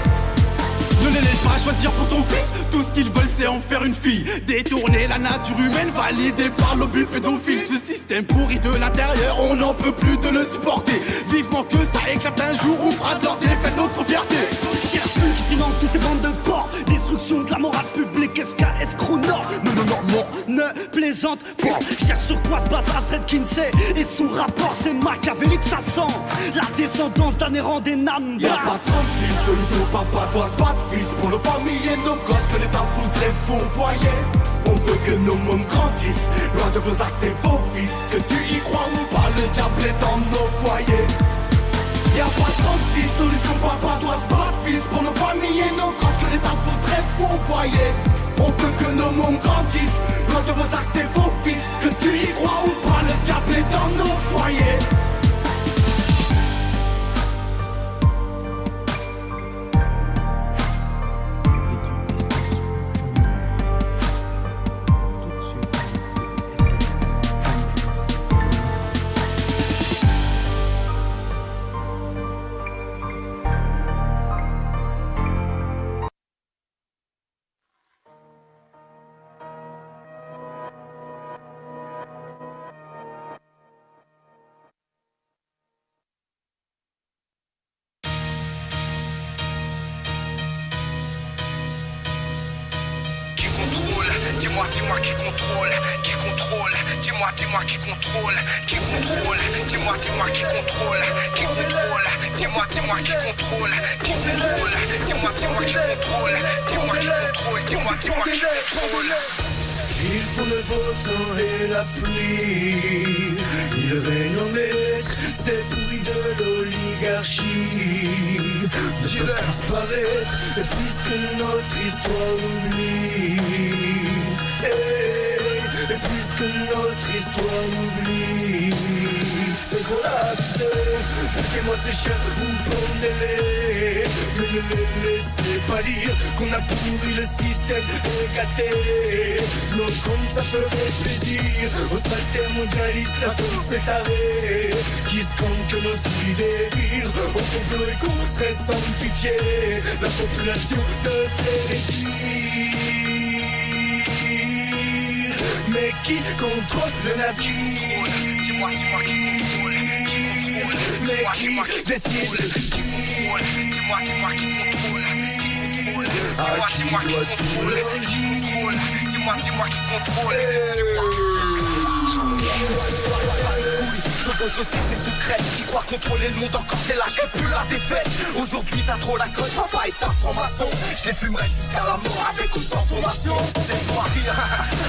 S: Ne les laisse pas choisir pour ton fils. Tout ce qu'ils veulent c'est en faire une fille. Détourner la nature humaine validée par lobby pédophile. Ce système pourri de l'intérieur, on n'en peut plus de le supporter. Vivement que ça éclate un jour, on fera de leur défaite notre fierté.
Q: Cherche plus qui finance tous ces bandes de porcs. Destruction de la morale publique, SKS Crew Nord. Non, ne plaisante pas. Cherche sur quoi se base Alfred Kinsey. Et son rapport c'est machiavélique, ça sent la descendance d'un errant des Nambas.
S: Y'a pas 36 solutions, papa doit se battre fils pour nos familles et nos gosses que l'État voudrait fourvoyer. On veut que nos mômes grandissent, loin de vos actes et vos fils. Que tu y crois ou pas, le diable est dans nos foyers. Y'a pas 36 solutions, papa doit se battre fils pour nos familles et nos gosses que l'État voudrait fourvoyer. On veut que nos mômes grandissent, loin de vos actes et vos fils. Que tu y crois ou pas, le diable est dans nos foyers.
B: Dis-moi qui contrôle, dis-moi qui contrôle, qui contrôle, dis-moi qui contrôle, qui contrôle, dis-moi qui contrôle, qui contrôle, dis-moi qui contrôle, dis-moi qui contrôle.
R: Ils font le beau temps et la pluie. Ils règnent en maître, c'est pourri de l'oligarchie. Ne peuvent disparaître, puisque notre histoire oublie. Et puisque notre histoire oublie, c'est qu'on a fait. Payez-moi ces chiens ou pendez-les. Mais ne les laissez pas dire qu'on a pourri le système éclaté. Non, comme ça ferait plaisir aux saltaires mondialistes, à tous ces tarés qui scandent que nos souris dévirent. On complot et qu'on serait sans pitié. La population devrait réduire. Mais qui contrôle le navire?
B: Dis-moi qui contrôle,
R: mais qui décide?
B: Dis-moi qui contrôle, dis-moi qui contrôle, dis-moi qui contrôle.
Q: Nos sociétés secrètes qui croient contrôler le monde encore dès l'âge qui pue la défaite. Aujourd'hui t'as trop la cote, papa est un franc-maçon. Je les fumerai jusqu'à la mort avec ou sans formation. Laisse-moi rire,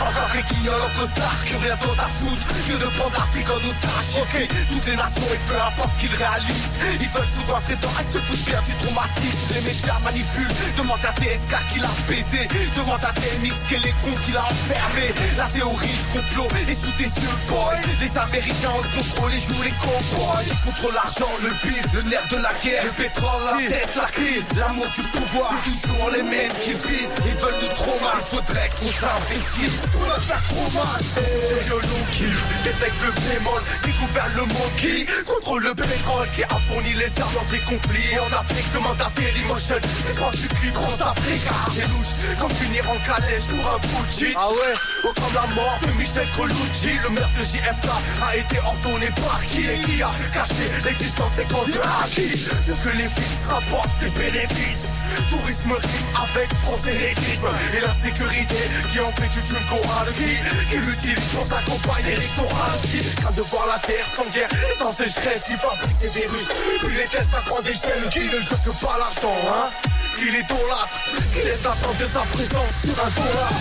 Q: encore des guignols en costard qui ont rien d'autre à foutre que de prendre l'Afrique en otage. Ok, toutes les nations et peu importe ce qu'ils réalisent, ils veulent se coiffer dans elles se foutent bien du traumatisme. Les médias manipulent, demande à TSK qui l'a baisé, demande à TMX quel est con qui l'a enfermé. La théorie du complot est sous tes yeux boy. Les Américains ont le contrôle et jouent les cowboys. Ils contrôlent l'argent, le bif, le nerf de la guerre, le pétrole, la tête, la crise, l'amour du pouvoir. C'est toujours les mêmes qui visent, ils veulent nous trop mal. Il faudrait qu'on s'investisse pour leur faire trop mal. Des violons qui détectent le bémol, qui gouvernent le monde, qui contrôle le pétrole, qui a fourni les armes dans des conflits. En Afrique, demande à Dailymotion, c'est proche du cul France-Afrique. C'est louche, comme finir en calèche pour un bullshit. Ah ouais, au comme la mort de Michel Colucci. Le meurtre de JFK a été ordonné par qui et qui a caché l'existence des camps de Haki. Pour que les fils rapportent des bénéfices. Tourisme rime avec prosélytisme et la sécurité qui empêche une chorale qui l'utilise pour sa campagne électorale. Qui craint de voir la terre sans guerre et sans sécheresse. Il fabrique des virus, puis les tests à grande échelle. Qui ne joue que par l'argent, hein? Qui les idolâtre, qui laisse attendre de sa présence sur un dollar.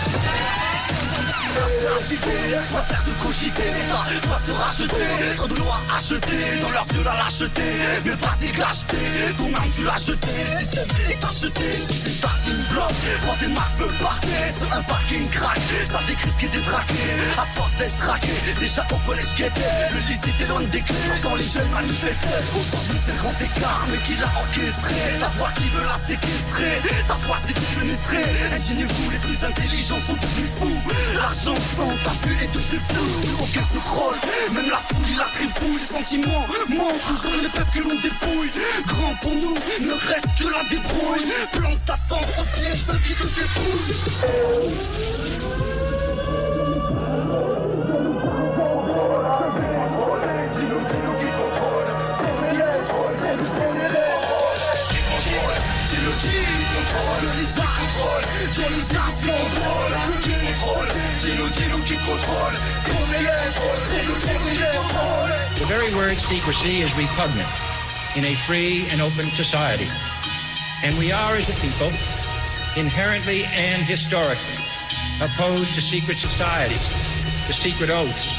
Q: Quoi faire de cogiter, l'État doit se racheter. Trop de lois achetées, dans leurs yeux la lâcheté. Mais vas-y l'acheter, ton âme tu l'as jeté. Le système est acheté, c'est une starting block. Prends des marques, feu parquet, sur un parking crack. Ça décrit ce qui est détraqué, à force d'être traqué. Déjà au collège guettait, le lycée était loin des clés. Quand les jeunes manifestaient, aujourd'hui c'est le grand écart. Mais qui l'a orchestré, ta voix qui veut la séquestrer. Ta foi c'est défenestré, indignez-vous, les plus intelligents sont devenus fous. L'argent chanson, ta vue est de plus floue, aucun contrôle. Même la foule, il la trifouille, les sentiments montent, toujours les peuples que l'on dépouille. Grand pour nous, ne reste que la débrouille. Plante ta tente au pied, ceux qui te dépouillent.
T: The very word secrecy is repugnant in a free and open society. And we are, as a people, inherently and historically opposed to secret societies, to secret oaths,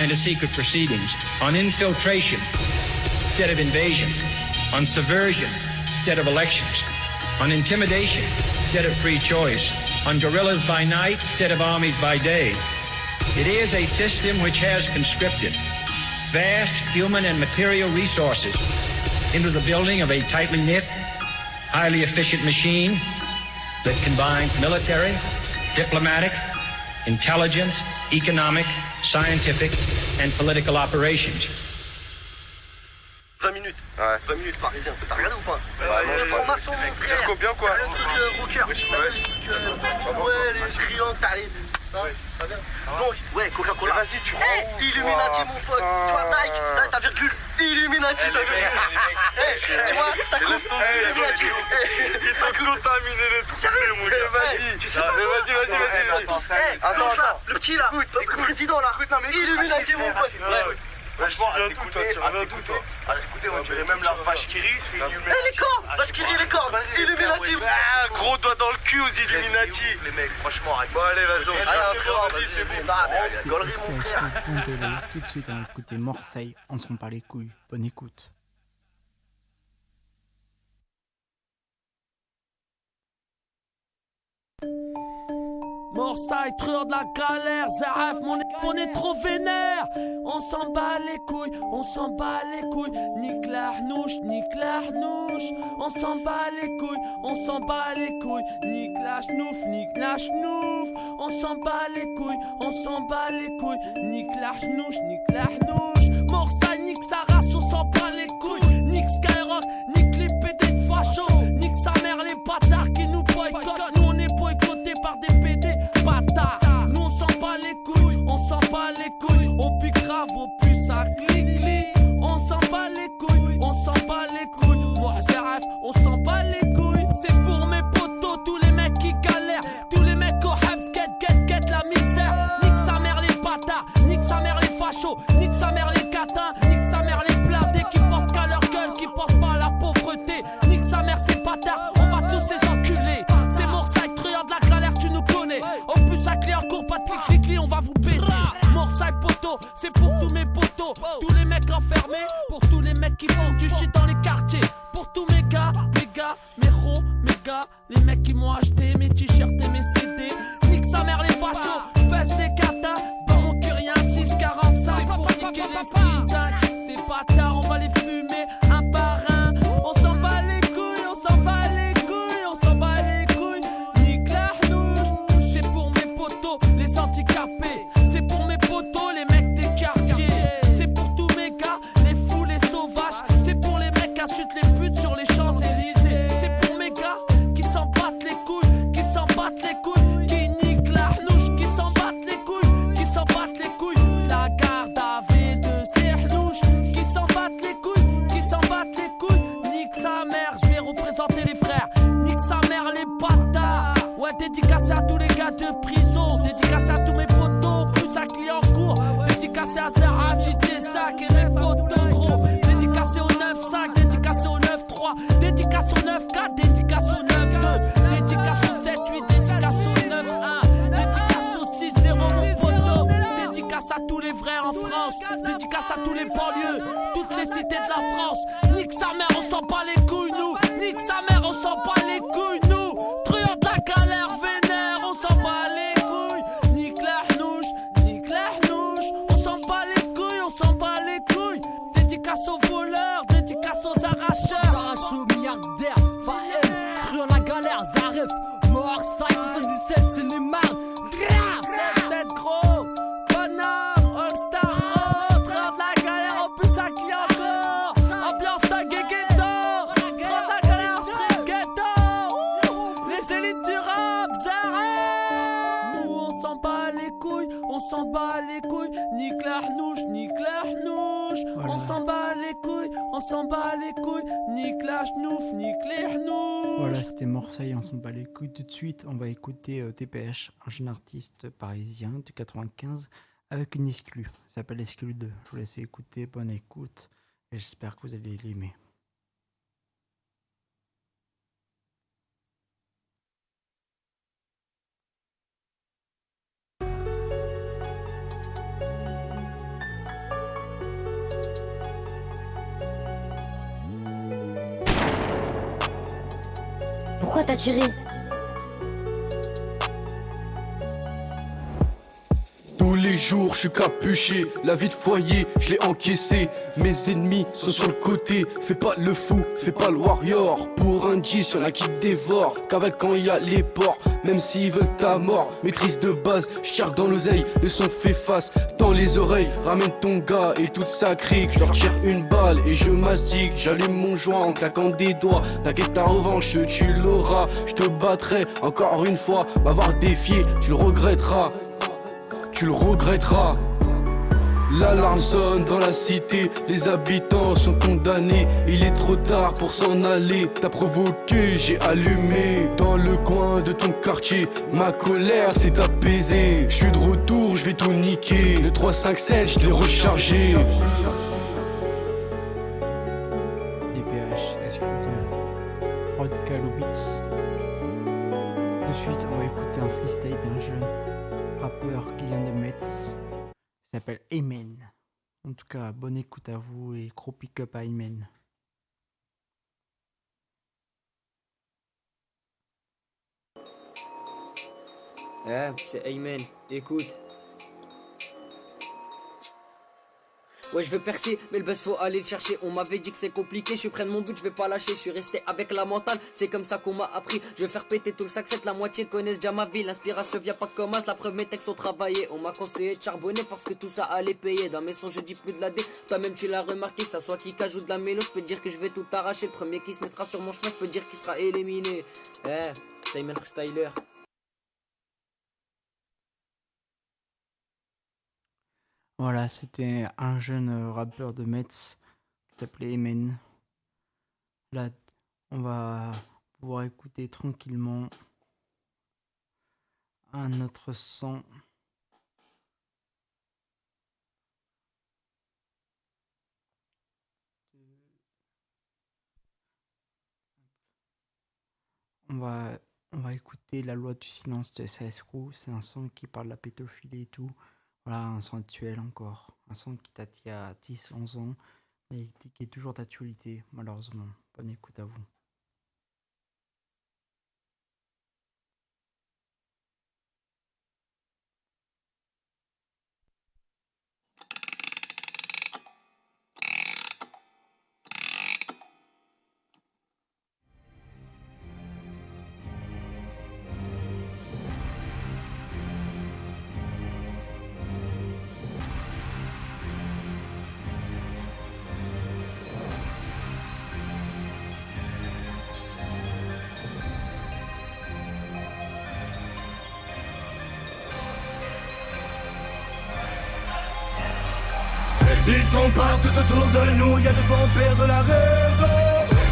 T: and to secret proceedings, on infiltration instead of invasion, on subversion instead of elections, on intimidation instead of free choice, on guerrillas by night instead of armies by day. It is a system which has conscripted vast human and material resources into the building of a tightly knit, highly efficient machine that combines military, diplomatic, intelligence, economic, scientific, and political operations.
U: 20 minutes. Ouais. 20 minutes parisien. T'as regardé ou pas? Formation, frère.
V: Tu combien quoi?
U: Le truc rocker. Ouais, les triangles, t'as les... Ça vient. Donc, ouais, Coca-Cola.
V: Vas-y, tu rends.
U: Illuminati, mon pote. Tu vois, Nike, ta virgule. Illuminati, ta virgule. Tu vois, ta coupe. Illuminati.
V: Ils t'ont contaminé les trucs, mon gars.
U: Vas-y, tu sais pas. Vas-y. Attends, le petit là, le président là. Illuminati, mon pote.
V: Franchement, tu reviens d'où toi?
U: Écoutez, on dirait même la vache qui rit, c'est Illuminati. Les cornes, vache qui rit, les cornes. Illuminati.
V: Gros doigt dans le cul aux Illuminati.
U: Les mecs, franchement, arrête.
V: Bon, allez, vas-y, c'est bon.
A: Tout de suite, on va écouter Marseille, on se rend pas les couilles. Bonne écoute.
I: Marseille, truand de la galère, Zaref, on est trop vénère. On s'en bat les couilles, on s'en bat les couilles. Nique la hnouche, nique la hnouche. On s'en bat les couilles, on s'en bat les couilles. Nique la schnouf, nique la schnouf. On s'en bat les couilles, on s'en bat les couilles. Nique la hnouche, nique la hnouche. Marseille, nique sa race, on s'en bat les couilles. Nique Skyrock, nique les PD de facho. Nique sa mère, les bâtards qui nous boycottent. Nous on est boycottés par des PD bâtards. Nous on s'en bat les couilles, on s'en bat les couilles. On pique grave au puce à clic-clic. On s'en bat les couilles, on s'en bat les couilles. Moi Zaref, on s'en bat les couilles. C'est pour mes potos, tous les mecs qui galèrent. Tous les mecs au Habs, get la misère. Nique sa mère les bâtards, nique sa mère les fachos. Nique sa mère les catins, nique sa mère les blindés. Qui pensent qu'à leur gueule, qui pensent pas à la pauvreté. Nique sa mère ces bâtards, on va tous les enculer. C'est Marseille, truand de la galère, tu nous connais. Au plus à clé encore, pas de clic, on va vous baiser. Marseille poteau, c'est pour tous mes potos. Tous les mecs enfermés, pour tous les mecs qui font du shit dans les quartiers. Pour tous mes gars, mes ros, mes gars. Les mecs qui m'ont acheté mes t-shirts et mes CD. Nique sa mère les fachos, baisse les katas. Dans mon cul rien, 645. C'est pour niquer les skins. C'est pas tard, on va les fumer un par un. On s'en bat les couilles, on s'en bat les couilles, on s'en bat les couilles. Nique la hnouche, c'est pour mes potos, les handicapés. C'est pour mes potos, les mecs des quartiers. C'est pour tous mes gars, les fous, les sauvages. C'est pour les mecs qui insultent les putes sur les Champs-Élysées. C'est pour mes gars qui s'en battent les couilles, qui s'en battent les couilles, qui niquent la hnouche, qui s'en battent les couilles, qui s'en battent les couilles. La garde à vue de ces hnouches, qui s'en battent les couilles, qui s'en battent les couilles. Nique sa mère, je vais représenter les frères. Nique sa mère, les bâtards. Ouais, dédicacé à tous les gars de prison, dédicacé à tous mes potos, plus à Clignancourt. Dédicacé à Zaraf, JT Sac et mes potos gros. Dédicacé au 9-5, dédicacé au 9-3, dédicacé au 9-4, dédicacé au 9-2, dédicacé au 7-8, dédicacé au 9-1, dédicacé au 6-0 mon poteau. Dédicace à tous les frères en France, dédicace à tous les banlieues, toutes les cités de la France. Nique sa mère, on s'en bat les couilles nous. Nique sa mère, on s'en bat les couilles nous. Truand de la galère vénère, on s'en bat les couilles. Nique la hnouche, nique la hnouche. On s'en bat les couilles, on s'en bat les couilles. Dédicace aux voleurs, dédicace aux arracheurs.
J: S'arrache aux milliardaires, Fahem, truand de la galère, Zaref, Marseille 77, c'est Neymar.
I: 7 mouche. On s'en bat les couilles, on s'en bat les couilles. Nique la chnouf, nique les hnouches.
A: Voilà, c'était Marseille, on s'en bat les couilles. Tout de suite, on va écouter TPH, un jeune artiste parisien de 95, avec une exclue. Ça s'appelle Exclue 2. Je vous laisse écouter, bonne écoute, et j'espère que vous allez l'aimer.
F: Pourquoi t'as tiré?
G: Tous les jours je suis capuché, la vie de foyer je l'ai encaissé. Mes ennemis sont sur le côté, fais pas le fou, fais pas le warrior. Pour un 10 y'en a qui dévorent, cavale quand y a les ports. Même s'ils veulent ta mort, maîtrise de base, je tire dans l'oseille, le son fait face dans les oreilles. Ramène ton gars et toute sa crique, je leur tire une balle et je mastique. J'allume mon joint en claquant des doigts, t'inquiète ta revanche tu l'auras. Je te battrai encore une fois, m'avoir défié, tu le regretteras. Tu le regretteras. L'alarme sonne dans la cité, les habitants sont condamnés. Il est trop tard pour s'en aller. T'as provoqué, j'ai allumé. Dans le coin de ton quartier, ma colère s'est apaisée. Je suis de retour, je vais tout niquer. Le 357, je l'ai rechargé.
A: DPH, Exclue 2, Rod Kalobitz. De suite, on va écouter un freestyle d'un jeune rappeur qui vient de Metz. Il s'appelle Amen. En tout cas, bonne écoute à vous et gros pick-up à Amen.
W: C'est Amen, écoute. Ouais, je veux percer, mais le buzz faut aller le chercher. On m'avait dit que c'est compliqué, je suis près de mon but, je vais pas lâcher. Je suis resté avec la mentale, c'est comme ça qu'on m'a appris. Je vais faire péter tout le sac, la moitié connaissent déjà ma vie. L'inspiration vient pas comme as, la preuve mes textes sont travaillés. On m'a conseillé de charbonner parce que tout ça allait payer. Dans mes sons je dis plus de la D, toi-même tu l'as remarqué. Que ça soit qui ajoute de la mélo, je peux te dire que je vais tout arracher. Le premier qui se mettra sur mon chemin, je peux te dire qu'il sera éliminé. C'est Amen Freestyler.
A: Voilà, c'était un jeune rappeur de Metz qui s'appelait Amen. Là, on va pouvoir écouter tranquillement un autre son. On va écouter La loi du silence de SAS Crew. C'est un son qui parle de la pédophilie et tout. Voilà, un son actuel encore. Un son qui date il y a 10-11 ans, mais qui est toujours d'actualité, malheureusement. Bonne écoute à vous.
R: Ils sont partout autour de nous, y'a de bons pères de la raison.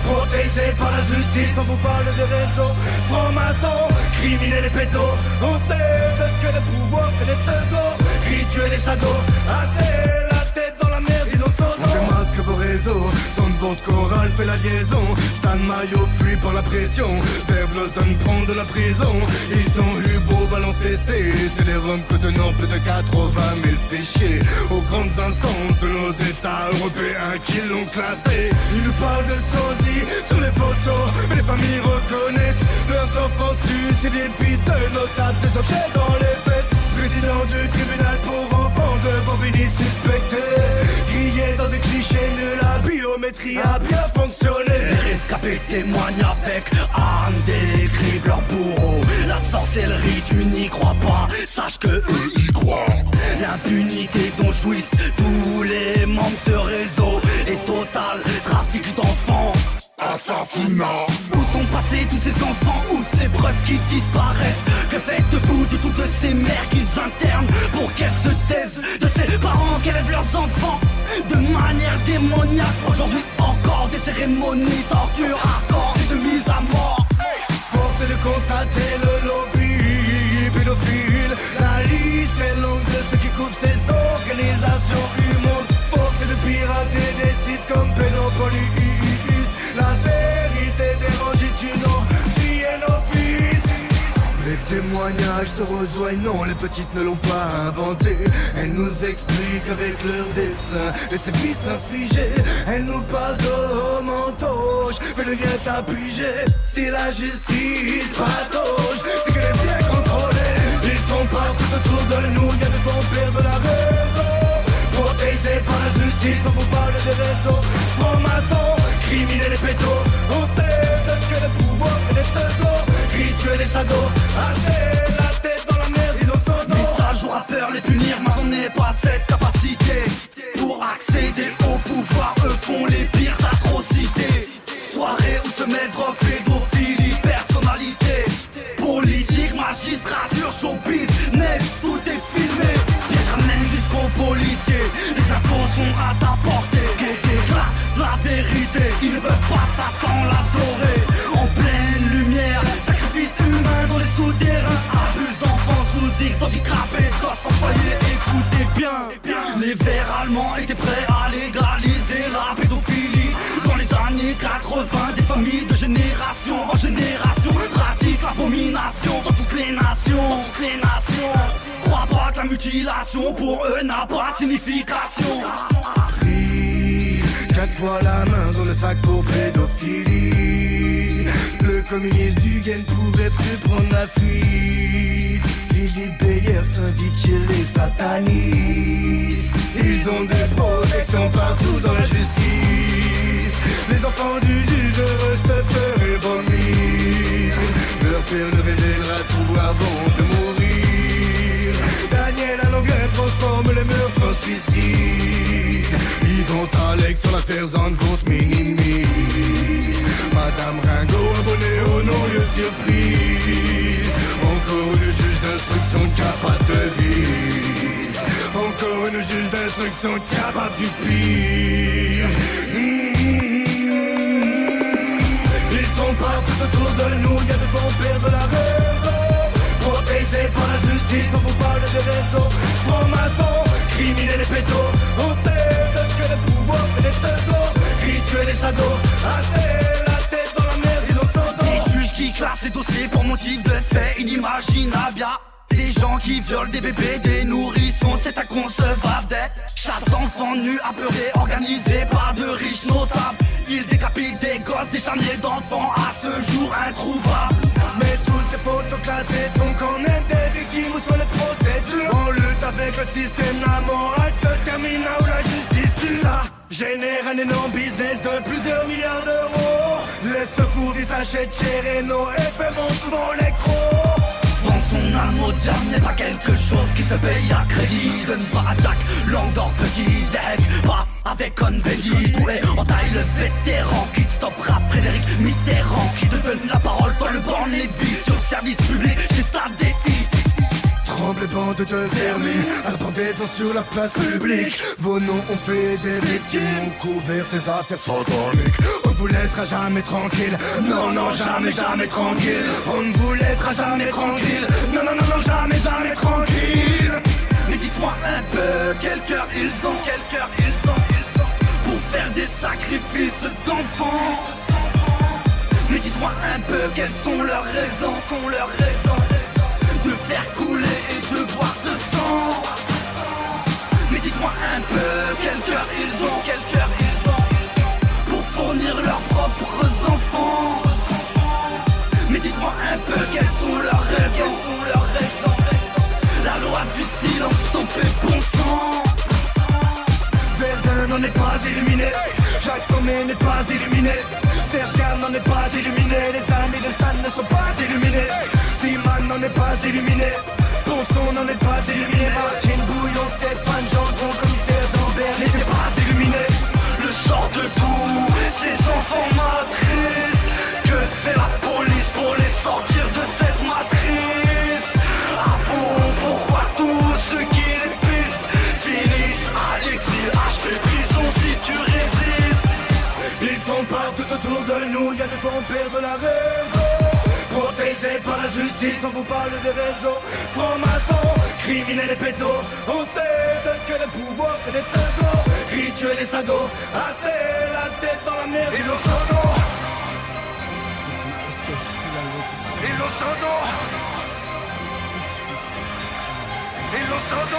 R: Protégés par la justice, on vous parle de réseaux. Francs-maçons, criminels et pédos. On sait ce que le pouvoir fait les seconds. Rituels et sagots, assez la tête dans la merde innocente. On démasque vos réseaux, son de votre chorale fait la liaison. Stan Maillot fuit par la pression, Vers Blossom prend de la prison. Ils ont eu beau balancer, c'est les roms contenant plus de 80 000 fichiers. Aux grandes instances de nos états européens qui l'ont classé. Ils nous parlent de sosie sur les photos, mais les familles reconnaissent leurs enfants suicidés, piteux, notables, des objets dans les fesses. Président du tribunal pour enfants de Bobigny suspecté, grillé dans des clichés nuls, la biométrie a bien fonctionné. Les rescapés témoignent avec armes, décrivent leur bourreau. La sorcellerie, tu n'y crois pas, sache que eux y croient. L'impunité dont jouissent tous les membres de ce réseau est total, trafic d'enfants, assassinat. Où sont passés tous ces enfants, où ces preuves qui disparaissent? Que faites-vous de toutes ces mères qu'ils internent pour qu'elles se taisent, de ces parents qui élèvent leurs enfants de mal
Q: manière démoniaque. Aujourd'hui encore des cérémonies, torture, hardcore et de mise à mort.
R: Force est de constater le lobby pédophile. La liste est longue de ceux qui couvrent ces organisations immondes. Force est de pirater des sites comme Pédopolis. La vérité dérange, tu n'en vie nos fils. Les témoignages se rejoignent, non, les petites ne l'ont pas inventé. Elles nous expliquent avec leur dessin les sévices infligés. Elles nous parlent de mentoche, fais le lien t'appuyer. Si la justice patauge, c'est qu'elle est bien contrôlée. Ils sont partout autour de nous, y'a des bons pères de la raison. Protégés par la justice, on vous parle des réseaux. Francs-maçons, criminels et pétos. On sait ce que le pouvoir fait des seconds. Rituels et sados, assez la tête dans la merde innocente.
Q: Message aux rappeurs, les punir, mais on n'est pas cette capacité. Pour accéder au pouvoir, eux font les pires atrocités. Soirée où se mêlent drogue, pédophilie, personnalité. Politique, magistrature, show business, tout est filmé. Bien ramène jusqu'aux policiers, les infos sont à ta portée. La vérité, ils ne peuvent pas Satan l'adorer. En pleine lumière, sacrifice humain dans les souterrains. Abuse d'enfants sous X, dans j'y crapé, gosse en foyer, écoutez bien. Les verts allemands étaient prêts à légaliser la pédophilie. Dans les années 80, des familles de génération en génération pratiquent l'abomination dans toutes les nations. Crois pas que la mutilation pour eux n'a pas de signification.
R: 4 fois la main dans le sac pour pédophilie. Le communiste du Gain pouvait plus prendre la fuite. Philippe Beyer s'invite chez les satanistes. Ils ont des protections partout dans la justice. Les enfants du juge restent peur et vomir. Leur père ne révélera tout avant de mourir. Daniel Alonguin transforme les meurtres en suicide. Yvon Alex sur l'affaire Zandvoort minimise. Madame Ringo abonnée au non-lieu surprise. Encore une juge d'instruction capable de vise. Encore une juge d'instruction capable du pire. Ils sont partout autour de nous, y'a de bons pères de la raison. Protégés par la justice, on vous parle des réseaux. Francs-maçons, criminels et pétos. On sait ce que le pouvoir fait des seconds. Rituels et sados, assez la tête dans la merde innocente.
Q: Des juges qui classent les dossiers pour motif de faits inimaginables. Y'a des gens qui violent des bébés, des nourrissons, c'est inconcevable. Des chasses d'enfants nus, apeurés, organisées par de riches notables. Ils décapitent des gosses, des charniers d'enfants à ce jour introuvables.
R: Mais toutes ces photos classées sont quand même des victimes ou sur les procédures. On lutte avec le système, la morale se termine là où la justice tue. Ça génère un énorme business de plusieurs milliards d'euros. Les stocks movies s'achètent cher et nos effets vont souvent les crocs.
Q: Vendre son âme au diable n'est pas quelque chose qui se paye à crédit. Donne pas à Jack, langue d'or petit, deck, pas avec Conbedi. Touré en taille le vétéran qui te stoppera Frédéric Mitterrand. Qui te donne la parole dans le banc Lévis sur le service public chez ta DI.
R: Tremble bande de vermine, à la pendaison sur la place publique. Vos noms ont fait des victimes, ont couvert ces affaires sataniques. On ne vous laissera jamais tranquille, non, non, jamais, jamais tranquille. On ne vous laissera jamais tranquille, non, non, non, non, jamais, jamais tranquille.
Q: Mais dites-moi un peu, quel cœur ils ont, pour faire des sacrifices d'enfants. Mais dites-moi un peu, quelles sont leurs raisons, de faire couler et de boire ce sang. Mais dites-moi un peu, quel cœur ils ont, pour fournir leurs propres enfants. Mais dites-moi un peu, quelles sont leurs raisons, la loi du silence, stopper bon sang.
R: Verdun n'en est pas illuminé, Jacques Tomé n'est pas illuminé, Serge Gard n'en est pas illuminé, les amis de Stan ne sont pas illuminés, Siman n'en est pas illuminé, Ponson n'en est pas illuminé, Martine Bouillon, Stéphane Gendron, commissaire Jean-Bert n'étaient pas illuminés.
Q: Le sort de tous ces enfants m'attriste. Que fait la police pour les sortir de cette matrice? Ah bon, pourquoi tous ceux qui les pistent finissent à l'exil, HP, prison si tu
R: y a de quoi en perdre la raison. Protégé par la justice, on vous parle des réseaux francs-maçons, criminels et pédos. On sait ce que le pouvoir fait des seconds. Rituels et sados, assez la tête dans la merde. Innocendo, Innocendo, Innocendo.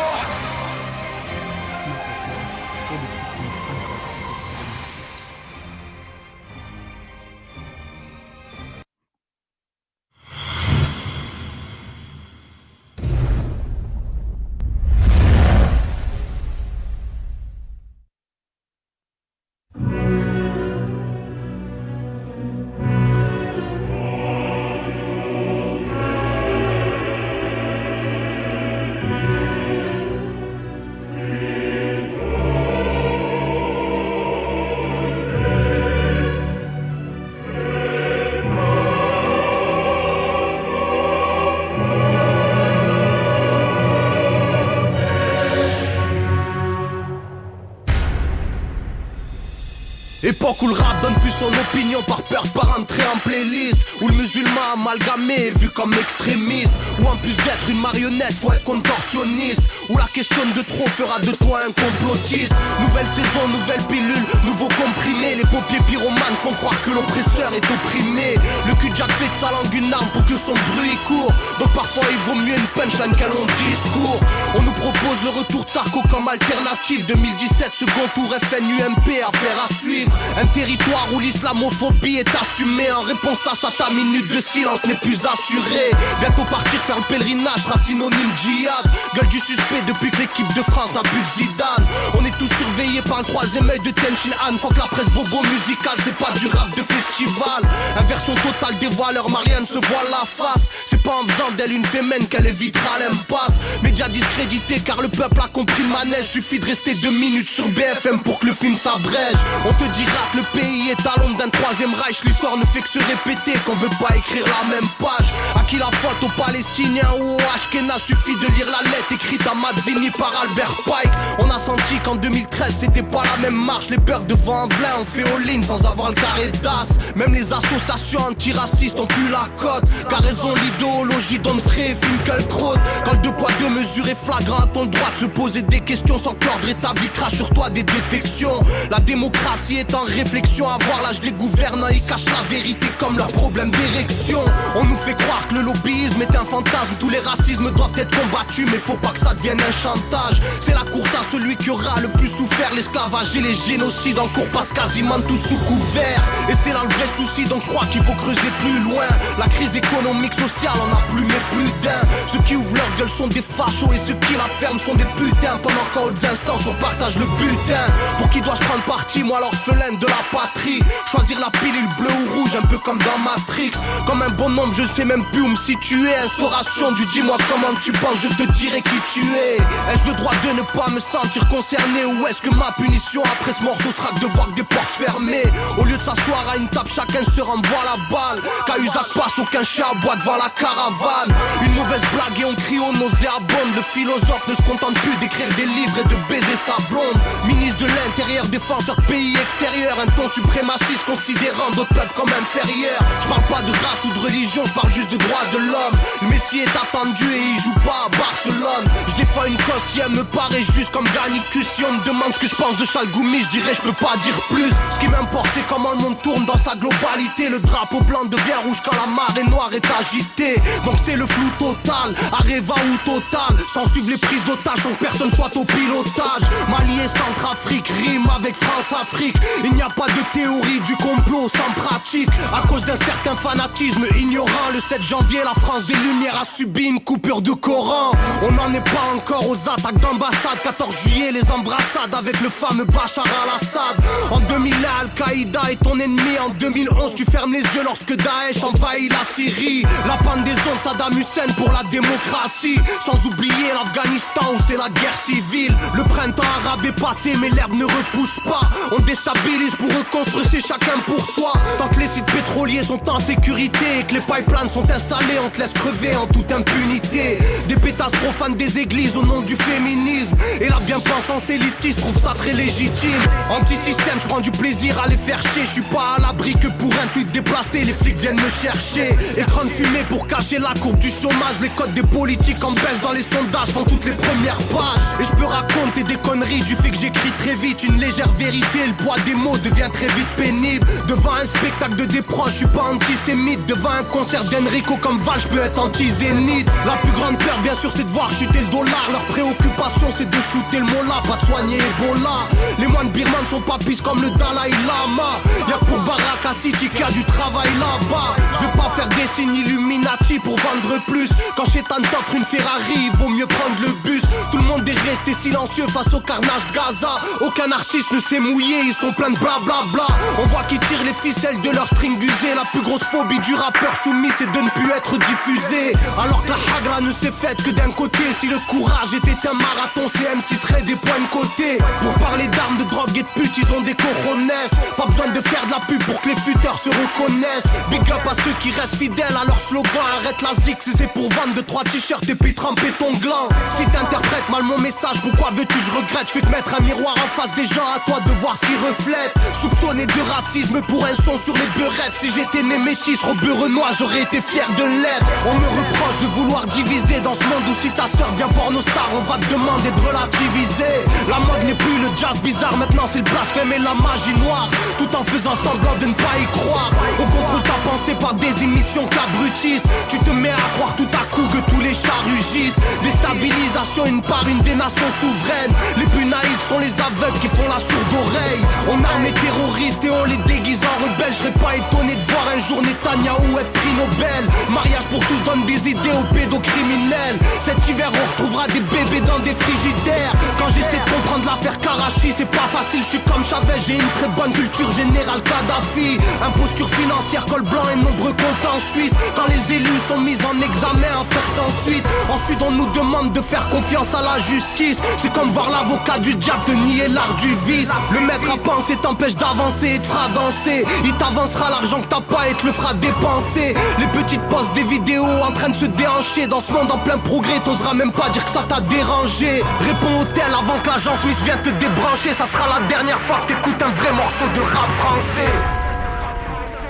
F: Époque où le rap donne plus son opinion par peur par entrer en playlist, où le musulman amalgamé est vu comme extrémiste, où en plus d'être une marionnette faut être contorsionniste, où la question de trop fera de toi un complotiste. Nouvelle saison, nouvelle pilule, nouveau comprimé. Les pompiers pyromanes font croire que l'oppresseur est opprimé. Le cul de Jack fait de sa langue une arme pour que son bruit court. Donc parfois il vaut mieux une punchline qu'un long discours. On nous propose le retour de Sarko comme alternative. 2017 second tour FNUMP, affaire à suivre. Un territoire où l'islamophobie est assumée. En réponse à ça, ta minute de silence n'est plus assurée. Bientôt partir faire le pèlerinage sera synonyme djihad. Gueule du suspect depuis que l'équipe de France n'a plus de Zidane. On est tous surveillés par le troisième œil de Tenchin Han. Faut que la presse bobo musicale, c'est pas du rap de festival. Inversion totale des voileurs, Marianne se voile la face. C'est pas en faisant d'elle une fémène qu'elle évitera l'impasse. Média discrédité car le peuple a compris le manège. Suffit de rester 2 minutes sur BFM pour que le film s'abrège. On te dira que le pays est à l'ombre d'un troisième Reich. L'histoire ne fait que se répéter, qu'on veut pas écrire la même page. À qui la faute, aux Palestiniens ou aux Ashkenaz? Suffit de lire la lettre écrite à Mazzini par Albert Pike. On a senti qu'en 2013 c'était pas la même marche. Les peurs devant Velin ont fait all-in sans avoir le carré d'as. Même les associations antiracistes ont plus la cote. Car raison l'idéologie d'Onfray et Finkielkraut. Quand le 2 poids 2 mesures est flagrant, ton droit de se poser des questions sans que l'ordre établi crache sur toi des défections. La démocratie est en réflexion. À voir l'âge des gouvernants, ils cachent la vérité comme leur problème d'érection. On nous fait croire que le lobbyisme est un fantasme. Tous les racismes doivent être combattus, mais faut pas que ça devienne un chantage. C'est la course à celui qui aura le plus souffert. L'esclavage et les génocides en cours passent quasiment tous sous couvert. Et c'est là le vrai souci, donc je crois qu'il faut creuser plus loin. La crise économique, sociale, on a plus mais plus d'un. Ceux qui ouvrent leur gueule sont des fachos et ceux qui la ferment sont des putains. Pendant qu'en hautes instances on partage le butin. Pour qui dois-je prendre parti, moi l'orphelin de la patrie? Choisir la pilule bleue ou rouge, un peu comme dans Matrix. Comme un bonhomme, je sais même plus où me situer. Instauration du dis-moi comment tu penses, je te dirai qui tu es. Ai-je le droit de ne pas me sentir concerné? Ou est-ce que ma punition après ce morceau sera de voir des portes fermées? Au lieu de s'asseoir à une table, chacun se renvoie la balle. Cahuzac passe, aucun chien aboie devant la caravane. Une mauvaise blague et on crie au nauséabonde. Le philosophe ne se contente plus d'écrire des livres et de baiser sa blonde. Ministre de l'Intérieur, défenseur pays extérieur. Un ton suprémaciste considérant d'autres peuples comme inférieurs. Je parle pas de race ou de religion, je parle juste de droits de l'homme. Le Messi est attendu et il joue pas à Barcelone. Je défends une cause si elle me paraît juste comme Garnicus. Si on me demande ce que je pense de Chalgoumi, je dirais je peux pas dire plus. Ce qui m'importe c'est comment le monde tourne dans sa globalité. Le drapeau blanc devient rouge quand la marée noire est agitée. Donc c'est le flou total, Areva ou Total. Sans suivre les prises d'otages sans que personne soit au pilotage. Mali et Centrafrique, rime avec France-Afrique. Il n'y a pas de théorie du complot sans pratique. À cause d'un certain fanatisme ignorant, le 7 janvier la France des Lumières a subi une coupure de Coran. On n'en est pas encore aux attaques d'ambassade. 14 juillet les embrassades avec le fameux Bachar al-Assad. En 2001 Al-Qaïda est ton ennemi. En 2011 tu fermes les yeux lorsque Daesh envahit la Syrie. La panne des ondes Saddam Hussein pour la démocratie. Sans oublier l'Afghanistan où c'est la guerre civile. Le printemps arabe est passé mais l'herbe ne repousse pas. On déstabilise pour reconstruire, c'est chacun pour soi. Tant que les sites pétroliers sont en sécurité et que les pipelines sont installés, on te laisse crever en toute impunité. Des pétasses profanent des églises au nom du féminisme, et la bien-pensance élitiste trouve ça très légitime. Anti-système, je prends du plaisir à les faire chier. Je suis pas à l'abri que pour un tweet déplacé, les flics viennent me chercher. Écran de fumée pour cacher la courbe du chômage. Les codes des politiques en baisse dans les sondages font toutes les premières pages. Et je peux raconter des conneries du fait que j'écris très vite. Une légère vérité, le poids des mots devient très vite pénible. Devant un spectacle de déproche, je suis pas antisémite. Devant un concert d'Enrico comme Val, je peux être anti-zénite. La plus grande peur bien sûr c'est de voir chuter le dollar. Leur préoccupation c'est de shooter le mollah, pas de soigner Ebola. Les moines birmans sont pas pisses comme le Dalai Lama. Y'a que pour Baraka City qu'il y a du travail là-bas. Je vais pas faire des signes Illuminati pour vendre plus. Quand Chétan t'offre une Ferrari, il vaut mieux prendre le bus. Tout le monde est resté silencieux face au carnage de Gaza. Aucun artiste ne s'est mouillé, ils sont pleins de blablabla. On voit qu'ils tirent les ficelles de leur string usé. La plus grosse phobie du rappeur soumis c'est de ne plus être diffusé. Alors que la hagra ne s'est faite que d'un côté. Si le courage était un marathon, ces MC seraient des points de côté. Pour parler d'armes, de drogue et de pute, ils ont des cojones. Pas besoin de faire de la pub pour que les futeurs se reconnaissent. Big up à ceux qui restent fidèles à leur slogan. Arrête la zik, c'est pour vendre 2-3 t-shirts et puis tremper ton gland. Si t'interprètes mal mon message, pourquoi veux-tu que je regrette? Je fais que mettre un miroir en face des gens, à toi de voir ce qu'ils reflètent. Soupçonné de racisme pour un son sur les beurettes. Si j'étais né métis, Robert Renoir, j'aurais été fier de l'être. On me reproche de vouloir diviser dans ce monde où si ta sœur devient pornostar, on va te demander de relativiser. La mode n'est plus le jazz bizarre, maintenant c'est le blasphème et la magie noire. Tout en faisant semblant de ne pas y croire. On contrôle ta pensée par des émissions qu'abrutissent. Tu te mets à croire tout à coup que tous les chats rugissent. Déstabilisation une par une des nations souveraines. Les plus naïfs sont les aveugles qui font la sourde oreille. On arme les terroristes et on les déguise en rebelles. Je serais pas étonné de voir un jour Netanyahou être prix Nobel. Mariage pour tous donne des idées aux pédocriminels. Cet hiver on retrouvera des bébés dans des frigidaires. Quand j'essaie de comprendre l'affaire Karachi, c'est pas facile, je suis comme Chavez, j'ai une très bonne culture générale Kadhafi. Imposture financière, col blanc et nombreux comptes en Suisse. Quand les élus sont mis en examen, affaire sans suite. Ensuite on nous demande de faire confiance à la justice. C'est comme voir l'avocat du diable de nier l'art du vice. Le maître à penser t'empêche d'avancer et te fera danser. Il t'avancera l'argent que t'as pas et te le fera dépenser. Les petites postes des vidéos en train de se déhancher. Dans ce monde en plein progrès, t'oseras même pas dire que ça t'a dérangé. Réponds au tel avant que l'agent Smith vienne te débrancher. Ça sera la dernière fois que t'écoutes un vrai morceau de rap français.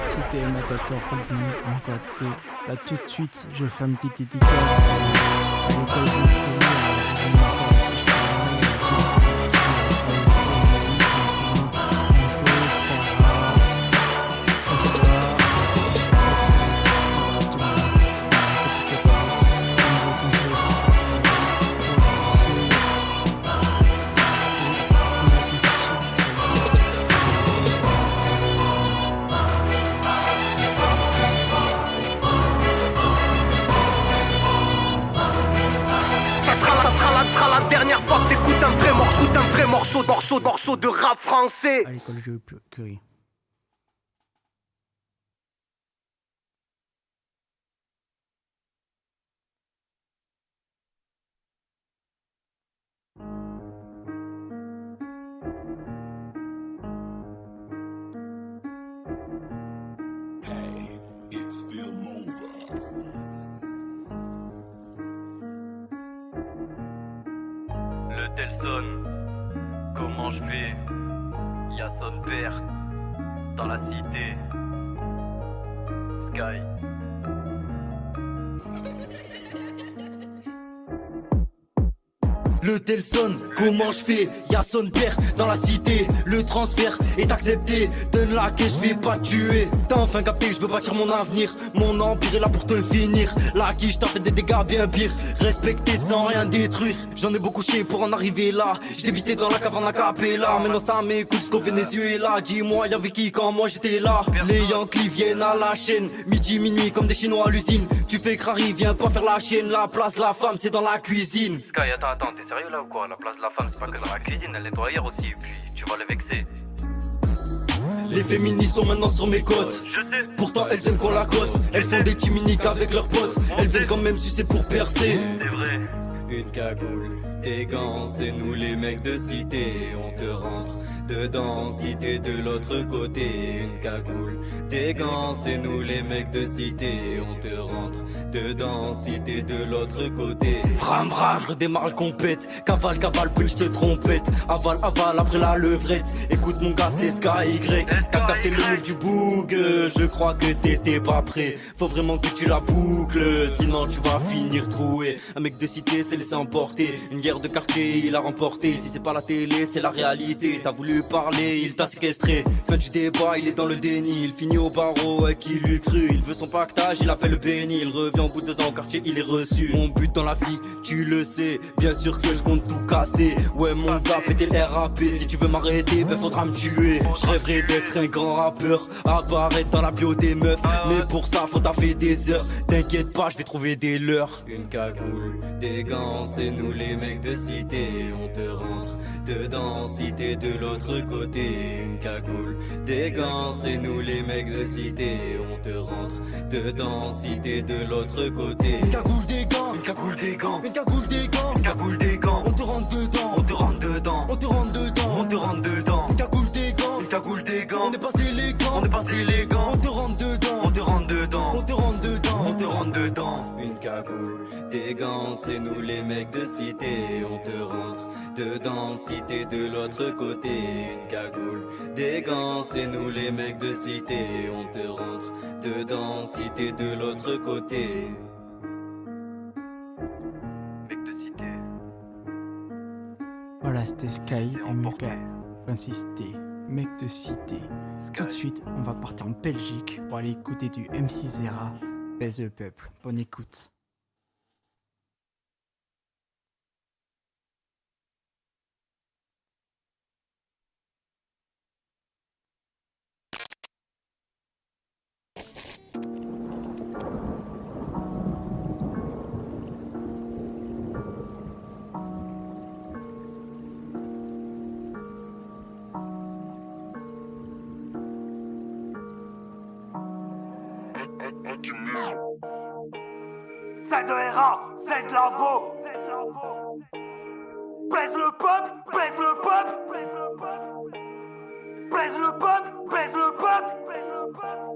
A: C'était Matator en code. Là tout de suite, je fais une petite dédicace à l'école de
F: morceau de rap français.
A: À l'école je Curie.
S: Hey, it's still over.
H: Le Telson, comment je vais? Y'a son père dans la cité. Sky.
Q: Le Telson, comment je fais? Y'a son père dans la cité. Le transfert est accepté. Donne la caisse, je vais pas te tuer. T'as enfin capté que je veux bâtir mon avenir. Mon empire est là pour te finir. La quiche t'as fait des dégâts bien pires. Respecter sans rien détruire. J'en ai beaucoup chié pour en arriver là. J'étais bité dans la cave en acapella. Maintenant ça m'écoute jusqu'au Venezuela. Dis-moi y'avait qui quand moi j'étais là? Les Yankees viennent à la chaîne. Midi, minuit comme des Chinois à l'usine. Tu fais crari, viens pas faire la chienne. La place, la femme c'est dans la cuisine.
H: Sky, attends, t'es sérieux là ou quoi? La place de la femme c'est pas que dans la cuisine, elle nettoie ailleurs aussi, et puis tu vas le vexer.
Q: Les féministes sont maintenant sur mes côtes. Pourtant elles aiment qu'on l'accoste. Elles font des timiniques avec leurs potes. Elles viennent quand même sucer pour percer.
H: C'est vrai.
Q: Une cagoule, des gants, c'est nous les mecs de cité. On te rentre
K: dedans. Si t'es de l'autre côté, une cagoule, des gants, c'est nous les mecs de cité. On te rentre dedans si t'es de l'autre côté. Bram bram, je redémarre le compète. Cavale, cavale, punch de trompette. Aval, aval, après la levrette. Écoute mon gars, c'est Sky Y. T'as capté le move du boug. Je crois que t'étais pas prêt. Faut vraiment que tu la boucles, sinon tu vas finir troué. Un mec de cité s'est laissé emporter. Une guerre de quartier, il a remporté. Si c'est pas la télé, c'est la réalité. T'as voulu parler, il t'a séquestré. Fin du débat, il est dans le déni. Il finit au barreau, qui lui cru. Il veut son pactage, il appelle le béni. Il revient au bout de 2 ans au quartier, il est reçu. Mon but dans la vie, tu le sais. Bien sûr que je compte tout casser. Ouais mon gars, péter le RAP. Si tu veux m'arrêter, ben faudra me tuer. Je rêverais d'être un grand rappeur, apparaître dans la bio des meufs. Mais pour ça, faut taffer des heures. T'inquiète pas, je vais trouver des leurs. Une cagoule, des gants, c'est nous les mecs de cité. On te rentre dedans si t'es de l'autre côté. Une cagoule, des gants, c'est nous les mecs de cité. On te rentre dedans si t'es de l'autre côté.
R: Une cagoule des gants,
K: une cagoule des gants,
R: une cagoule des gants,
K: une cagoule des gants.
R: On te rentre dedans,
K: on te rentre dedans,
R: on te rentre dedans,
K: on te rentre dedans.
R: Une cagoule des gants,
K: une cagoule des gants.
R: On est passé les gants,
K: on est passé les gants.
R: On te rentre dedans,
K: on te rentre dedans,
R: on te rentre dedans,
K: on te rentre dedans. Une cagoule, des gants, c'est nous les mecs de cité. On te rentre dedans si t'es de l'autre côté. Une cagoule, des gants, c'est nous les mecs de cité. On te rentre dedans si t'es de l'autre côté.
H: Mec de cité.
A: Voilà, c'était Sky et Mika. Insister, mec de cité. Tout de suite, on va partir en Belgique pour aller écouter du MC Zera, Baise le peuple. Bonne écoute.
R: C'est de RA, c'est de Lambo. Baise le peuple, baise le peuple, baise le peuple. Baise le peuple, baise le peuple, baise le peuple.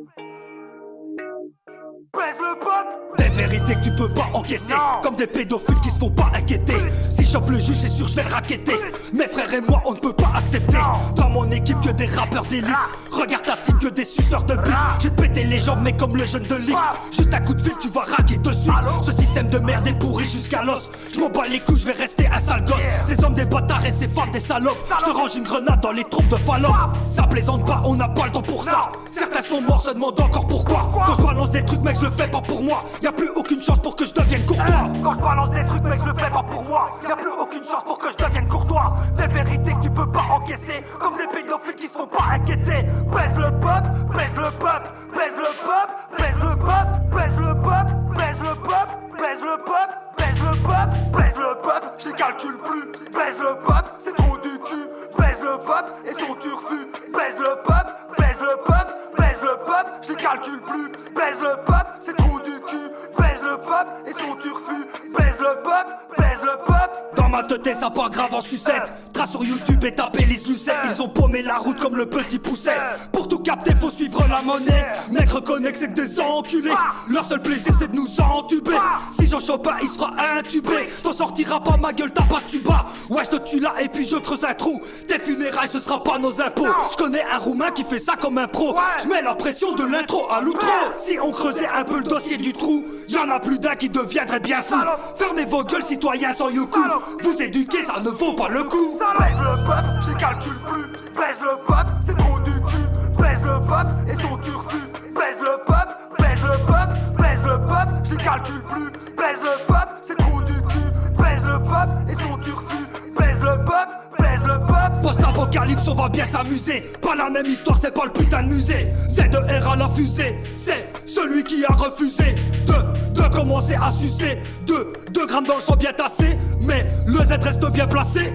R: Baise le peuple. Des vérités que tu peux pas encaisser, comme des pédophiles qui se font pas inquiéter. Si chope le juge, c'est sûr je vais le raqueter. Mes frères et moi, on ne peut pas accepter. Dans mon équipe, que des rappeurs d'élite. Regarde ta team, que des suceurs de bite. J'ai pété les jambes, mais comme le jeune de ligue. Juste un coup de fil, tu vas raquer de suite. Ce système de merde est pourri jusqu'à l'os. Je m'en bats les couilles, je vais rester un sale gosse. Ces hommes des bâtards et ces femmes des salopes. Je te range une grenade dans les trompes de Fallop. Ça plaisante pas, on n'a pas le temps pour ça. Certains sont morts, se demandent encore pourquoi. Quand je balance des trucs, mec, je le fais pas pour moi. Y'a plus aucune chance pour que je devienne courtois. Quand je balance des trucs, mec, je le fais pas pour moi. Y'a plus aucune chance pour que je devienne courtois. Des vérités que tu peux pas encaisser, comme des pédophiles qui se font pas inquiéter. Baise le peuple, baise le peuple, baise le peuple, baise le peuple, baise le peuple, baise le peuple, baise le peuple, baise le peuple, baise le peuple, je les calcule plus. Baise le peuple, c'est trop du cul. Baise le peuple et son turfu. Baise le peuple, baise le peuple, baise le peuple, je les calcule plus. Baise le peuple, c'est trop du cul. Baise le peuple et son turfu. Baise le peuple, baise le peuple. Dans ma tête, ça part grave en sucette. Trace sur YouTube et taper les Lucette. Ils ont paumé la route comme le petit pousset. Pour tout capter, faut suivre la monnaie. Mec, reconnais que c'est que des enculés. Leur seul plaisir, c'est de nous entuber. Si j'en chope un, il sera intubé. T'en sortiras pas, ma gueule, t'as pas de tuba. Ouais, je te tue là et puis je creuse un trou. Tes funérailles, ce sera pas nos impôts. Je connais un roumain qui fait ça comme un pro. Je mets la pression de l'intro à l'outro. Si on creusait un peu le dossier du trou, y'en a plus d'un qui deviendrait bien fou. Fermez vos gueules, citoyens sans yoku. Vous éduquer, ça ne vaut pas le coup. Baise le peuple, je les calcule plus. Baise le peuple, c'est trop du cul. Baise le peuple et son turfu. Baise le peuple, baise le peuple, baise le peuple, je les calcule plus. Baise le peuple, c'est trop du cul. Baise le peuple et son turfu. Baise le peuple, baise le peuple. Post-apocalypse, on va bien s'amuser. Pas la même histoire, c'est pas le putain de musée. Z2R à la fusée, c'est celui qui a refusé de commencer à sucer. 2 grammes dans le sang bien tassé, mais le Z reste bien placé.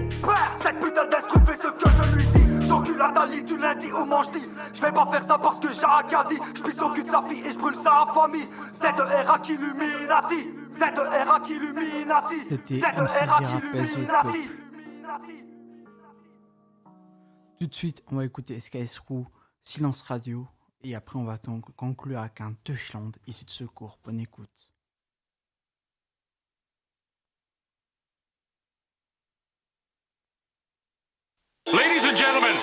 R: Cette putain d'instru fait ce que je lui dis. J'encule la Dali du lundi au manche-dit. Je vais pas faire ça parce que j'ai un caddie. Je pisse au cul de sa fille et je brûle sa famille. Z2R qui Illuminati. Z2R qui Z2R qui Illuminati.
A: Tout Tout de suite, on va écouter SKS Roux, Silence Radio, et après on va conclure avec un Deutschland issu de Secours. Bonne écoute.
E: Ladies and gentlemen,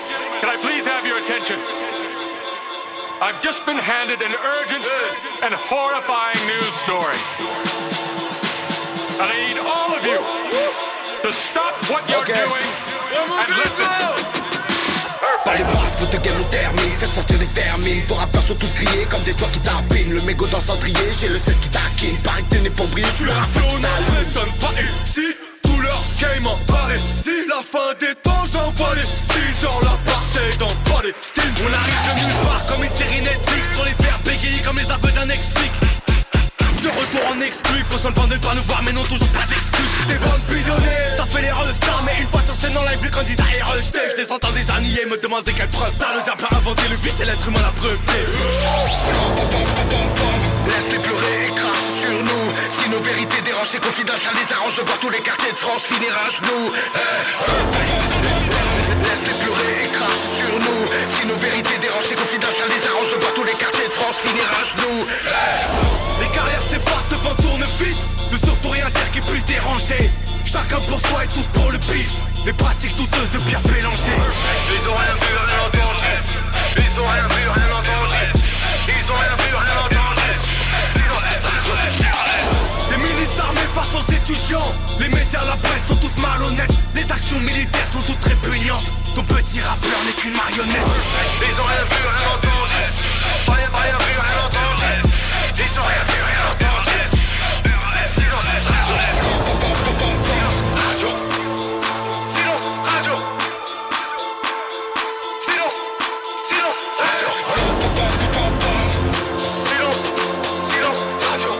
E: can I please have your attention? I've just been handed an urgent and horrifying news story. And I need all of you to stop what you're doing and listen.
B: Par les masques, votre game on termine, faites sortir les vermines. Vos rappeurs sont tous grillés comme des toits qui tapinent. Le mégot dans le cendrier, j'ai le 16 qui taquine. Pareil que t'es né pour briller, je suis le rafatinal.
S: Ne résonne pas ici, tout leur game en paraît. Si la fin des temps, j'envoie les signes. Genre l'apartheid dans Palestine. On arrive de nulle part comme une série Netflix. Pour les faire bégayer comme les aveux d'un ex-flic. De retour en exclu, faut seulement ne pas nous voir, mais non toujours pas d'excuses. Des ventes bidonnées, ça fait l'erreur de star. Mais une fois sur scène en live, le candidat est rejeté. Je les entends déjà nier, me demander quelle preuve. T'as le diable a inventé le vice et l'être humain l'a breveté.
B: Laisse-les pleurer et crache sur nous. Si nos vérités dérangent et confidentielles, ça les arrange de voir tous les quartiers de France finir à genoux. Laisse-les pleurer et crache sur nous. Si nos vérités dérangent et confidentielles, ça les arrange de voir tous les quartiers de France finir à genoux.
S: Les carrières s'effacent devant tourne vite. Ne surtout rien dire qui puisse déranger. Chacun pour soi et tous pour le bif. Les pratiques douteuses de Pierre Bélanger. Ils ont rien vu, rien entendu. Ils ont rien vu, rien entendu. Ils ont rien vu, rien entendu. Des milices armées face aux étudiants. Les médias, la presse sont tous malhonnêtes. Les actions militaires sont toutes répugnantes. Ton petit rappeur n'est qu'une marionnette. Ils ont rien vu, rien entendu. Rien vu, rien entendu. Ils ont rien vu, rien entendu. Silence radio. Silence radio. Silence radio. Silence radio.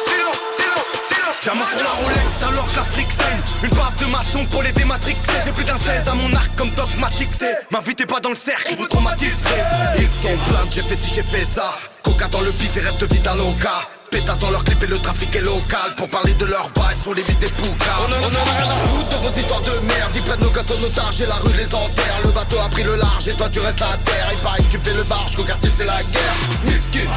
S: Silence. J'amasse sur la Rolex alors que l'Afrique saigne. Une baffe de maçon pour les dématrixer. J'ai plus d'un 16 à mon arc comme dogmatique. C'est m'invitez pas dans le cercle, ils vous traumatiserez.
B: Ils sont pleins, j'ai fait ci, j'ai fait ça. Coca dans le pif et rêve de vie d'un loca. Pétasse dans leur clip et le trafic est local. Pour parler de leur bail, sont les vides des poucas. On en a rien à foutre de vos histoires de merde. Ils prennent nos gosses en otage et la rue les enterre. Le bateau a pris le large et toi tu restes à terre. Il paraît que tu fais le barge, qu'au quartier c'est la guerre. Miskin.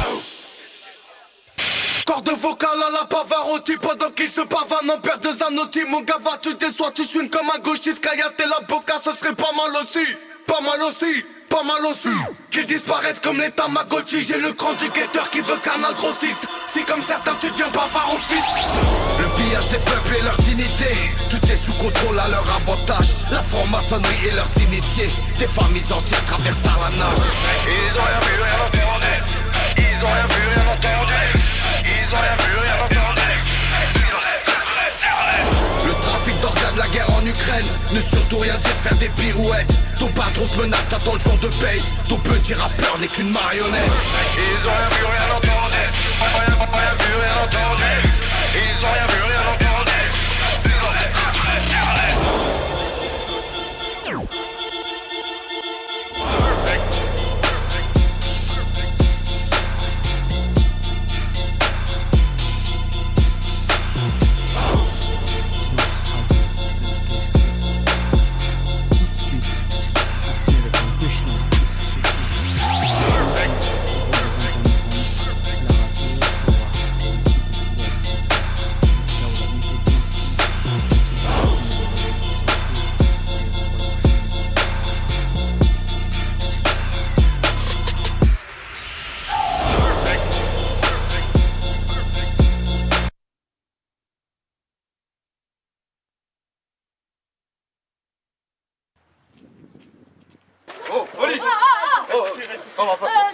S: Corde vocale à la Pavarotti pendant qu'il se pavane en paire de Zanotti. Mon gars va tu déçois, tu chouines comme un gauchiste. Kayat et la boca, ce serait pas mal aussi. Pas mal aussi. Pas mal aussi. Qu'ils disparaissent comme les Tamagotchi. J'ai le cran du guetteur qui veut canal grossiste. Si comme certains tu deviens bavard au fisc.
B: Le pillage des peuples et leur dignité. Tout est sous contrôle à leur avantage. La franc-maçonnerie et leurs initiés. Des familles entières traversent à la nage.
S: Ils ont rien vu, rien entendu. Ils ont rien vu, rien entendu. Ils ont rien vu, rien entendu.
B: Le trafic d'organes, la guerre en Ukraine. Ne surtout rien dire, faire des pirouettes. Ton patron te menace, t'attends le jour de paye. Ton petit rappeur n'est qu'une marionnette.
S: Ils ont rien vu, rien entendu. Rien vu, rien entendu. Ils ont rien vu, rien entendu.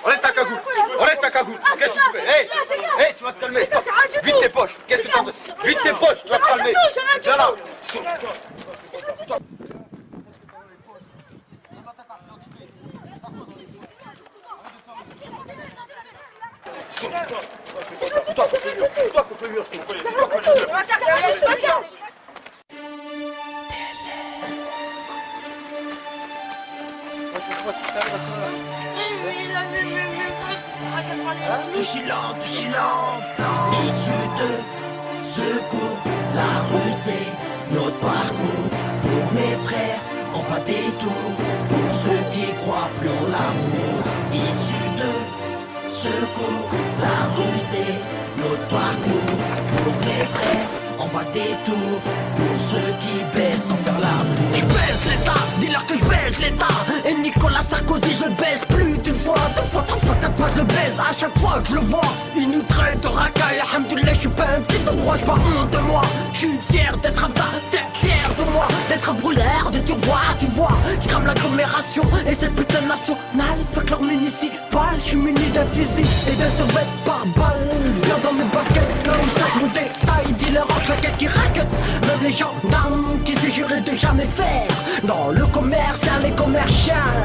V: Enlève ta cagoule. Enlève ta cagoule. Qu'est-ce que tu fais? Hey, tu vas te calmer. Vite tes poches. Qu'est-ce que tu fais? Vite tes poches, tu vas te calmer. Viens là. Toi contre le mur.
D: Vigilant, issu de secours, la rue c'est notre parcours. Pour mes frères on bat des tours. Pour ceux qui croient plus en l'amour, issus de secours, la rue c'est notre parcours. Pour les frères, on bat des tours. Pour ceux qui baissent sans faire l'amour.
C: Je baisse l'état, dis-leur que je baisse l'état. Et Nicolas Sarkozy je le baisse plus d'une fois, deux fois, trois fois, quatre fois je le baise. À chaque fois que je le vois, il nous traite de racaille. Alhamdoulilah, je suis pas un petit endroit, j'ai pas honte de moi. Je suis fier d'être un tas, t'es fier de moi. D'être un brûleur de tu vois. Je crame l'agglomération et cette putain de nationale. Fait que leur municipal, je suis muni d'un fusil et d'un survêt par balle. Bien dans mes baskets, là où je tape mon détail. Dis-leur en claquette qui raquette. Même les gendarmes qui s'est juré de jamais faire. Dans le commercial et commercial.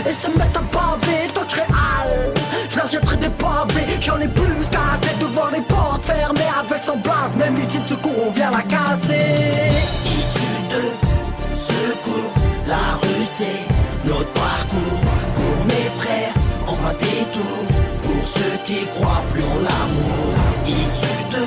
C: Et se mettent à paver d'autres réals. Je leur jetterai des pavés, j'en ai plus qu'assez devant les portes fermées. Avec son blase, même ici de secours on vient la casser.
D: Issus de secours, la rue c'est notre parcours. Pour mes frères, on bat des tours. Pour ceux qui croient plus en l'amour. Issus de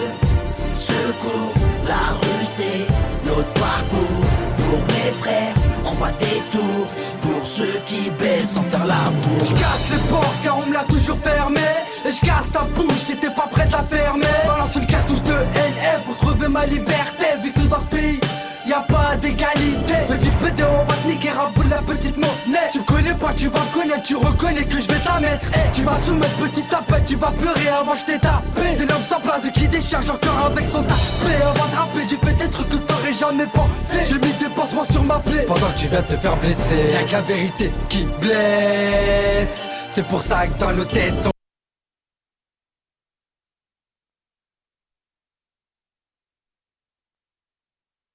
D: secours, la rue c'est notre parcours. Pour mes frères, on bat des tours. Pour ceux qui baissent sans faire l'amour.
C: Je casse les portes car on me l'a toujours fermé. Et je casse ta bouche si t'es pas prête à fermer. Balance une cartouche de NF pour trouver ma liberté. Vu que dans ce pays y'a pas d'égalité. Petit pédé on va te niquer à bout de la petite monnaie. Tu me connais pas, tu vas me connaître, tu reconnais que je vais t'en mettre. Tu vas te soumettre petite tapette, tu vas pleurer avant que je t'ai tapé. C'est l'homme sans place qui décharge encore avec son tapé. Avant de rapper j'ai fait des trucs que t'aurais jamais pensé. J'ai mis des pansements sur ma plaie.
L: Pendant que tu viens te faire blesser, y'a que la vérité qui blesse. C'est pour ça que dans nos têtes sont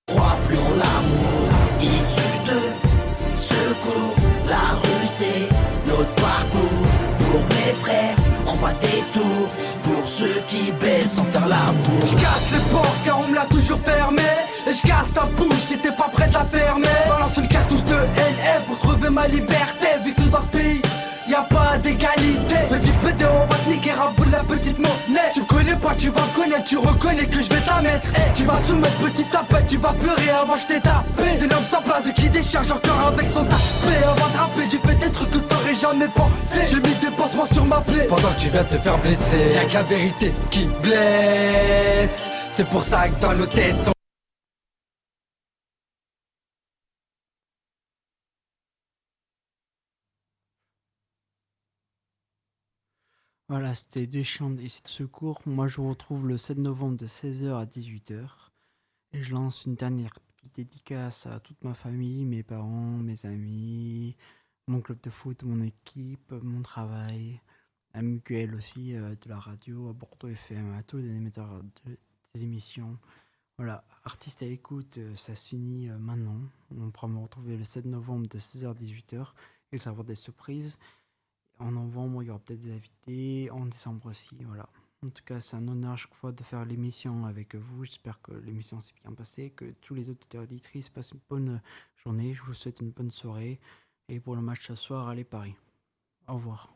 D: croient plus en l'amour. Issus de secours, la rue c'est notre parcours. Pour mes frères, on bat des tours. Pour ceux qui baissent sans faire l'amour.
C: Je casse les portes car on me l'a toujours fermé. Et je casse ta bouche si t'es pas prête à fermer. Balance une cartouche de NF pour trouver ma liberté. Vu que dans ce pays y'a pas d'égalité. Petit pédé on va te niquer à bout de la petite monnaie. Tu me connais pas, tu vas me connaître, tu reconnais que je vais t'en mettre. Tu vas te soumettre petite tapette, tu vas pleurer avant que je t'ai tapé. C'est l'homme sans place qui décharge encore avec son tapé. Avant de rapper j'ai fait des trucs que t'aurais jamais pensé. J'ai mis des pansements sur ma plaie.
L: pendant que tu viens te faire blesser, y'a que la vérité qui blesse. C'est pour ça que dans nos têtes sont
A: Voilà, c'était deux chants ici de secours. Moi, je vous retrouve le 7 novembre de 16h à 18h. Et je lance une dernière petite dédicace à toute ma famille, mes parents, mes amis, mon club de foot, mon équipe, mon travail, à Mutuel aussi, de la radio, à Bordeaux FM, à tous les émetteurs des émissions. Voilà, artistes à l'écoute, ça se finit maintenant. On pourra me retrouver le 7 novembre de 16h à 18h et savoir des surprises. En novembre, il y aura peut-être des invités, en décembre aussi, voilà. En tout cas, c'est un honneur chaque fois de faire l'émission avec vous. J'espère que l'émission s'est bien passée, que tous les auditeurs et auditrices passent une bonne journée. Je vous souhaite une bonne soirée. Et pour le match ce soir, allez Paris. Au revoir.